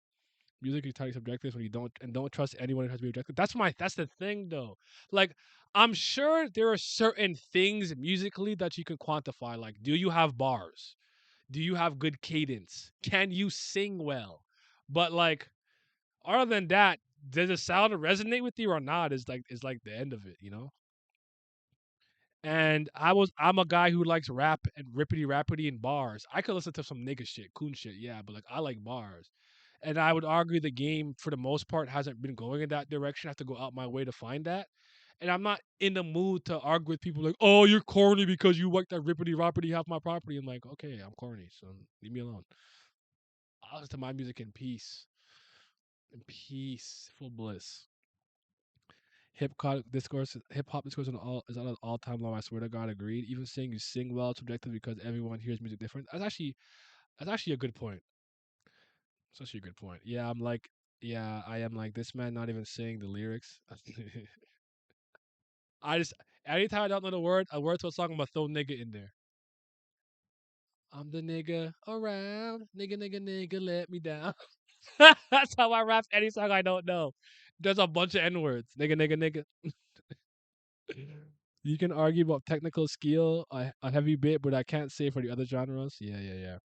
Music is entirely subjective when you don't trust anyone who has to be objective. That's the thing though. Like I'm sure there are certain things musically that you can quantify. Like, do you have bars? Do you have good cadence? Can you sing well? But like other than that, does the sound resonate with you or not? Is like the end of it, you know. And I'm a guy who likes rap and rippity rappity and bars. I could listen to some nigga shit, coon shit, yeah, but like I like bars. And I would argue the game for the most part hasn't been going in that direction. I have to go out my way to find that. And I'm not in the mood to argue with people like, oh, you're corny because you like that rippity roppity half my property. I'm like, okay, I'm corny, so leave me alone. I listen to my music in peaceful bliss. Hip hop discourse is on an all time low. I swear to God, agreed. Even saying you sing well is subjective because everyone hears music different. That's actually a good point. That's actually a good point. Yeah, I am like this man not even saying the lyrics. I just anytime I don't know a word to a song, I'm gonna throw nigga in there. I'm the nigga around, nigga, nigga, nigga, let me down. That's how I rap any song I don't know. There's a bunch of N words, nigga, nigga, nigga. You can argue about technical skill, a heavy bit, but I can't say for the other genres. Yeah, yeah, yeah.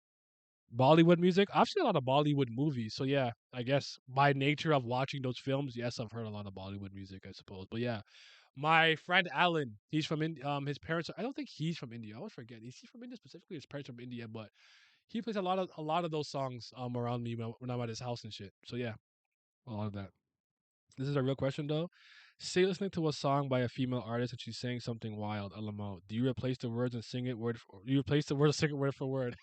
Bollywood music. I've seen a lot of Bollywood movies, so yeah. I guess by nature of watching those films, yes, I've heard a lot of Bollywood music, I suppose. But yeah, my friend Alan, he's from India. His parents. I don't think he's from India. I always forget. Is he from India specifically? His parents from India, but he plays a lot of those songs around me when I'm at his house and shit. So yeah, a lot of that. This is a real question though. Say listening to a song by a female artist and she's saying something wild. LMO. Do you replace the words and sing it word for? Do you replace the words and sing it word for word?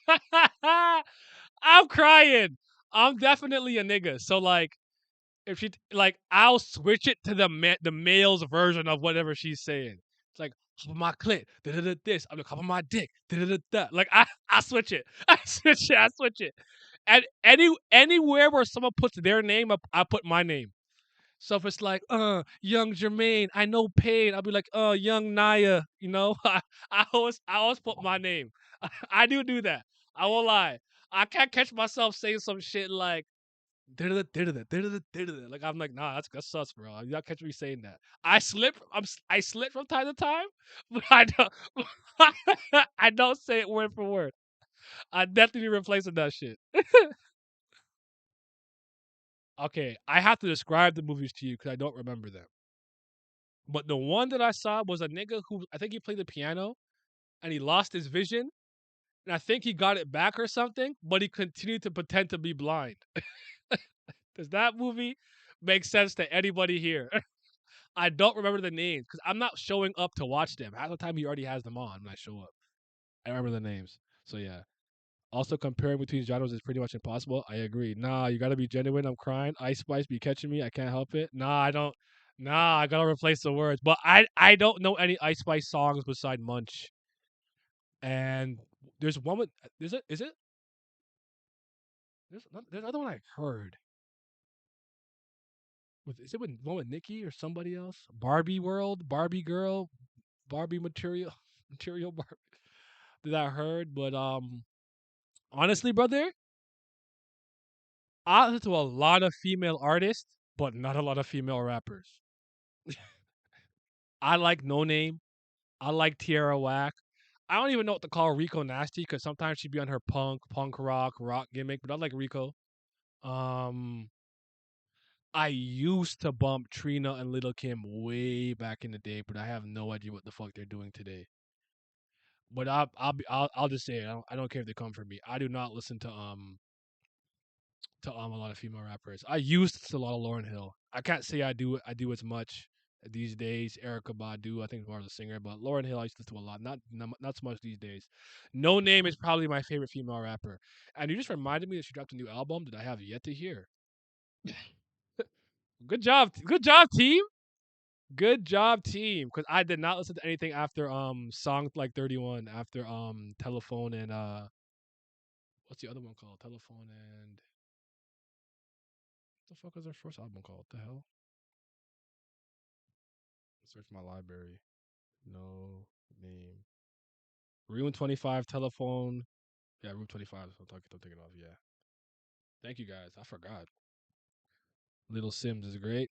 I'm crying. I'm definitely a nigga. So like, if she like, I'll switch it to the male's version of whatever she's saying. It's like hop on my clit, da da da this. I'm like hop on my dick, da da da da. Like I switch it. I switch it. And anywhere where someone puts their name up, I put my name. So if it's like, young Jermaine, I know pain, I'll be like, young Naya, you know? I always put my name. I do that. I won't lie. I can't catch myself saying some shit like like I'm like, nah, that's sus, bro. You not catch me saying that. I slip from time to time, but I don't I don't say it word for word. I definitely be replacing that shit. Okay, I have to describe the movies to you because I don't remember them. But the one that I saw was a nigga who I think he played the piano and he lost his vision. And I think he got it back or something, but he continued to pretend to be blind. Does that movie make sense to anybody here? I don't remember the names because I'm not showing up to watch them. Half the time he already has them on when I show up. I remember the names. So yeah. Also comparing between genres is pretty much impossible. I agree. Nah, you gotta be genuine. I'm crying. Ice Spice be catching me. I can't help it. Nah, I don't. Nah, I gotta replace the words. But I don't know any Ice Spice songs beside Munch. And there's one with is it there's another one I heard with is it with one with Nicki or somebody else? Barbie World, Barbie Girl, Barbie Material, Material Barbie that I heard. But honestly, brother, I listen to a lot of female artists, but not a lot of female rappers. I like No Name. I like Tierra Whack. I don't even know what to call Rico Nasty because sometimes she'd be on her punk rock gimmick, but I like Rico. Um, I used to bump Trina and Little Kim way back in the day, but I have no idea what the fuck they're doing today. But I'll just say it. I don't care if they come for me. I do not listen to a lot of female rappers. I used to listen to a lot of Lauren Hill. I can't say I do as much these days. Erica Badu, I think more of a singer, but Lauren Hill I used to listen to a lot. Not so much these days. No Name is probably my favorite female rapper. And you just reminded me that she dropped a new album that I have yet to hear. Good job, team. Good job, team. Because I did not listen to anything after song like 31, after telephone and what's the other one called? Telephone and what the fuck is their first album called? What the hell? Search my library. No name. Room 25 telephone. Yeah, Room 25 is what I'm thinking of. Yeah. Thank you guys. I forgot. Little Sims is great.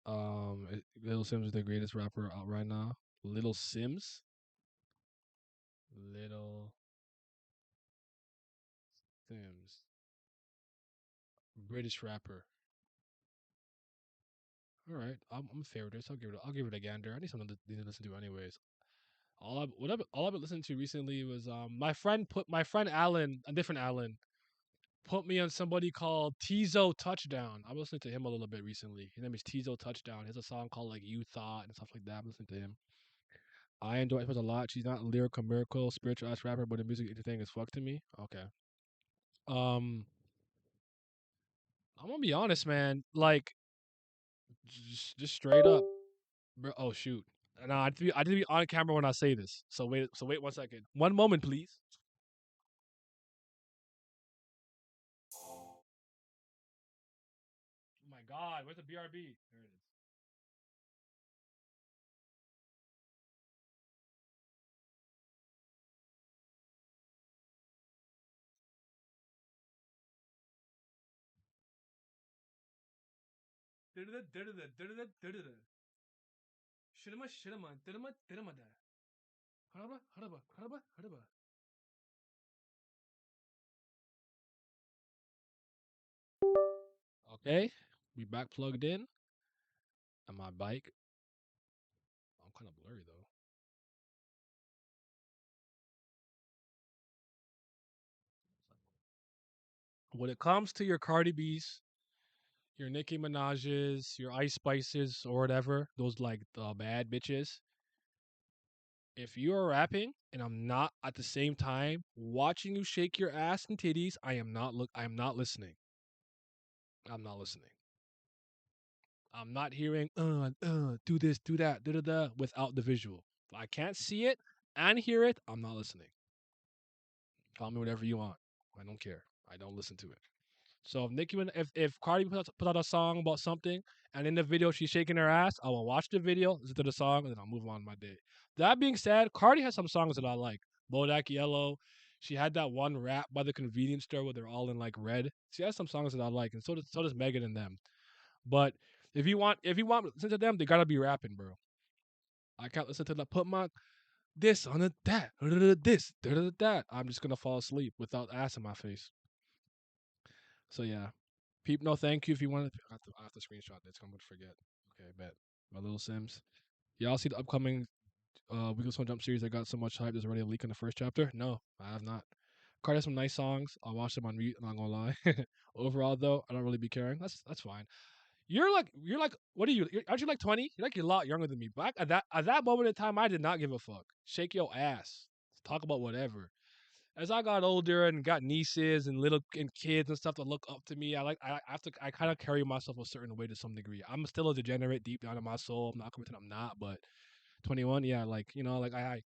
Little Sims is the greatest rapper out right now. Little Sims. Little Sims. British rapper. All right, I'm a favorite. I'll give it a gander. I need something to listen to anyways. All I've been listening to recently was my friend Alan, a different Alan. put me on somebody called Tizo Touchdown. I'm listening to him a little bit recently. His name is Tizo Touchdown. He has a song called like You Thought and stuff like that. I'm listening to him. I enjoy her a lot. She's not a lyrical, miracle, spiritual ass rapper, but the music thing is fuck to me. Okay. Um, I'm gonna be honest, man. Like, just straight up, bro. Oh shoot. No, I have to be on camera when I say this. So wait 1 second. One moment, please. Oh my God, where's the BRB? There it is. Shirama, shirama, dirama, dirama da. Haraba, haraba, haraba, haraba. Okay, we back plugged in on my bike. I'm kind of blurry though. When it comes to your Cardi B's, your Nicki Minaj's, your Ice Spices or whatever, those like the bad bitches. If you are rapping and I'm not at the same time watching you shake your ass and titties, I am not listening. I'm not listening. I'm not hearing do this, do that, da da da without the visual. If I can't see it and hear it, I'm not listening. Call me whatever you want. I don't care. I don't listen to it. So if Cardi put out a song about something and in the video she's shaking her ass, I will watch the video, listen to the song, and then I'll move on my day. That being said, Cardi has some songs that I like. Bodak Yellow. She had that one rap by the convenience store where they're all in like red. She has some songs that I like, and so does Megan and them. But if you want to listen to them, they gotta be rapping, bro. I can't listen to the put my this on a that this that. I'm just gonna fall asleep without ass in my face. So yeah, peep. No, thank you. If you want to, I have to screenshot this. I'm gonna forget. Okay, bet. My little Sims. Y'all see the upcoming Weekly One Jump series that got so much hype? There's already a leak in the first chapter. No, I have not. Cardi has some nice songs. I'll watch them on mute. I'm not gonna lie. Overall, though, I don't really be caring. That's fine. You're like what are you? Aren't you like 20? You're like you're a lot younger than me. Back at that moment in time, I did not give a fuck. Shake your ass. Talk about whatever. As I got older and got nieces and little and kids and stuff that look up to me, I have to I kind of carry myself a certain way to some degree. I'm still a degenerate deep down in my soul. I'm not committed. I'm not, but 21, yeah, like like I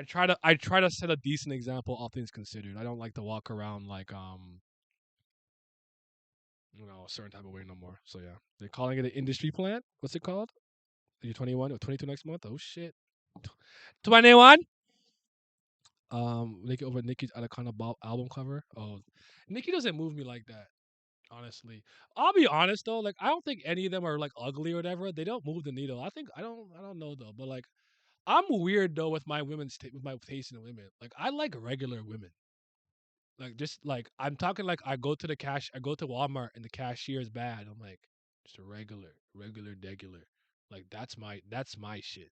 try to set a decent example, all things considered. I don't like to walk around like a certain type of way no more. So yeah, they're calling it an industry plan. What's it called? You're 21 or 22 next month? Oh shit. 21? Make it over Nicki's Anaconda album cover. Oh, Nicki doesn't move me like that. Honestly, I'll be honest though. Like, I don't think any of them are like ugly or whatever. They don't move the needle. I think I don't know though. But like, I'm weird though with my with my taste in women. Like, I like regular women. Like, just like I'm talking like I go to Walmart and the cashier is bad. I'm like, just a regular, degular. Like, that's my shit.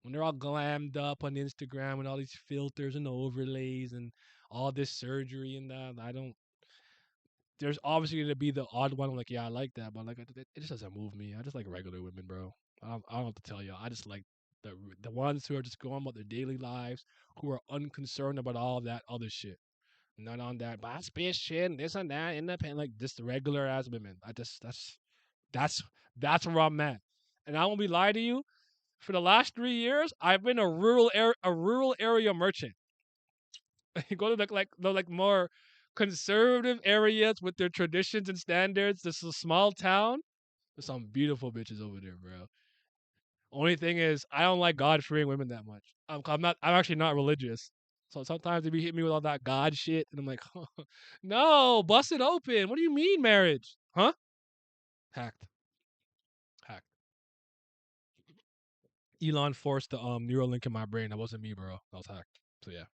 When they're all glammed up on Instagram with all these filters and overlays and all this surgery and that, I don't. There's obviously gonna be the odd one. I'm like, yeah, I like that, but like, it just doesn't move me. I just like regular women, bro. I don't have to tell you. I just like the ones who are just going about their daily lives, who are unconcerned about all that other shit. None on that boss bitch shit, and this and that, independent, like just the regular ass women. I just that's that's where I'm at. And I won't be lying to you. For the last 3 years, I've been a rural area merchant. You go to like the like more conservative areas with their traditions and standards. This is a small town. There's some beautiful bitches over there, bro. Only thing is, I don't like God fearing women that much. I'm not. I'm actually not religious. So sometimes they be hitting me with all that God shit, and I'm like, no, bust it open. What do you mean marriage? Huh? Hacked. Hacked. Elon forced the Neuralink in my brain. That wasn't me, bro. That was hacked. So yeah.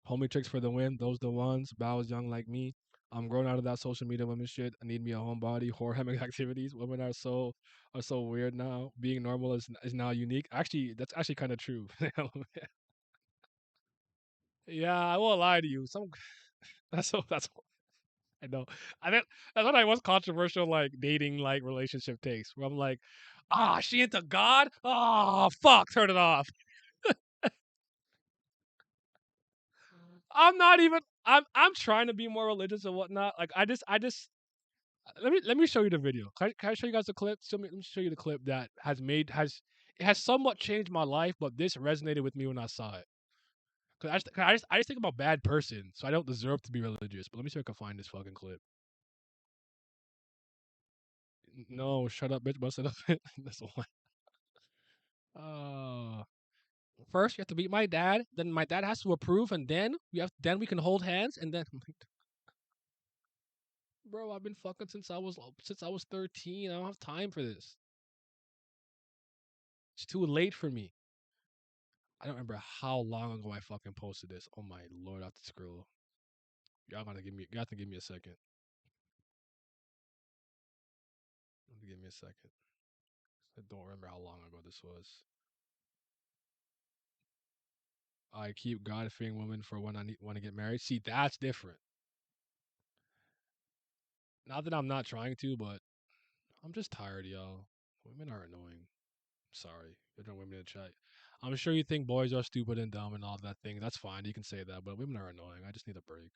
Homie tricks for the win. Those the ones. Bows young like me. I'm growing out of that social media women shit. I need me a homebody. Whorehemming activities. Women are so weird now. Being normal is now unique. Actually, that's actually kind of true. Yeah, I won't lie to you. Some that's I know. I thought I was controversial, like dating, like relationship takes. Where I'm like, she into God. Oh, fuck, turn it off. I'm not even. I'm trying to be more religious and whatnot. Like I just. Let me show you the video. Can I show you guys the clip? Let me show you the clip that it has somewhat changed my life, but this resonated with me when I saw it. Cause I just think I'm a bad person, so I don't deserve to be religious. But let me see if I can find this fucking clip. No, shut up, bitch. Bust it up. That's the one. Uh, First you have to meet my dad. Then my dad has to approve, and then we can hold hands, and then. Bro, I've been fucking since I was 13. I don't have time for this. It's too late for me. I don't remember how long ago I fucking posted this. Oh my lord, I have to scroll. You have to give me a second. You have to give me a second. I don't remember how long ago this was. I keep God fearing women for when I want to get married. See, that's different. Not that I'm not trying to, but I'm just tired, y'all. Women are annoying. Sorry, you're not women in the chat. I'm sure you think boys are stupid and dumb and all that thing. That's fine. You can say that, but women are annoying. I just need a break.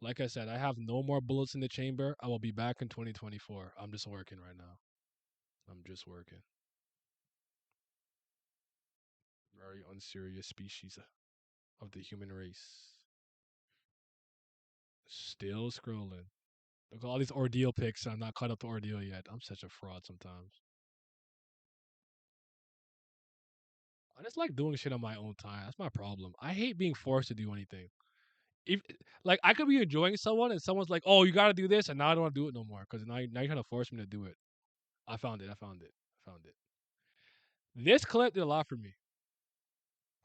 Like I said, I have no more bullets in the chamber. I will be back in 2024. I'm just working right now. I'm just working. Very unserious species of the human race. Still scrolling. Look at all these ordeal pics. I'm not caught up to ordeal yet. I'm such a fraud sometimes. I just like doing shit on my own time. That's my problem. I hate being forced to do anything. If like I could be enjoying someone and someone's like, "Oh, you gotta do this," and now I don't want to do it no more because now you're trying to force me to do it. I found it. I found it. I found it. This clip did a lot for me.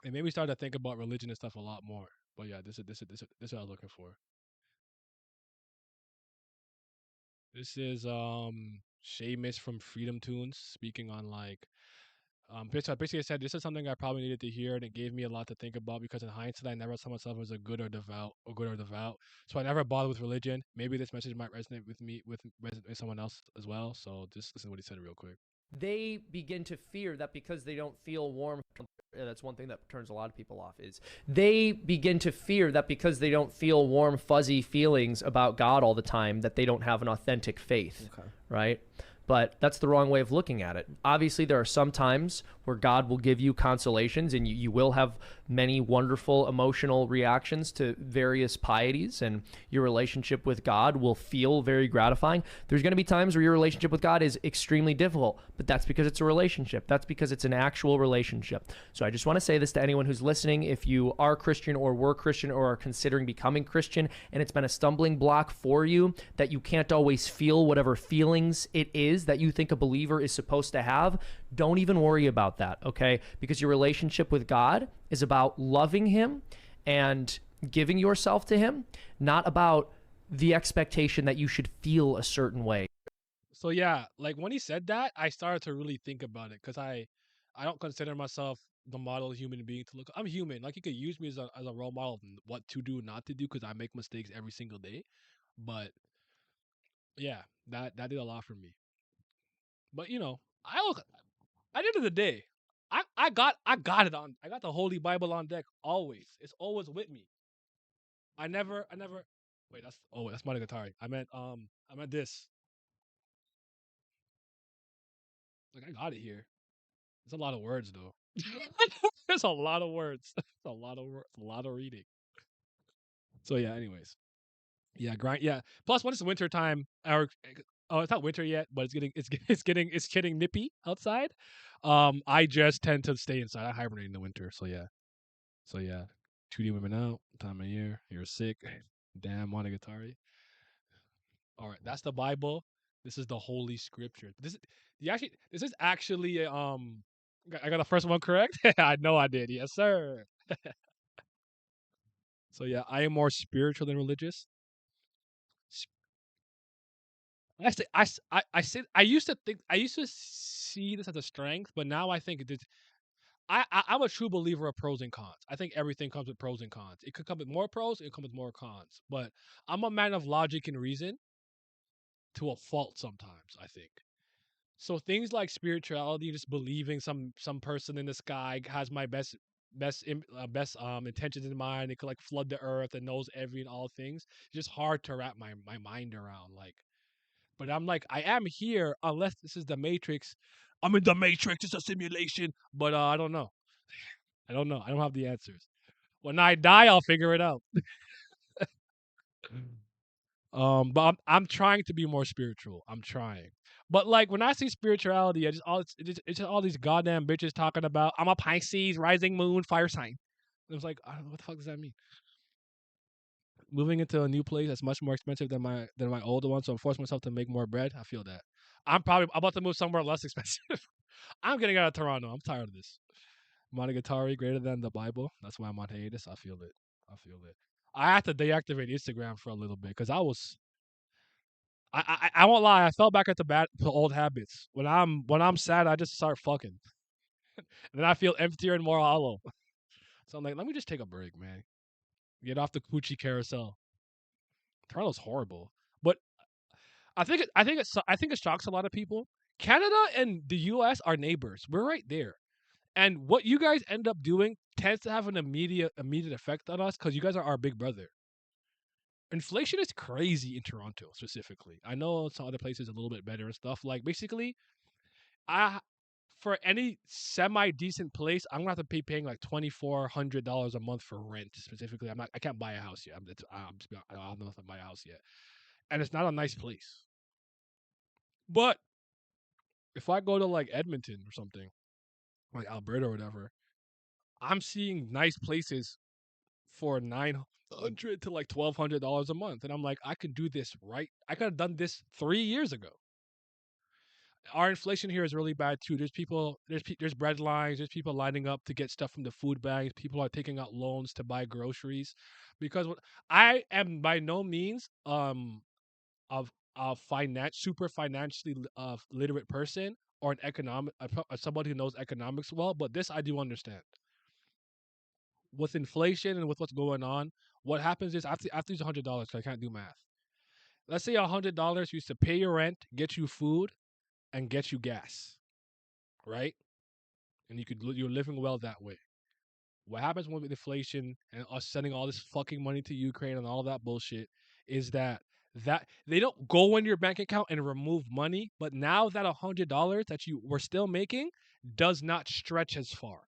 It made me start to think about religion and stuff a lot more. But yeah, this is what I was looking for. This is Seamus from Freedom Tunes speaking on like basically I said this is something I probably needed to hear and it gave me a lot to think about because in hindsight I never saw myself as a good or devout. So I never bothered with religion. Maybe this message might resonate with me with someone else as well. So just listen to what he said real quick. They begin to fear that because they don't feel warm, that's one thing that turns a lot of people off, is they begin to fear that because they don't feel warm, fuzzy feelings about God all the time, that they don't have an authentic faith, right? But that's the wrong way of looking at it. Obviously, there are some times where God will give you consolations and you will have many wonderful emotional reactions to various pieties, and your relationship with God will feel very gratifying. There's going to be times where your relationship with God is extremely difficult, but that's because it's a relationship. That's because it's an actual relationship. So I just want to say this to anyone who's listening. If you are Christian or were Christian or are considering becoming Christian and it's been a stumbling block for you that you can't always feel whatever feelings it is that you think a believer is supposed to have, don't even worry about that, okay? Because your relationship with God is about loving him and giving yourself to him, not about the expectation that you should feel a certain way. So yeah, like when he said that, I started to really think about it because I don't consider myself the model human being to look. I'm human. Like you could use me as a role model of what to do, not to do, because I make mistakes every single day. But yeah, that did a lot for me. But I look at the end of the day, I got it on. I got the Holy Bible on deck always. It's always with me. I never. Wait, that's Monogatari. I meant this. Like I got it here. It's a lot of words though. There's a lot of words. It's a lot of words. A lot of reading. So yeah. Anyways, yeah. Grind. Yeah. Plus, when it's winter time, it's not winter yet, but it's getting nippy outside. I just tend to stay inside. I hibernate in the winter. So yeah. So yeah. 2D women out. Time of year. You're sick. Damn Monogatari. All right. That's the Bible. This is the Holy Scripture. This is actually I got the first one correct. I know I did. Yes, sir. So yeah, I am more spiritual than religious. Actually, I used to see this as a strength, but now I think I'm a true believer of pros and cons. I think everything comes with pros and cons. It could come with more pros, it could come with more cons. But I'm a man of logic and reason to a fault sometimes, I think. So things like spirituality, just believing some person in the sky has my best intentions in mind. It could like flood the earth and knows every and all things. It's just hard to wrap my mind around. Like, but I'm like, I am here unless this is the Matrix. I'm in the Matrix. It's a simulation. But I don't know. I don't know. I don't have the answers. When I die, I'll figure it out. But I'm trying to be more spiritual. I'm trying. But like when I see spirituality, it's just all these goddamn bitches talking about I'm a Pisces, rising moon, fire sign. It was like, I don't know what the fuck does that mean. Moving into a new place that's much more expensive than my older one, so I'm forcing myself to make more bread. I feel that. I'm about to move somewhere less expensive. I'm getting out of Toronto. I'm tired of this. Monogatari greater than the Bible. That's why I'm on hiatus. I feel it. I feel it. I had to deactivate Instagram for a little bit because I won't lie. I fell back to old habits. When I'm sad, I just start fucking. And then I feel emptier and more hollow. So I'm like, let me just take a break, man. Get off the coochie carousel. Toronto's horrible, but I think it shocks a lot of people. Canada and the U.S. are neighbors. We're right there, and what you guys end up doing tends to have an immediate effect on us because you guys are our big brother. Inflation is crazy in Toronto specifically. I know some other places a little bit better and stuff. Like basically, I for any semi decent place, I'm gonna have to paying like $2,400 a month for rent specifically. I can't buy a house yet. I don't know if I buy a house yet, and it's not a nice place. But if I go to like Edmonton or something, like Alberta or whatever, I'm seeing nice places for $900 to like $1,200 a month, and I'm like, I can do this right. I could have done this 3 years ago. Our inflation here is really bad too. There's bread lines. There's people lining up to get stuff from the food banks. People are taking out loans to buy groceries, because I am by no means of a super financially literate person or an somebody who knows economics well, but this I do understand. With inflation and with what's going on, what happens is after these $100, 'cause I can't do math. Let's say $100 used to pay your rent, get you food, and get you gas, right? And you're living well that way. What happens with inflation and us sending all this fucking money to Ukraine and all that bullshit is that they don't go in your bank account and remove money, but now that $100 that you were still making does not stretch as far.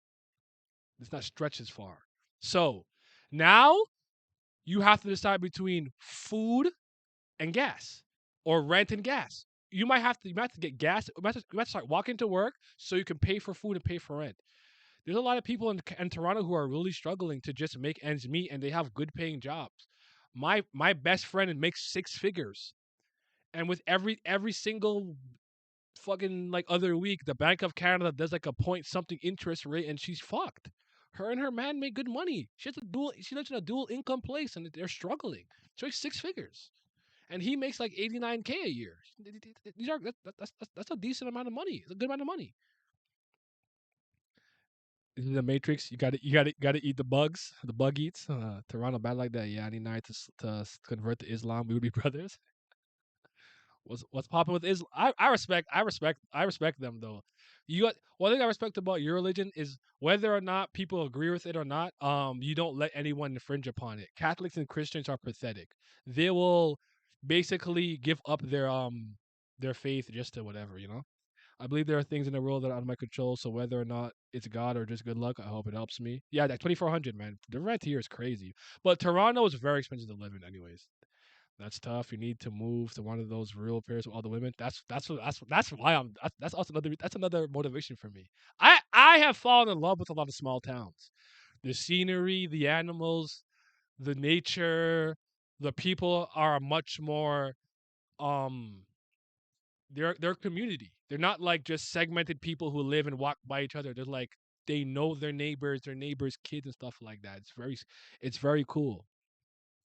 Does not stretch as far. So now you have to decide between food and gas, or rent and gas. You might have to get gas. You might have to start walking to work so you can pay for food and pay for rent. There's a lot of people in Toronto who are really struggling to just make ends meet, and they have good paying jobs. My best friend makes six figures, and with every single fucking like other week, the Bank of Canada does like a point something interest rate, and she's fucked. Her and her man make good money. She lives in a dual income place, and they're struggling. She makes six figures, and he makes like 89K a year. These are that's a decent amount of money. It's a good amount of money. This is the Matrix. You gotta eat the bugs. The bug eats. Toronto bad like that. Yeah, I need Nine to convert to Islam. We would be brothers. What's popping with Islam? I respect them though. You got one thing I respect about your religion is whether or not people agree with it or not. You don't let anyone infringe upon it. Catholics and Christians are pathetic. They will basically give up their faith just to whatever, you know. I believe there are things in the world that are out of my control. So whether or not it's God or just good luck, I hope it helps me. Yeah, that 2,400, man. The rent here is crazy, but Toronto is very expensive to live in, anyways. That's tough. You need to move to one of those rural areas with all the women. That's why that's also another motivation for me. I have fallen in love with a lot of small towns. The scenery, the animals, the nature, the people are much more um they're community. They're not like just segmented people who live and walk by each other. They're like they know their neighbors' kids and stuff like that. It's very cool.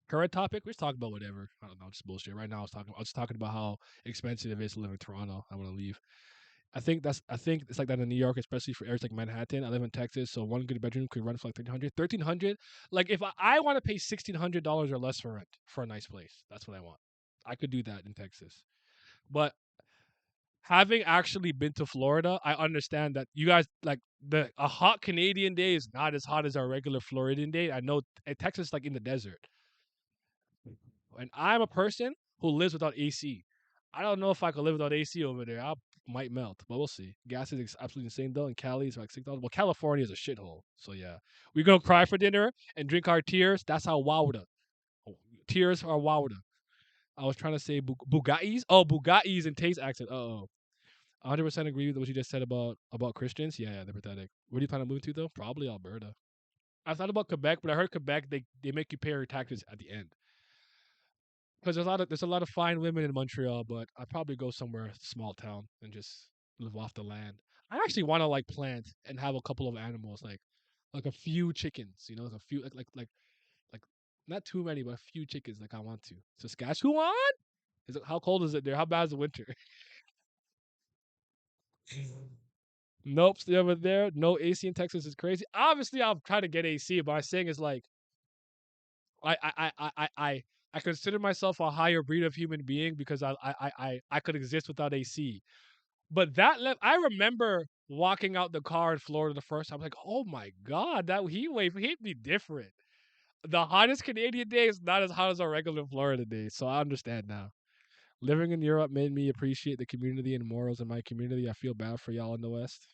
Current topic, we're just talking about whatever. I don't know, just bullshit. Right now I was just talking about how expensive it is to live in Toronto. I want to leave. I think it's like that in New York, especially for areas like Manhattan. I live in Texas, so one good bedroom could rent for like 1300. 1300. Like if I want to pay $1,600 or less for rent for a nice place, that's what I want. I could do that in Texas. But having actually been to Florida, I understand that you guys like the a hot Canadian day is not as hot as our regular Floridian day. I know Texas is like in the desert, and I'm a person who lives without AC. I don't know if I could live without AC over there. I might melt, but we'll see. Gas is absolutely insane though, and Cali is like $6. Well, California is a shithole. So yeah, we gonna cry for dinner and drink our tears. That's how Wowda. Tears are Wowda. I was trying to say Bugattis. Oh, Bugattis and taste accent. Oh, 100% agree with what you just said about Christians. Yeah, they're pathetic. Where do you plan on moving to though? Probably Alberta. I thought about Quebec, but I heard Quebec they make you pay your taxes at the end. Because there's a lot of fine women in Montreal, but I'd probably go somewhere small town and just live off the land. I actually want to like plant and have a couple of animals, like a few chickens, like a few like not too many, but a few chickens. Like I want to. Saskatchewan? How cold is it there? How bad is the winter? Nope, stay over there. No AC in Texas is crazy. Obviously, I'll try to get AC, but I'm saying is like I I I I I I I consider myself a higher breed of human being because I could exist without AC. But I remember walking out the car in Florida the first time. Like, oh my god, that heat wave hit me different. The hottest Canadian day is not as hot as our regular Florida day, so I understand now. Living in Europe made me appreciate the community and morals in my community. I feel bad for y'all in the West.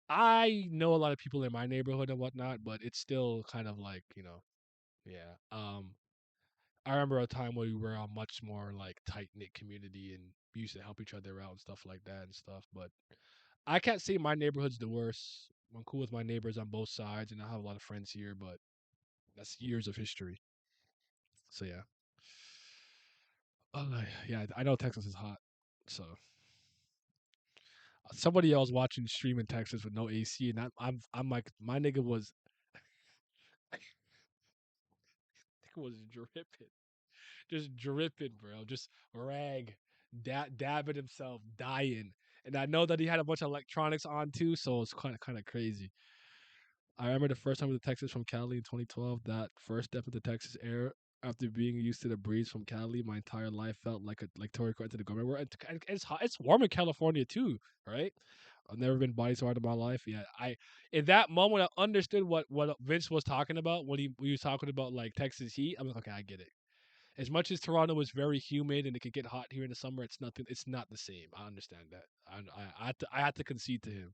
I know a lot of people in my neighborhood and whatnot, but it's still kind of like, yeah. I remember a time where we were a much more like tight knit community and we used to help each other out and stuff like that and stuff. But I can't say my neighborhood's the worst. I'm cool with my neighbors on both sides, and I have a lot of friends here, but that's years of history. So yeah, yeah, I know Texas is hot. So somebody else watching stream in Texas with no AC, and I'm like my nigga was was dripping, just dripping, bro, just rag, dabbing himself, dying. And I know that he had a bunch of electronics on too, so it's kind of crazy. I remember the first time I went to Texas from Cali in 2012. That first step into Texas air, after being used to the breeze from Cali, my entire life felt like Tory into the government. It's hot, it's warm in California too, right? I've never been body so hard in my life. Yeah, in that moment I understood what Vince was talking about when he was talking about like Texas heat. I'm like, okay, I get it. As much as Toronto is very humid and it could get hot here in the summer, it's nothing. It's not the same. I understand that. I had to concede to him.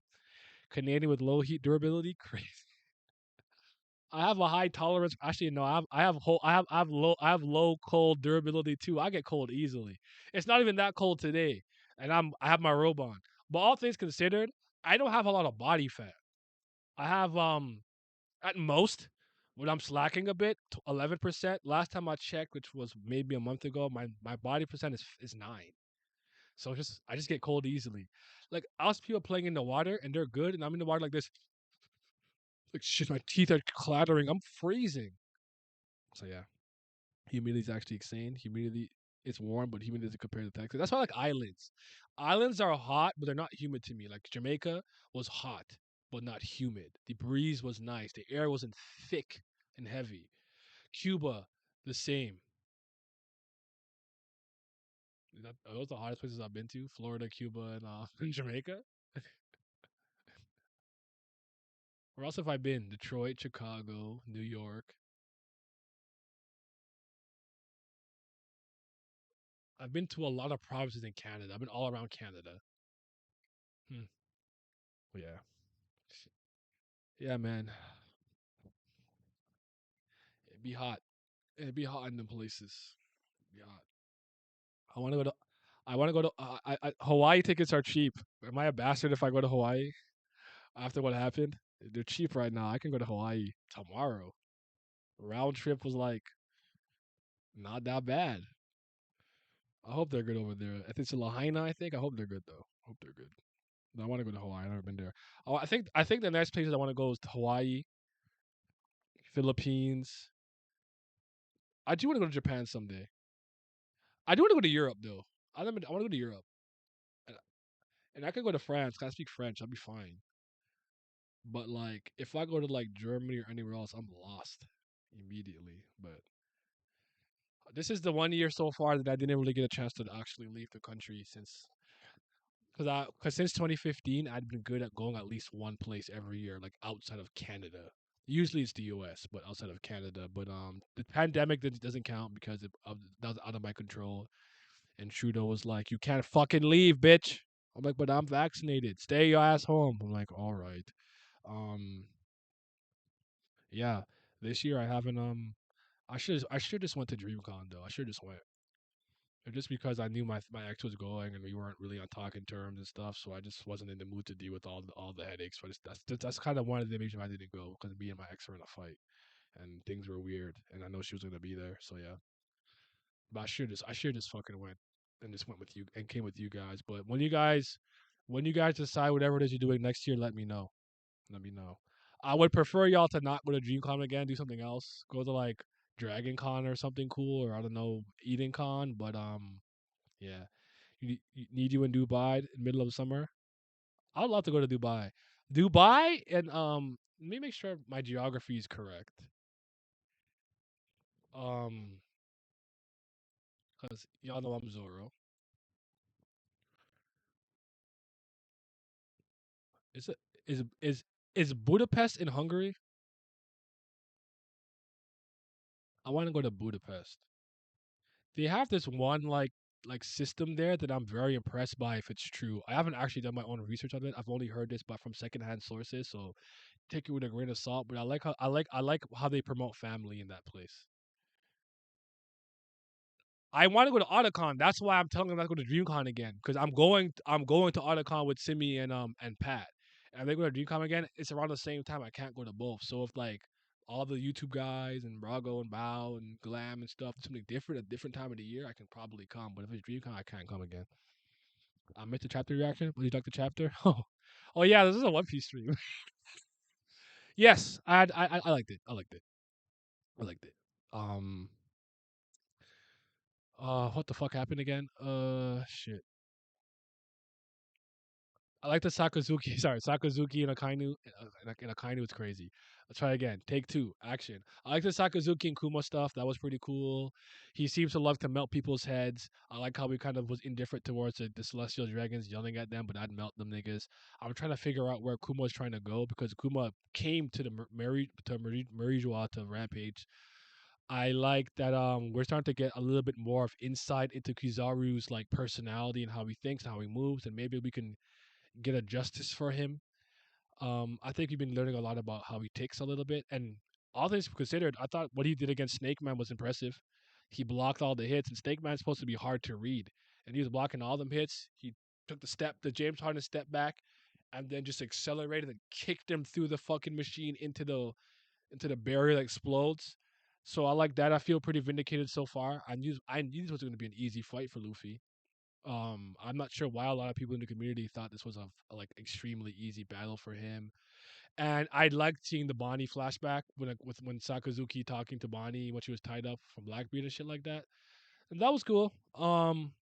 Canadian with low heat durability, crazy. I have a high tolerance. Actually, no, I have low cold durability too. I get cold easily. It's not even that cold today, and I have my robe on. But all things considered, I don't have a lot of body fat. I have at most when I'm slacking a bit, 11%. Last time I checked, which was maybe a month ago, my body percent is 9. So I just get cold easily. Like I'll see people playing in the water and they're good, and I'm in the water like this. Like shit, my teeth are clattering. I'm freezing. So yeah, humidity is actually insane. Humidity, it's warm, but humidity doesn't compare to Texas. That's why I like islands. Islands are hot, but they're not humid to me. Like Jamaica was hot, but not humid. The breeze was nice. The air wasn't thick and heavy. Cuba, the same. Are those the hottest places I've been to? Florida, Cuba, and Jamaica. Where else have I been? Detroit, Chicago, New York. I've been to a lot of provinces in Canada. I've been all around Canada. Hmm. Yeah. Yeah, man. It'd be hot. It'd be hot in the places. It'd be hot. I want to go to. I want to go to. Hawaii tickets are cheap. Am I a bastard if I go to Hawaii after what happened? They're cheap right now. I can go to Hawaii tomorrow. Round trip was like not that bad. I hope they're good over there. I think it's Lahaina. I think. I hope they're good though. I hope they're good. I want to go to Hawaii. I've never been there. Oh, I think the next places I want to go is to Hawaii, Philippines. I do want to go to Japan someday. I do want to go to Europe though. I want to go to Europe. And I could go to France. 'Cause I speak French. I'll be fine. But like, if I go to like Germany or anywhere else, I'm lost immediately. But this is the 1 year so far that I didn't really get a chance to actually leave the country since because since 2015 I'd been good at going at least one place every year, like outside of Canada. Usually it's the U.S., but outside of Canada. But the pandemic doesn't count because that was out of my control. And Trudeau was like, "You can't fucking leave, bitch." I'm like, "But I'm vaccinated. Stay your ass home." I'm like, "All right." Um, yeah. This year I haven't. I should just went to DreamCon though. I should just went. Just because I knew my ex was going and we weren't really on talking terms and stuff, so I just wasn't in the mood to deal with all the headaches. So that's kind of one of the reasons why I didn't go, because me and my ex were in a fight and things were weird, and I know she was gonna be there. So yeah, but I should just fucking went and just went with you and came with you guys. But when you guys decide whatever it is you're doing next year, let me know. Let me know. I would prefer y'all to not go to DreamCon again. Do something else. Go to like Dragon Con or something cool, or I don't know, Eden Con. But yeah. You need you in Dubai in the middle of the summer. I'd love to go to Dubai. Dubai and let me make sure my geography is correct. Um, because y'all know I'm Zoro. Is it is Budapest in Hungary? I want to go to Budapest. They have this one like system there that I'm very impressed by if it's true. I haven't actually done my own research on it. I've only heard this but from secondhand sources, so take it with a grain of salt. But I like how they promote family in that place. I want to go to Otacon. That's why I'm telling them not to go to DreamCon again. Because I'm going to Otacon with Simi and Pat. And they go to DreamCon again. It's around the same time. I can't go to both. So if like all the YouTube guys and Brago and Bao and Glam and stuff, something different at a different time of the year, I can probably come. But if it's DreamCon, I can't come again. I missed the chapter reaction. Would you like the chapter? Oh yeah, this is a One Piece stream. Yes, I liked it. I liked it. I liked it. Um. What the fuck happened again? Shit. I like the Sakazuki. Sorry, Sakazuki and Akainu. And Akainu is crazy. Let's try again. Take two. Action. I like the Sakazuki and Kuma stuff. That was pretty cool. He seems to love to melt people's heads. I like how he kind of was indifferent towards the celestial dragons, yelling at them, but I'd melt them niggas. I'm trying to figure out where Kuma is trying to go because Kuma came to the Marijua to Rampage. I like that we're starting to get a little bit more of insight into Kizaru's like personality and how he thinks and how he moves, and maybe we can get a justice for him. I think we've been learning a lot about how he ticks a little bit, and all things considered, I thought what he did against Snake Man was impressive. He blocked all the hits, and Snake Man's supposed to be hard to read, and he was blocking all them hits. He took the James Harden step back, and then just accelerated and kicked him through the fucking machine into the barrier that explodes. So I like that. I feel pretty vindicated so far. I knew this was going to be an easy fight for Luffy. I'm not sure why a lot of people in the community thought this was a like extremely easy battle for him. And I liked seeing the Bonnie flashback when Sakazuki talking to Bonnie when she was tied up from Blackbeard and shit like that. And that was cool.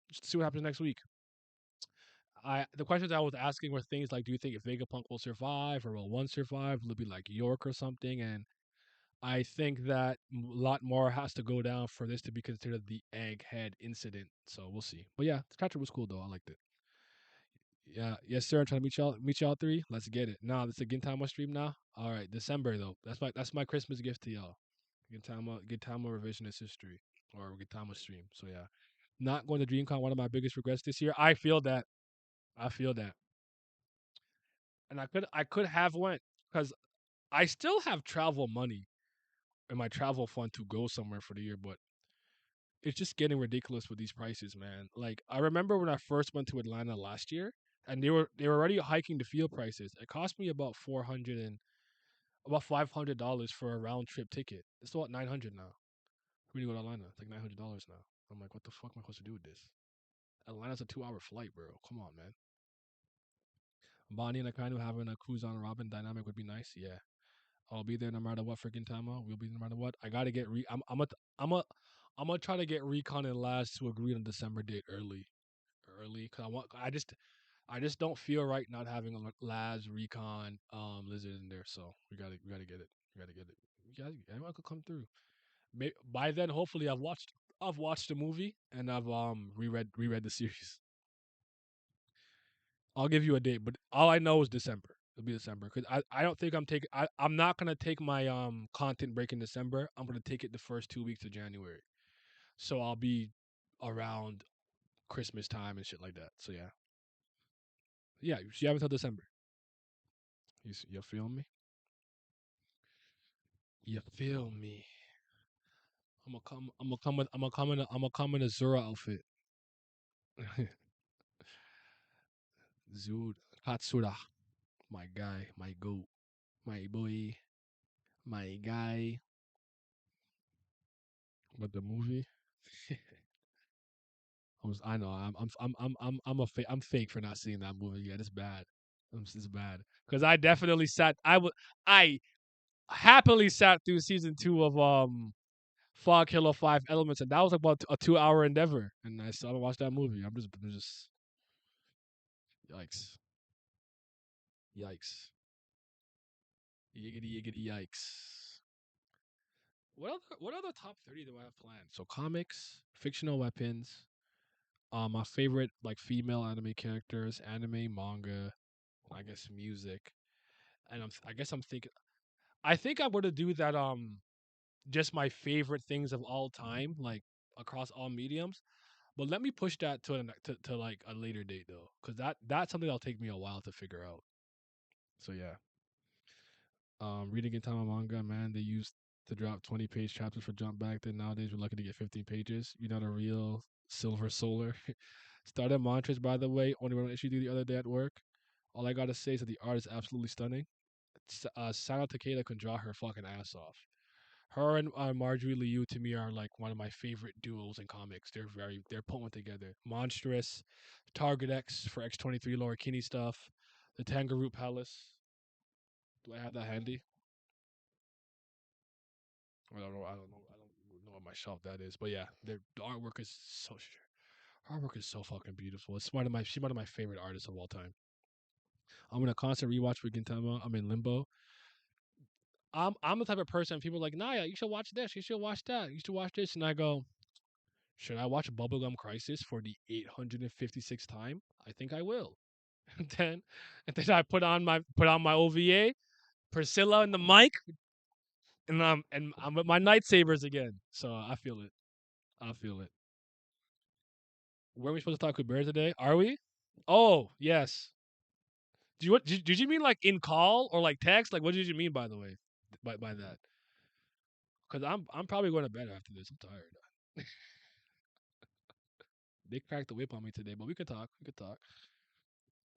Just to see what happens next week. The questions I was asking were things like, do you think if Vegapunk will survive or will one survive? Will it be like York or something? And I think that a lot more has to go down for this to be considered the egghead incident. So we'll see. But yeah, the chapter was cool though. I liked it. Yeah, yes, sir. I'm trying to meet y'all three. Let's get it. Nah, this is a Gintama stream now. All right, December though. That's my Christmas gift to y'all. Gintama revisionist history or Gintama stream. So yeah, not going to DreamCon. One of my biggest regrets this year. I feel that. I feel that. And I could have went because I still have travel money in my travel fund to go somewhere for the year, but it's just getting ridiculous with these prices, man. Like I remember when I first went to Atlanta last year, and they were already hiking the fuel prices. It cost me about $500 for a round trip ticket. It's about 900 now. For me to go to Atlanta, it's like $900 now. I'm like, what the fuck am I supposed to do with this? Atlanta's a 2 hour flight, bro. Come on, man. Bonnie and Akainu having a cruise on Robin dynamic would be nice. Yeah, I'll be there no matter what freaking time out. We'll be there no matter what. I gotta get I'm gonna try to get Recon and Laz to agree on December date early, cause I just I just don't feel right not having a Laz, Recon, Lizard in there. So we gotta get it. We gotta get it. You guys, anyone could come through. By then, hopefully, I've watched the movie and I've reread the series. I'll give you a date, but all I know is December. It'll be December because I don't think I'm taking. I'm not gonna take my content break in December. I'm gonna take it the first 2 weeks of January. So I'll be around Christmas time and shit like that. So yeah, yeah. You have until December. You feel me? You feel me? I'm gonna come. I'm gonna come with. I'm gonna come in. I'm gonna come in a Zura outfit. Zud Katsura, my guy, my goat, my boy, my guy. But the movie, I know I'm fake for not seeing that movie yet. It's bad. It's bad because I definitely sat. I happily sat through season 2 of Fog Halo 5 Elements, and that was about a 2 hour endeavor. And I still haven't watched that movie. I'm just yikes, yikes, yiggity yiggity yikes. What other top 30 do I have planned? So comics, fictional weapons, my favorite like female anime characters, anime, manga, I guess music, and I guess I'm thinking. I think I'm gonna do that. Just my favorite things of all time, like across all mediums. But let me push that to like a later date though, because that's something that'll take me a while to figure out. So yeah, reading Gintama manga, man, they used to drop 20-page chapters for Jump back then. Nowadays, we're lucky to get 15 pages. You're not a real silver solar. Started mantras, by the way. Only one issue the other day at work. All I gotta say is that the art is absolutely stunning. Sana Takeda can draw her fucking ass off. Her and Marjorie Liu to me are like one of my favorite duos in comics. They're pulling together. Monstrous, Target X for X-23 Laura Kinney stuff, the Tangaroot Palace. Do I have that handy? I don't know. I don't know. I don't know on my shelf that is. But yeah, the artwork is artwork is so fucking beautiful. She's one of my favorite artists of all time. I'm in a constant rewatch for Gintama. I'm in limbo. I'm the type of person people are like, Naya, you should watch this, you should watch that, you should watch this, and I go, should I watch Bubblegum Crisis for the 856th time? I think I will. and then I put on my OVA, Priscilla and the mic, and I'm with my lightsabers again. So I feel it. I feel it. Were we supposed to talk with Bear today? Are we? Oh yes. Did you mean like in call or like text? Like what did you mean by the way by that? Because I'm probably going to bed after this. I'm tired. They cracked the whip on me today, but we could talk. We could talk.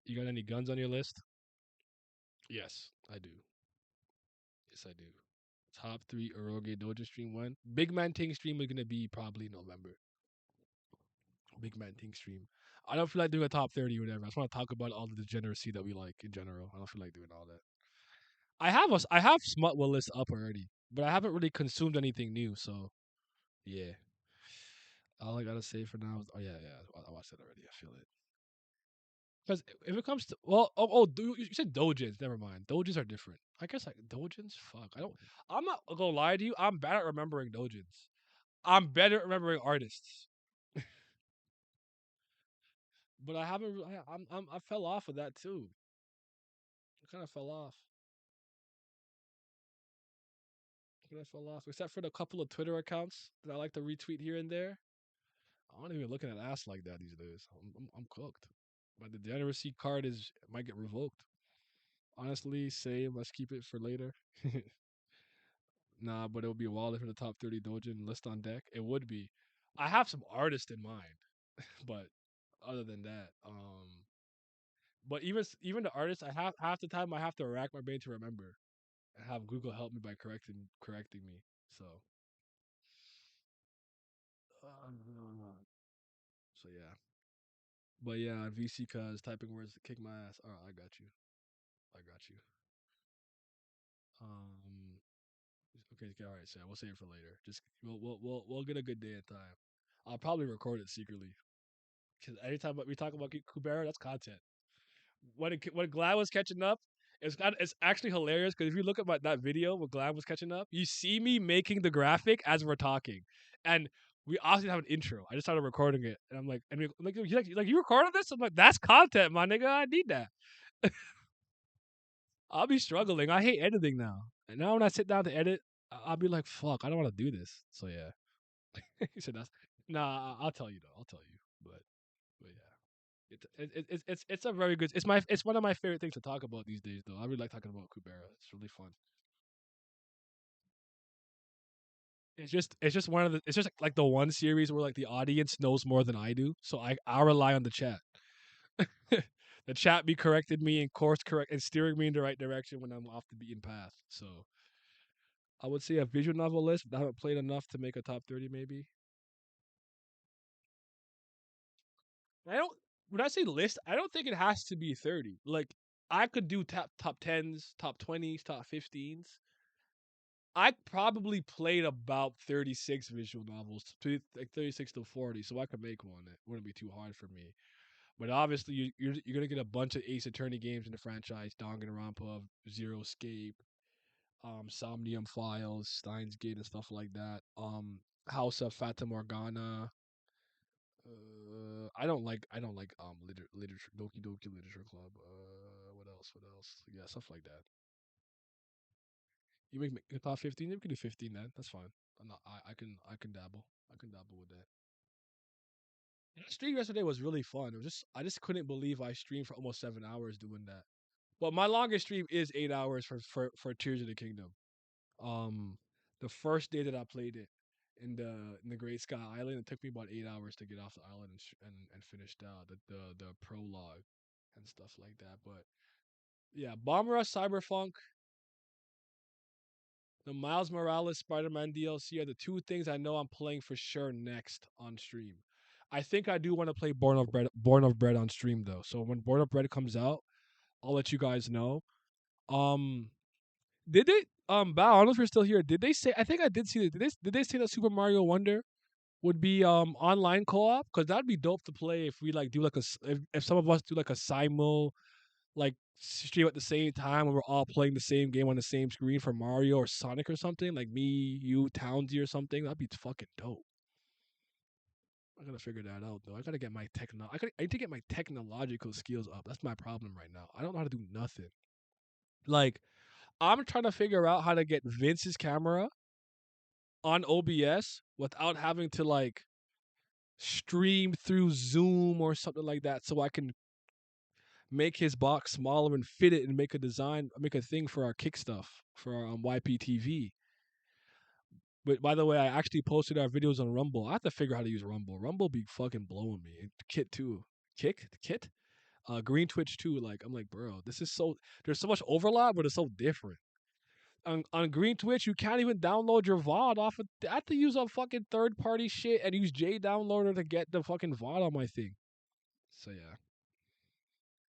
You got any guns on your list? Yes, I do. Yes, I do. Top 3 Eroge Doja stream one. Big Man Ting stream is gonna be probably November. Big Man Ting stream. I don't feel like doing a top 30 or whatever. I just want to talk about all the degeneracy that we like in general. I don't feel like doing all that. I have Smut Will list up already, but I haven't really consumed anything new. So yeah, all I gotta say for now is I watched it already. I feel it. Because if it comes to you said dojins. Never mind. Dojins are different. I guess like dojins. Fuck. I don't. I'm not gonna lie to you. I'm bad at remembering dojins. I'm better at remembering artists. But I haven't. I fell off of that too. I kind of fell off. I kind of fell off, except for the couple of Twitter accounts that I like to retweet here and there. I'm not even looking at ass like that these days. I'm cooked. My degeneracy card might get revoked. Honestly, same. Let's keep it for later. Nah, but it would be a wallet for the top 30 Dojin list on deck. It would be. I have some artists in mind, but other than that, but even the artists, I have half the time I have to rack my brain to remember and have Google help me by correcting me. So, so yeah, but yeah, VC cause typing words to kick my ass. All right, I got you. I got you. Um, okay, okay, all right, Sam. We'll save it for later. Just we'll get a good day in time. I'll probably record it secretly because anytime we talk about Kubera, that's content. when Glad was catching up, it's actually hilarious because if you look at that video when Glad was catching up, you see me making the graphic as we're talking, and we obviously have an intro. I just started recording it, and I'm like, you recorded this? I'm like, that's content, my nigga. I need that. I'll be struggling. I hate editing now, and now when I sit down to edit, I'll be like, fuck, I don't want to do this. So yeah, he said that's nah. I'll tell you though. I'll tell you, but yeah. It's a very good. It's one of my favorite things to talk about these days, though. I really like talking about Kubera. It's really fun. It's just one of the it's just like the one series where like the audience knows more than I do, so I rely on the chat. The chat be corrected me and course correct and steering me in the right direction when I'm off the beaten path. So I would say a visual novel list, but I haven't played enough to make a top 30 maybe. I don't when I say list, I don't think it has to be 30. Like I could do top 10s, top 20s, top 15s. I probably played about 36 visual novels, like 36 to 40, so I could make one. It wouldn't be too hard for me. But obviously, you're gonna get a bunch of Ace Attorney games in the franchise: Danganronpa, Zero Escape, Somnium Files, Steins Gate, and stuff like that. House of Fata Morgana. I don't like literature Doki Doki Literature Club. What else? What else? Yeah, stuff like that. You make the top 15. You can do 15 then. That's fine. I'm not. I can dabble. I can dabble with that. That stream yesterday was really fun. It was just I just couldn't believe I streamed for almost 7 hours doing that. But my longest stream is 8 hours for Tears of the Kingdom. Um, the first day that I played it in the Great Sky Island, it took me about 8 hours to get off the island and finish the prologue and stuff like that. But yeah, Bomb Rush Cyberpunk, the Miles Morales Spider-Man DLC are the two things I know I'm playing for sure next on stream. I think I do want to play Born of Bread on stream though. So when Born of Bread comes out, I'll let you guys know. Um, did they Bao, I don't know if you're still here. Did they say? I think I did see it. Did they say that Super Mario Wonder would be online co-op? Because that'd be dope to play if we like do like if some of us do like a simul like stream at the same time when we're all playing the same game on the same screen for Mario or Sonic or something, like me, you, Townsy or something. That'd be fucking dope. I gotta figure that out though. I gotta get my I need to get my technological skills up. That's my problem right now. I don't know how to do nothing. Like I'm trying to figure out how to get Vince's camera on OBS without having to like stream through Zoom or something like that so I can make his box smaller and fit it and make a thing for our kick stuff for our YPTV. But by the way, I actually posted our videos on Rumble. I have to figure out how to use Rumble. Rumble be fucking blowing me. And Kit too. Kit? Green Twitch too. Like I'm like, bro, this is so there's so much overlap, but it's so different. On Green Twitch, you can't even download your VOD off of I have to use a fucking third party shit and use J downloader to get the fucking VOD on my thing. So yeah.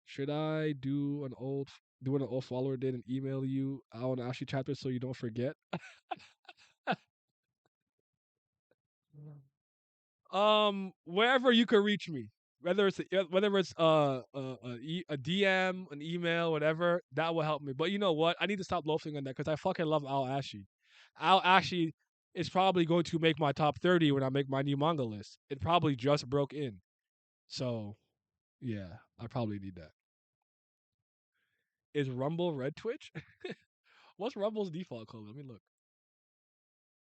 Should I do what an old follower did and email you Al and Ashley chapter so you don't forget? Wherever you can reach me, whether it's a DM, an email, whatever, that will help me. But you know what? I need to stop loafing on that because I fucking love Al Ashley. Al Ashley is probably going to make my top 30 when I make my new manga list. It probably just broke in, so yeah, I probably need that. Is Rumble Red Twitch? What's Rumble's default color? Let me look.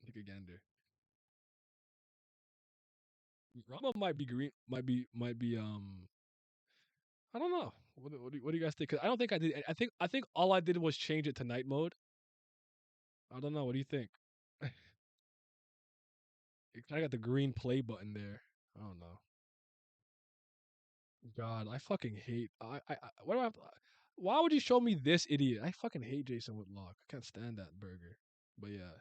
Take a gander. Rumble might be green. Might be. I don't know. What do you guys think? 'Cause I don't think I did. I think all I did was change it to night mode. I don't know. What do you think? I got the green play button there. I don't know. God, I fucking hate. What do I have to, why would you show me this idiot? I fucking hate Jason Whitlock. I can't stand that burger. But yeah.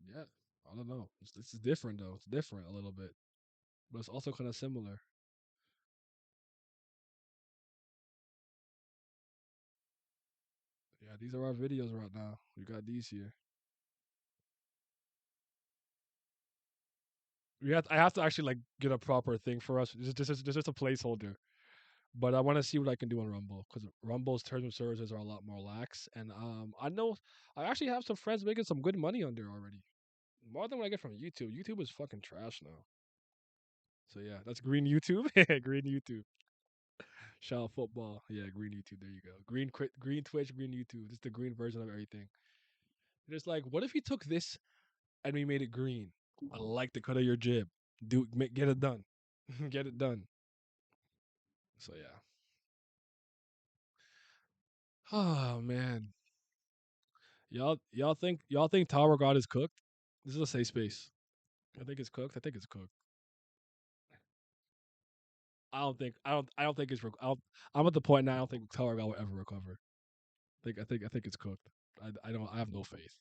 Yeah. I don't know. This is different though. It's different a little bit, but it's also kind of similar. Yeah, these are our videos right now. We got these here. I have to actually like get a proper thing for us. This is just a placeholder. But I want to see what I can do on Rumble because Rumble's terms of services are a lot more lax, and I know I actually have some friends making some good money on there already, more than what I get from YouTube. YouTube is fucking trash now. So yeah, that's green YouTube. Green YouTube. Shout out football. Yeah, green YouTube. There you go. Green Twitch, green YouTube. This is the green version of everything. It's like, what if you took this and we made it green? I like the cut of your jib. Get it done. Get it done. So yeah. Oh man. Y'all think Tower God is cooked? This is a safe space. I think it's cooked. I think it's cooked. I don't think it's I'm at the point now I don't think Tower God will ever recover. I think it's cooked. I have no faith.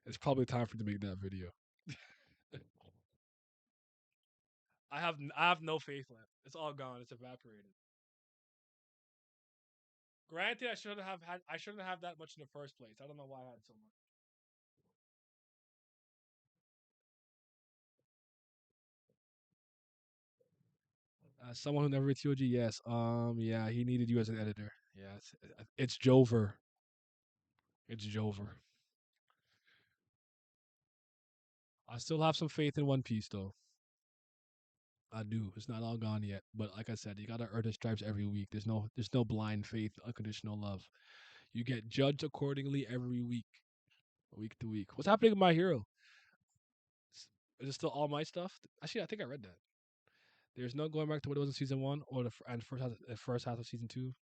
It's probably time for me to make that video. I have no faith left. It's all gone. It's evaporated. Granted, I shouldn't have that much in the first place. I don't know why I had so much. As someone who never reviewed you, yes. Yeah, he needed you as an editor. Yeah, it's Jover. It's Jover. I still have some faith in One Piece though. I do. It's not all gone yet. But like I said, you gotta earn the stripes every week. There's no blind faith, unconditional love. You get judged accordingly every week to week. What's happening with My Hero? Is it still all my stuff? Actually, I think I read that. There's no going back to what it was in season one or and first half of season two.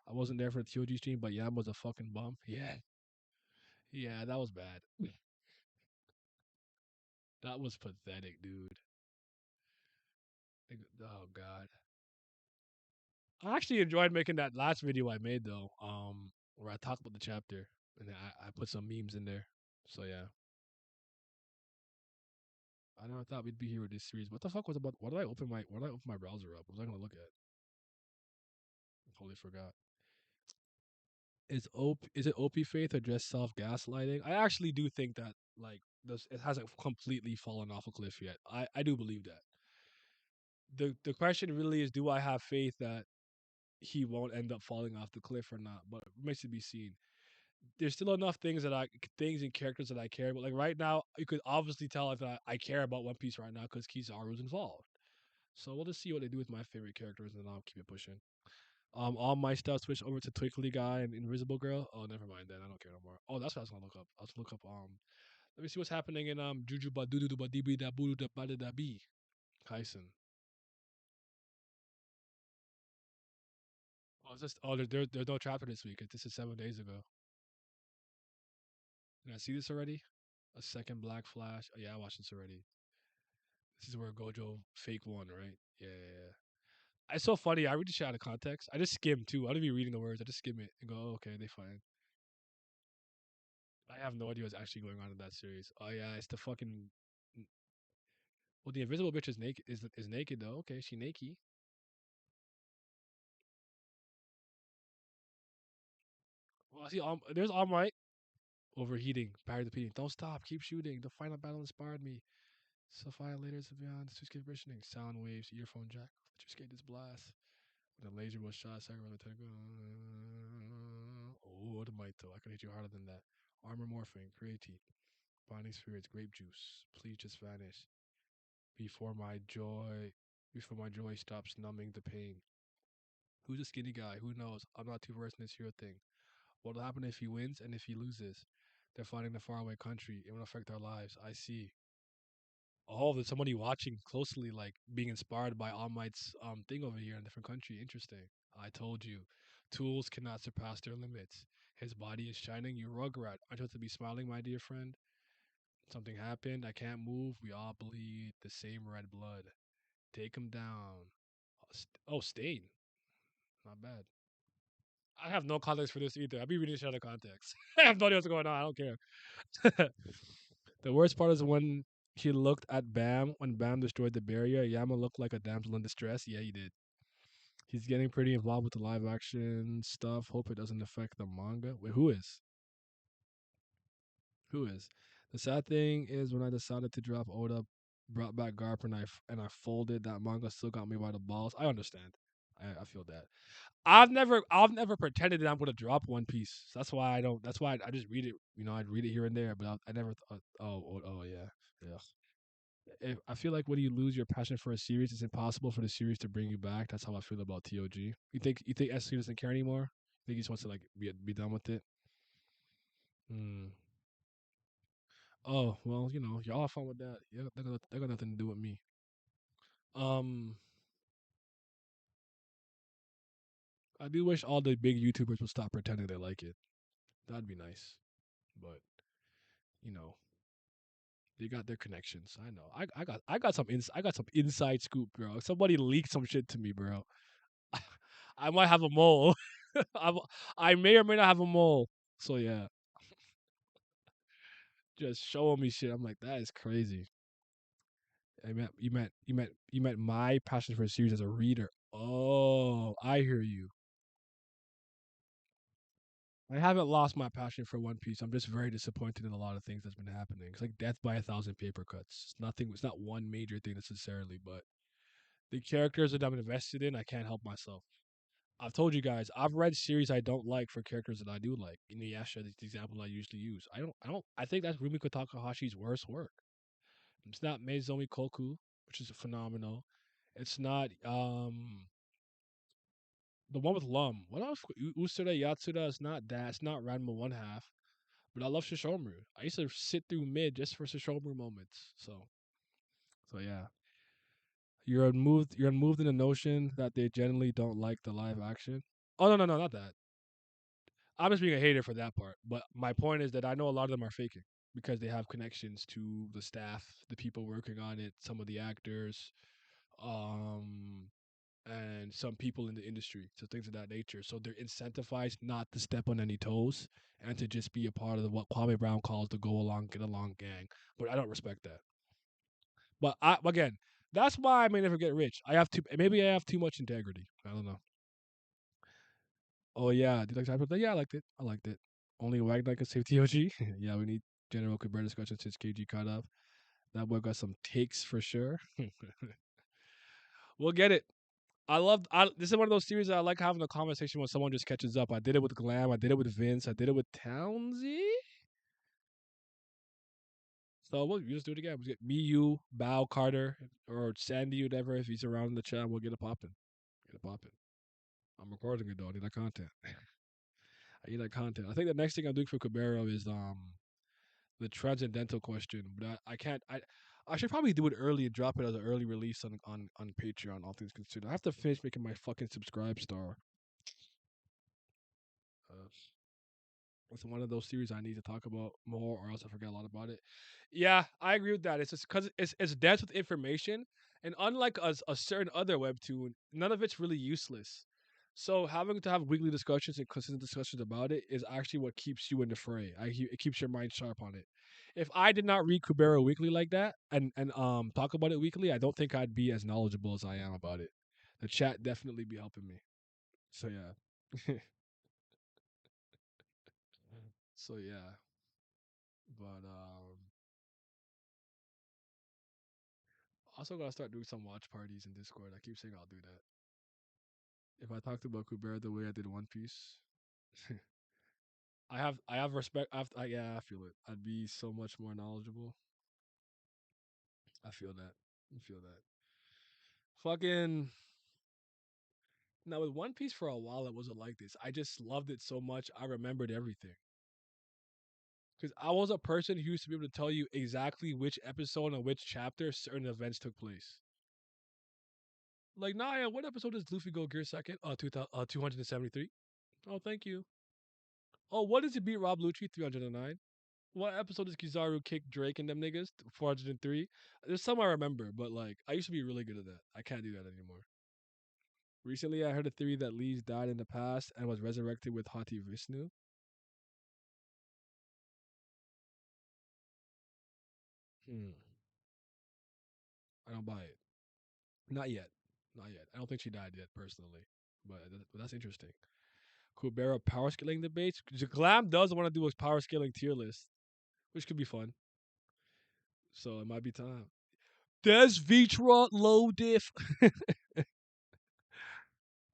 I wasn't there for the TOG stream, but Yam was a fucking bum. Yeah, yeah, that was bad. That was pathetic, dude. Oh god. I actually enjoyed making that last video I made though. Where I talked about the chapter and then I put some memes in there. So yeah. I never thought we'd be here with this series. What the fuck was about? Why did I open my browser up? What was I gonna look at? Totally forgot. Is it OP faith or just self gaslighting? I actually do think that like this it hasn't completely fallen off a cliff yet. I do believe that. The question really is, do I have faith that he won't end up falling off the cliff or not? But it remains to be seen. There's still enough things and characters that I care about. Like right now, you could obviously tell if I care about One Piece right now because Kizaru's involved. So we'll just see what they do with my favorite characters, and then I'll keep it pushing. All my stuff switched over to Twinkly Guy and Invisible Girl. Oh, never mind then. I don't care no more. Oh, that's what I was gonna look up. I was look up. Let me see what's happening in Juju ba doo doo ba dee bee da boo da ba da da bee. Kaisen. Oh, it's just there's no chapter this week. This is 7 days ago. Did I see this already? A second Black Flash. Oh, yeah, I watched this already. This is where Gojo fake won, right? Yeah, yeah, yeah. It's so funny. I read the shit out of context. I just skim too. I don't even reading the words. I just skim it and go, oh, okay, they fine. I have no idea what's actually going on in that series. Oh yeah, it's the fucking. Well, the invisible bitch is naked. Is naked though. Okay, she naked. Well, I see. There's All Might overheating. Barry the Beating. Don't stop. Keep shooting. The final battle inspired me. Sophia later is beyond. Two-skate positioning. Sound waves. Earphone jack. Let you skate this blast. When the laser was shot, second round attack. Oh, the might though. I could hit you harder than that. Armor morphing. Creatine. Binding spirits. Grape juice. Please just vanish. Before my joy. Before my joy stops numbing the pain. Who's a skinny guy? Who knows? I'm not too versed in this hero thing. What'll happen if he wins and if he loses? They're fighting in a faraway country. It will affect our lives. I see. Oh, there's somebody watching closely, like being inspired by All Might's thing over here in a different country. Interesting. I told you, tools cannot surpass their limits. His body is shining. You rugrat. Aren't you supposed to be smiling, my dear friend? Something happened. I can't move. We all bleed the same red blood. Take him down. Oh, Stain. Not bad. I have no context for this either. I'll be reading shit out of context. I have no idea what's going on. I don't care. The worst part is when he looked at Bam when Bam destroyed the barrier. Yama looked like a damsel in distress. Yeah, he did. He's getting pretty involved with the live action stuff. Hope it doesn't affect the manga. Wait, who is? Who is? The sad thing is when I decided to drop Oda brought back Garp and I folded that manga still got me by the balls. I understand. I feel that. I've never pretended that I'm gonna drop One Piece. That's why I don't. That's why I just read it. I'd read it here and there, but I never thought. Oh yeah, yeah. I feel like when you lose your passion for a series, it's impossible for the series to bring you back. That's how I feel about TOG. You think SC doesn't care anymore? You think he just wants to like be done with it? Hmm. Oh well, y'all have fun with that. Yeah, they got nothing to do with me. Um, I do wish all the big YouTubers would stop pretending they like it. That'd be nice. But you know, they got their connections. I know. I got some inside scoop, bro. Somebody leaked some shit to me, bro. I might have a mole. I'm, I may or may not have a mole. So yeah, just showing me shit. I'm like, that is crazy. You meant my passion for a series as a reader. Oh, I hear you. I haven't lost my passion for One Piece. I'm just very disappointed in a lot of things that's been happening. It's like death by a thousand paper cuts. It's nothing. It's not one major thing necessarily, but the characters that I'm invested in, I can't help myself. I've told you guys, I've read series I don't like for characters that I do like. Inuyasha is the example I usually use. I think that's Rumiko Takahashi's worst work. It's not Meizomi Koku, which is phenomenal. It's not the one with Lum. What else? Usura Yatsuda is not that. It's not Ranma one half. But I love Shishomaru. I used to sit through mid just for Shishomaru moments. So yeah. You're unmoved in the notion that they generally don't like the live action. Oh no, not that. I'm just being a hater for that part. But my point is that I know a lot of them are faking because they have connections to the staff, the people working on it, some of the actors, um, and some people in the industry, so things of that nature. So they're incentivized not to step on any toes and to just be a part of what Kwame Brown calls the go along, get along gang. But I don't respect that. But again, that's why I may never get rich. Maybe I have too much integrity. I don't know. Oh yeah, do you like Cyberpunk? Yeah, I liked it. I liked it. Only Wagner can save TOG. Yeah, we need General Cabrera discussion since KG caught up. That boy got some takes for sure. We'll get it. This is one of those series that I like having a conversation when someone just catches up. I did it with Glam. I did it with Vince. I did it with Townsy. So we'll just do it again. We'll get me, you, Bao, Carter, or Sandy, whatever. If he's around in the chat, we'll get it popping. Get it popping. I'm recording it though. I need that content. I need that content. I think the next thing I'm doing for Cabero is the transcendental question, but I can't. I should probably do it early and drop it as an early release on Patreon. All things considered, I have to finish making my fucking subscribe star. Uh, it's one of those series I need to talk about more, or else I forget a lot about it. Yeah, I agree with that. It's just because it's dense with information, and unlike a certain other webtoon, none of it's really useless. So having to have weekly discussions and consistent discussions about it is actually what keeps you in the fray. It keeps your mind sharp on it. If I did not read Kubera weekly like that and talk about it weekly, I don't think I'd be as knowledgeable as I am about it. The chat definitely be helping me. So yeah. So yeah. But also gotta start doing some watch parties in Discord. I keep saying I'll do that. If I talked about Kubera the way I did One Piece, I have respect. Yeah, I feel it. I'd be so much more knowledgeable. I feel that. I feel that. Fucking now with One Piece for a while, it wasn't like this. I just loved it so much. I remembered everything because I was a person who used to be able to tell you exactly which episode and which chapter certain events took place. Like Naya, what episode does Luffy go Gear second? 273. Oh, thank you. Oh, what does he beat Rob Lucci? 309. What episode does Kizaru kick Drake and them niggas? 403. There's some I remember, but like I used to be really good at that. I can't do that anymore. Recently, I heard a theory that Lee's died in the past and was resurrected with Hati Vishnu. Hmm. I don't buy it. Not yet. Not yet. I don't think she died yet, personally. But that's interesting. Kubera power scaling debates. Glam does want to do a power scaling tier list, which could be fun. So it might be time. Des Vitra low diff.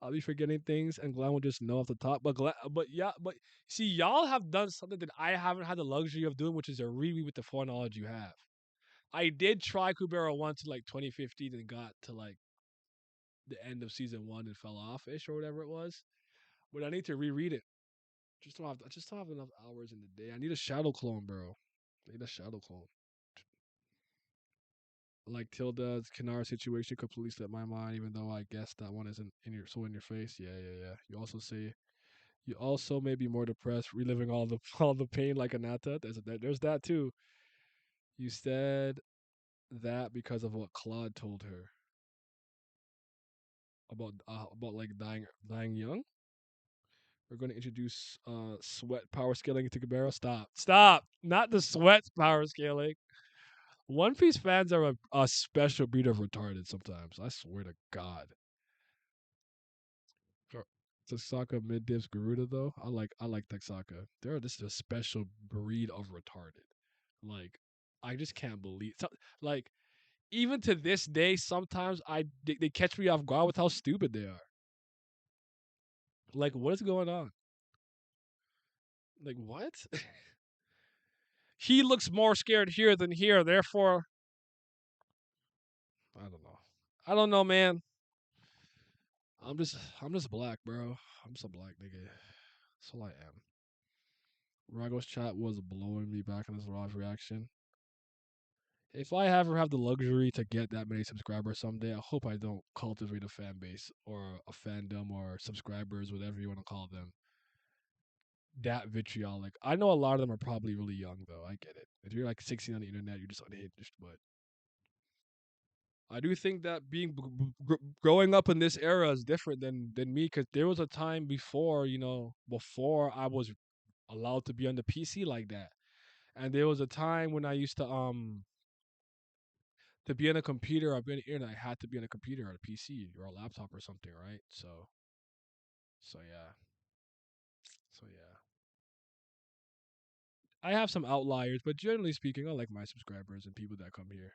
I'll be forgetting things, and Glenn will just know off the top. But yeah, but see, y'all have done something that I haven't had the luxury of doing, which is a reread with the foreknowledge you have. I did try Kubera once in like 2015 and got to like the end of season 1 and fell off ish or whatever it was. But I need to reread it. I just don't have enough hours in the day. I need a shadow clone, bro. I need a shadow clone. Like Tilda's Kanara situation completely slipped my mind, even though I guess that one isn't in your face. Yeah. You also may be more depressed, reliving all the all the pain like Anata. There's that too. You said that because of what Claude told her about like dying young. We're going to introduce sweat power scaling to Cabero. Stop! Not the sweat power scaling. One Piece fans are a special breed of retarded. Sometimes I swear to God. Taksaka mid dips Garuda though. I like Taksaka. They're just a special breed of retarded. Like I just can't believe like even to this day sometimes they catch me off guard with how stupid they are. Like what is going on? Like what? He looks more scared here than here, therefore I don't know. I don't know, man. I'm just black, bro. I'm just a black nigga. That's all I am. Rago's chat was blowing me back on his live reaction. If I ever have the luxury to get that many subscribers someday, I hope I don't cultivate a fan base or a fandom or subscribers, whatever you want to call them. That vitriolic. I know a lot of them are probably really young, though. I get it. If you're like 16 on the internet, you're just unhinged. But I do think that growing up in this era is different than me, because there was a time before, before I was allowed to be on the PC like that, and there was a time when I used to be on a computer or be on the internet, I had to be on a computer or a PC or a laptop or something, right? So yeah, so yeah. I have some outliers, but generally speaking, I like my subscribers and people that come here.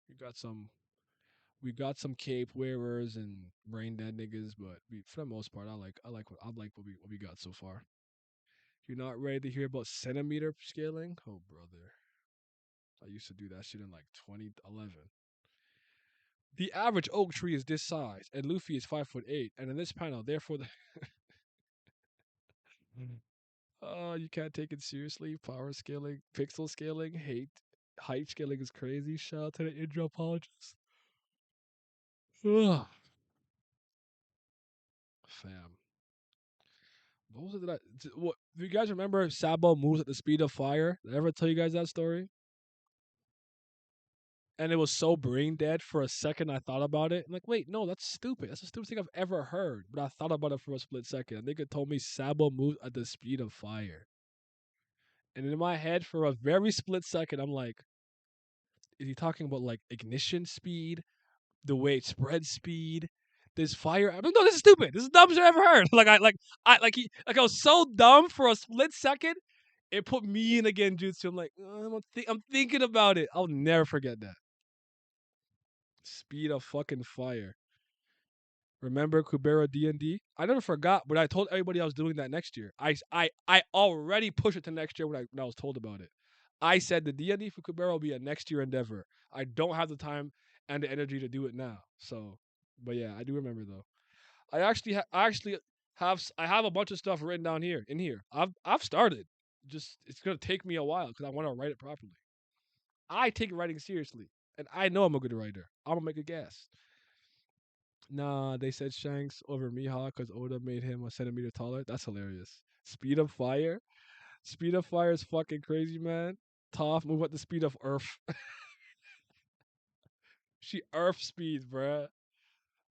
We got some, we got some cape wearers and brain dead niggas, but for the most part, I like what we got so far. You're not ready to hear about centimeter scaling? Oh brother, I used to do that shit in like 2011. The average oak tree is this size, and Luffy is 5'8", and in this panel, therefore the oh, you can't take it seriously. Power scaling, pixel scaling, height scaling is crazy. Shout out to the anthropologist. Ugh, fam. What was it that what do you guys remember Sabo moves at the speed of fire? Did I ever tell you guys that story? And it was so brain dead for a second I thought about it. I'm like, wait, no, that's stupid. That's the stupidest thing I've ever heard. But I thought about it for a split second. And nigga told me Sabo moves at the speed of fire. And in my head, for a very split second, I'm like, is he talking about like ignition speed, the way it spreads speed? This fire. I don't know. This is stupid. This is the dumbest I've ever heard. I was so dumb for a split second. It put me in again, jutsu. I'm like, I'm thinking about it. I'll never forget that. Speed of fucking fire. Remember Kubera D&D? I never forgot, but I told everybody I was doing that next year. I already pushed it to next year when I was told about it. I said the D&D for Kubera will be a next year endeavor. I don't have the time and the energy to do it now. So, but yeah, I do remember though. I actually have a bunch of stuff written down here in here. I've started. Just it's gonna take me a while because I want to write it properly. I take writing seriously, and I know I'm a good writer. I'm gonna make a guess. Nah, they said Shanks over Mihawk because Oda made him a centimeter taller. That's hilarious. Speed of fire. Speed of fire is fucking crazy, man. Toph move at the speed of Earth. She Earth speeds, bruh.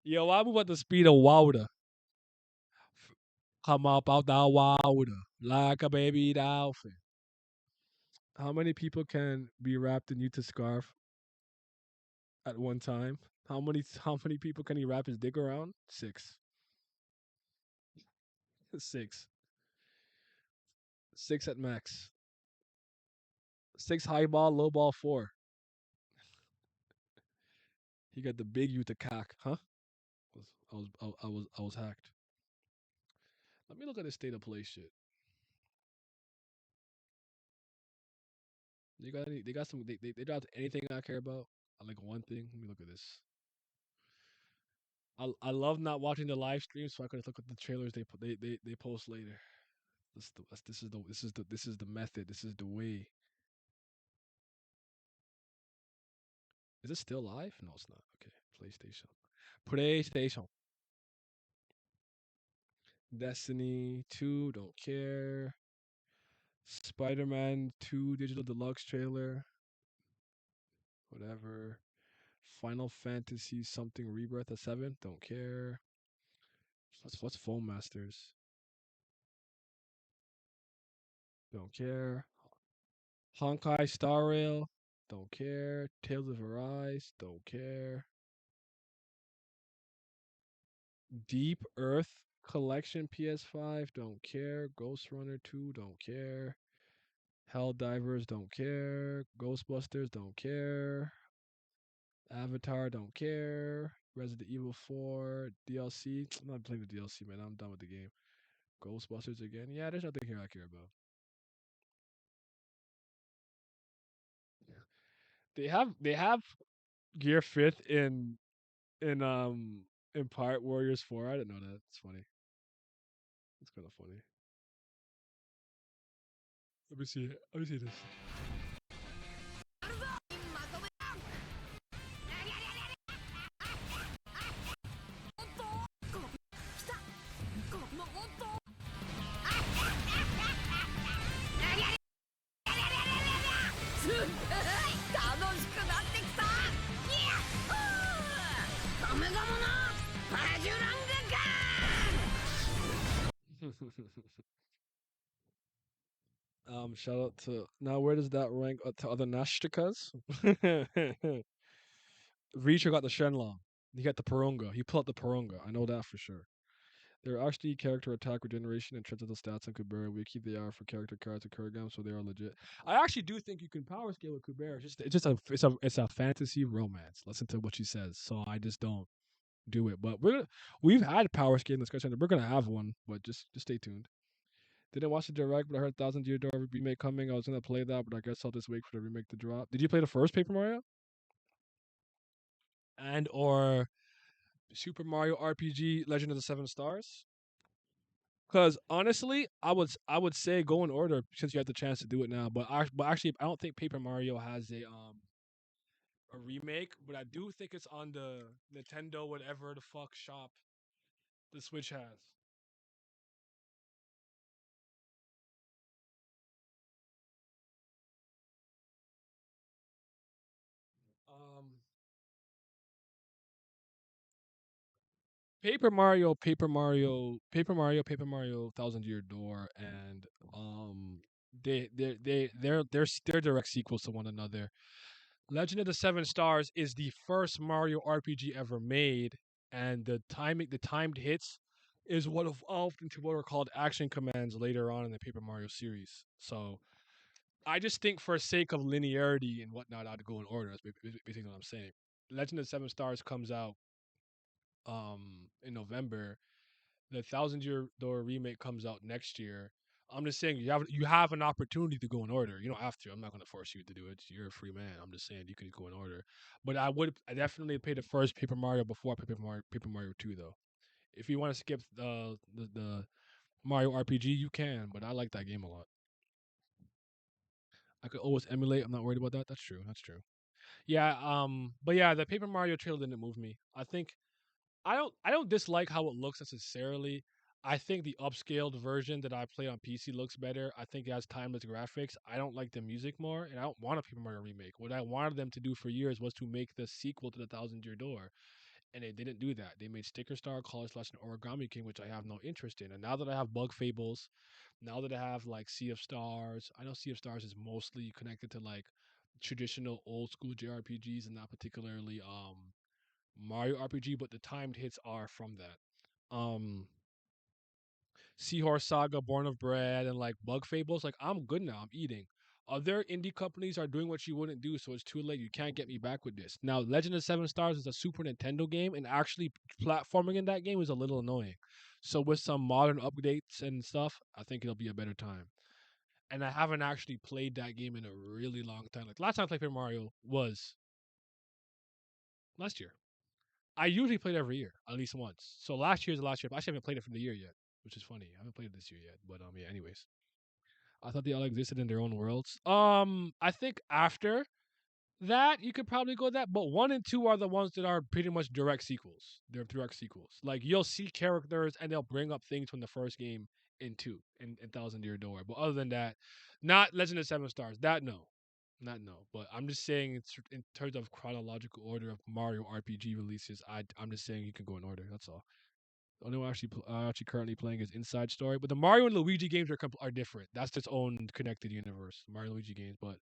Yo, I move at the speed of water. Come up out the water like a baby dolphin. How many people can be wrapped in Yuta's scarf at one time? How many people can he wrap his dick around? Six. Six. Six at max. Six high ball, low ball four. He got the big Utah, huh? I was hacked. Let me look at this state of play shit. They got some they got anything I care about. I like one thing. Let me look at this. I love not watching the live stream, so I can look at the trailers they post later. This is the method. This is the way. Is it still live? No, it's not. Okay, PlayStation. PlayStation. Destiny 2, don't care. Spider-Man 2 Digital Deluxe trailer. Whatever. Final Fantasy something Rebirth of 7, don't care. What's Foam Masters? Don't care. Honkai Star Rail, don't care. Tales of Arise, don't care. Deep Earth Collection PS5, don't care. Ghost Runner 2, don't care. Helldivers, don't care. Ghostbusters, don't care. Avatar, don't care. Resident Evil 4 DLC. I'm not playing the DLC, man. I'm done with the game. Ghostbusters again. Yeah, there's nothing here I care about. They have Gear Fifth in Pirate Warriors 4. I didn't know that. It's funny. It's kind of funny. Let me see it. Let me see this. Shout out to now. Where does that rank to other Nashtikas? Reacher got the Shenlong. He got the Porunga. He pulled out the Porunga. I know that for sure. There are actually character attack regeneration in terms of the stats on Kubera. We keep the R for character cards and card games, so they are legit. I actually do think you can power scale with Kubera. It's a fantasy romance. Listen to what she says. So I just don't do it. But we've had power scaling discussion. We're gonna have one, but just stay tuned. Didn't watch the direct, but I heard Thousand Year Door remake coming. I was gonna play that, but I guess I'll just wait for the remake to drop. Did you play the first Paper Mario? And or Super Mario RPG Legend of the Seven Stars? Because honestly, I would say go in order since you have the chance to do it now. But actually, I don't think Paper Mario has a remake. But I do think it's on the Nintendo whatever the fuck shop the Switch has. Um, Paper Mario, Thousand Year Door, and they're direct sequels to one another. Legend of the Seven Stars is the first Mario RPG ever made, and the timed hits is what evolved into what are called action commands later on in the Paper Mario series. So I just think for sake of linearity and whatnot, I'd go in order. That's basically what I'm saying. Legend of the Seven Stars comes out in November. The Thousand Year Door remake comes out next year. I'm just saying you have an opportunity to go in order. You don't have to. I'm not going to force you to do it. You're a free man. I'm just saying you can go in order. But I definitely pay the first Paper Mario before Paper Mario 2 though. If you want to skip the Mario RPG, you can. But I like that game a lot. I could always emulate. I'm not worried about that. That's true. That's true. Yeah. But yeah, the Paper Mario trailer didn't move me. I don't dislike how it looks necessarily. I think the upscaled version that I play on PC looks better. I think it has timeless graphics. I don't like the music more, and I don't want a Paper Mario remake. What I wanted them to do for years was to make the sequel to the Thousand Year Door, and they didn't do that. They made Sticker Star, Color Slash, and Origami King, which I have no interest in. And now that I have Bug Fables, now that I have like Sea of Stars, I know Sea of Stars is mostly connected to like traditional old school JRPGs and not particularly Mario RPG, but the timed hits are from that. Seahorse Saga, Born of Bread, and like Bug Fables. Like I'm good now. I'm eating. other indie companies are doing what you wouldn't do, so it's too late. You can't get me back with this. Now, Legend of Seven Stars is a Super Nintendo game, and actually platforming in that game is a little annoying. So with some modern updates and stuff, I think it'll be a better time. And I haven't actually played that game in a really long time. Like last time I played Paper Mario was last year. I usually play it every year, at least once. So last year's the last year. I actually haven't played it for the year yet, which is funny. I haven't played it this year yet. But yeah, anyways. I thought they all existed in their own worlds. I think after that you could probably go that, but 1 and 2 are the ones that are pretty much direct sequels. They're direct sequels. Like you'll see characters and they'll bring up things from the first game in two in Thousand Year Door. But other than that, not Legend of Seven Stars. That no. Not no. But I'm just saying in terms of chronological order of Mario RPG releases, I'm just saying you can go in order. That's all. The only one actually currently playing is Inside Story, but the Mario and Luigi games are different. That's its own connected universe, Mario and Luigi games. But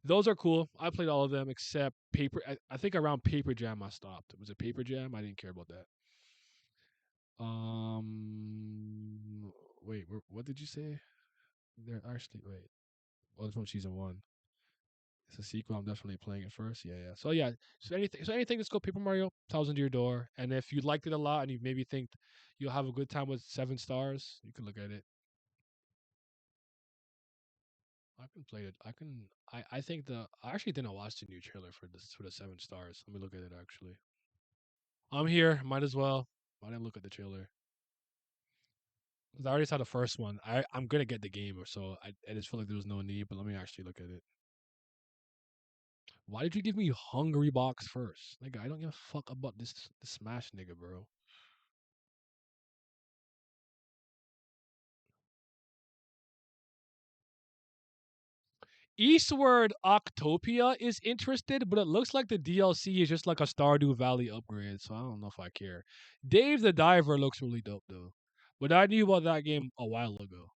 those are cool. I played all of them except Paper. I think around Paper Jam I stopped. Was it Paper Jam? I didn't care about that. Wait, what did you say? They're actually wait. Oh, this one season one. It's a sequel. I'm definitely playing it first. Yeah, yeah. So yeah. So anything that's called Paper Mario, Thousand Year Door. And if you liked it a lot and you maybe think you'll have a good time with 7 stars, you can look at it. I can play it. I think I actually didn't watch the new trailer for the 7 stars. Let me look at it actually. I'm here. Might as well. I didn't look at the trailer. 'Cause I already saw the first one. I'm gonna get the game, or so I just feel like there was no need. But let me actually look at it. Why did you give me Hungry Box first, nigga? I don't give a fuck about this Smash, nigga, bro. Eastward Octopia is interested, but it looks like the DLC is just like a Stardew Valley upgrade, so I don't know if I care. Dave the Diver looks really dope though, but I knew about that game a while ago.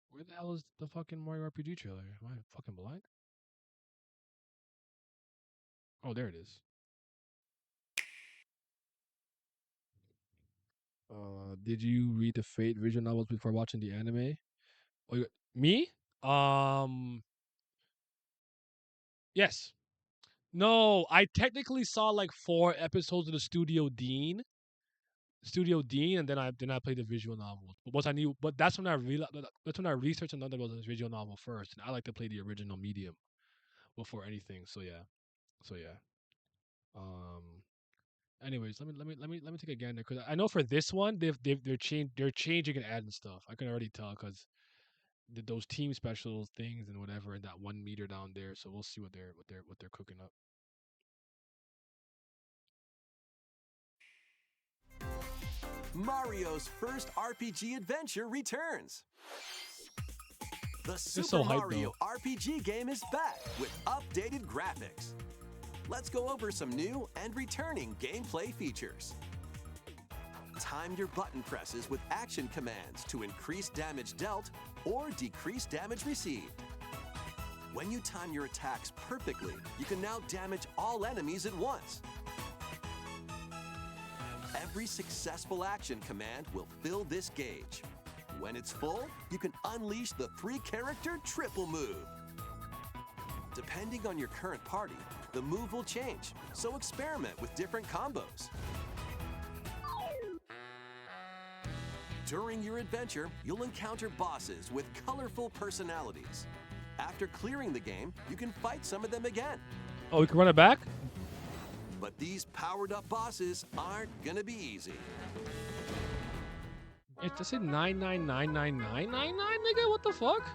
Where the hell is the fucking Mario RPG trailer? Am I fucking blind? Oh, there it is. Did you read the Fate visual novels before watching the anime? Oh, me? Um, yes. No, I technically saw like 4 episodes of the Studio Dean, and then I played the visual novel. But once I knew, but that's when I researched and learned that it was a visual novel first, and I like to play the original medium before anything. So yeah, so yeah. Um. Anyways, let me take a gander because I know for this one they're changing and adding stuff. I can already tell because those team special things and whatever, and that 1 meter down there. So we'll see what they're cooking up. Mario's first RPG adventure returns. The so Super hype, Mario RPG game is back with updated graphics. Let's go over some new and returning gameplay features. Time your button presses with action commands to increase damage dealt or decrease damage received. When you time your attacks perfectly, you can now damage all enemies at once. Every successful action command will fill this gauge. When it's full, you can unleash the 3-character triple move. Depending on your current party, the move will change, so experiment with different combos. During your adventure, you'll encounter bosses with colorful personalities. After clearing the game, you can fight some of them again. Oh, we can run it back. But these powered-up bosses aren't gonna be easy. It just said 9999999, nigga. What the fuck?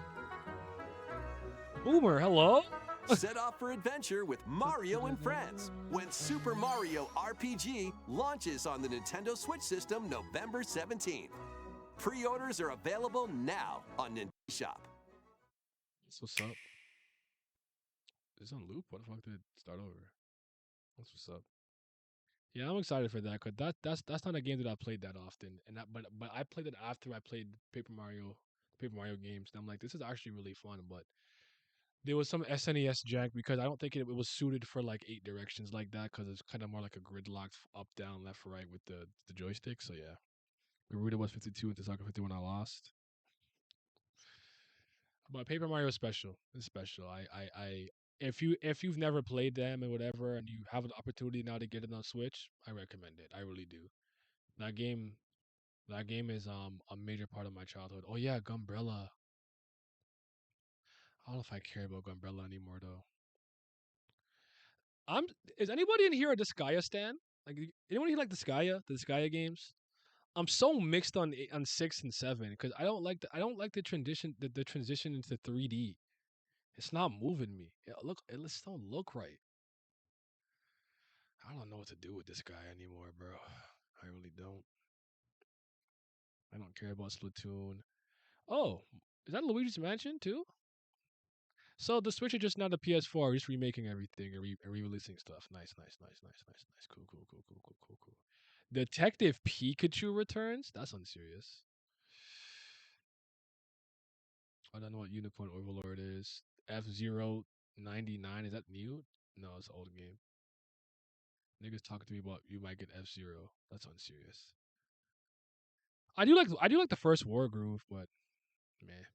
Boomer, hello. Set off for adventure with Mario and Friends when Super Mario RPG launches on the Nintendo Switch system November 17th. Pre-orders are available now on Nintendo Shop. That's what's up. Is it on loop? What the fuck did it start over? That's what's up. Yeah, I'm excited for that because that's not a game that I played that often, and but I played it after I played Paper Mario games, and I'm like, this is actually really fun. But there was some SNES jank because I don't think it was suited for like 8 directions like that because it's kind of more like a gridlocked up, down, left, right with the joystick. So yeah, Garuda was 52 and Tasaka 51. I lost. But Paper Mario is special. It's special. If you've never played them and whatever, and you have an opportunity now to get it on Switch, I recommend it. I really do. That game, that game is a major part of my childhood. Oh yeah, Gumbrella. I don't know if I care about Gumbrella anymore though. I'm. Is anybody in here a Disgaea stan? Like anyone here like the Disgaea games? I'm so mixed on 6 and 7 because I don't like the transition the transition into 3D. It's not moving me. It just don't look right. I don't know what to do with this guy anymore, bro. I really don't. I don't care about Splatoon. Oh, is that Luigi's Mansion too? So the Switch is just not the PS4. Just remaking everything and re-releasing stuff. Nice, nice, nice, nice, nice, nice. Cool, cool, cool, cool, cool, cool, cool. Detective Pikachu returns. That's unserious. I don't know what Unicorn Overlord is. F-Zero 99. Is that new? No, it's an old game. Niggas talking to me about you might get F-Zero. That's unserious. I do like the first War Groove, but man.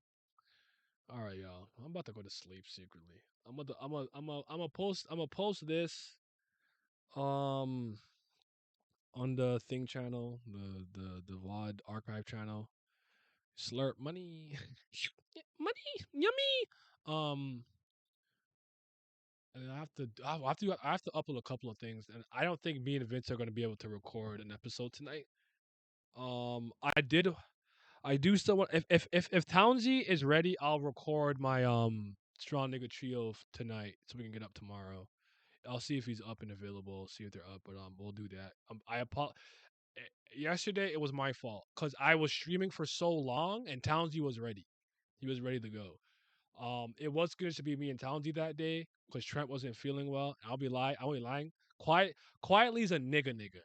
All right, y'all. I'm about to go to sleep secretly. I'm gonna post this um on the thing channel, the VOD archive channel. Slurp money, money, yummy. Um, and I have to upload a couple of things, and I don't think me and Vince are gonna be able to record an episode tonight. I do still want if Townsy is ready, I'll record my strong nigga trio tonight so we can get up tomorrow. I'll see if he's up and available, see if they're up, but we'll do that. Yesterday it was my fault because I was streaming for so long and Townsy was ready. He was ready to go. It was good to be me and Townsy that day because Trent wasn't feeling well. I won't be lying. Quietly's a nigga.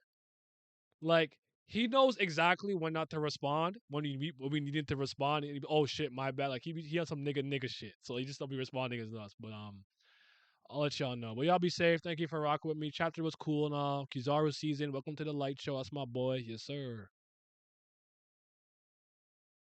Like he knows exactly when not to respond when we needed to respond. And oh shit, my bad. Like he has some nigga shit, so he just don't be responding as us. But I'll let y'all know. But y'all be safe. Thank you for rocking with me. Chapter was cool and all. Kizaru season. Welcome to the light show. That's my boy. Yes sir.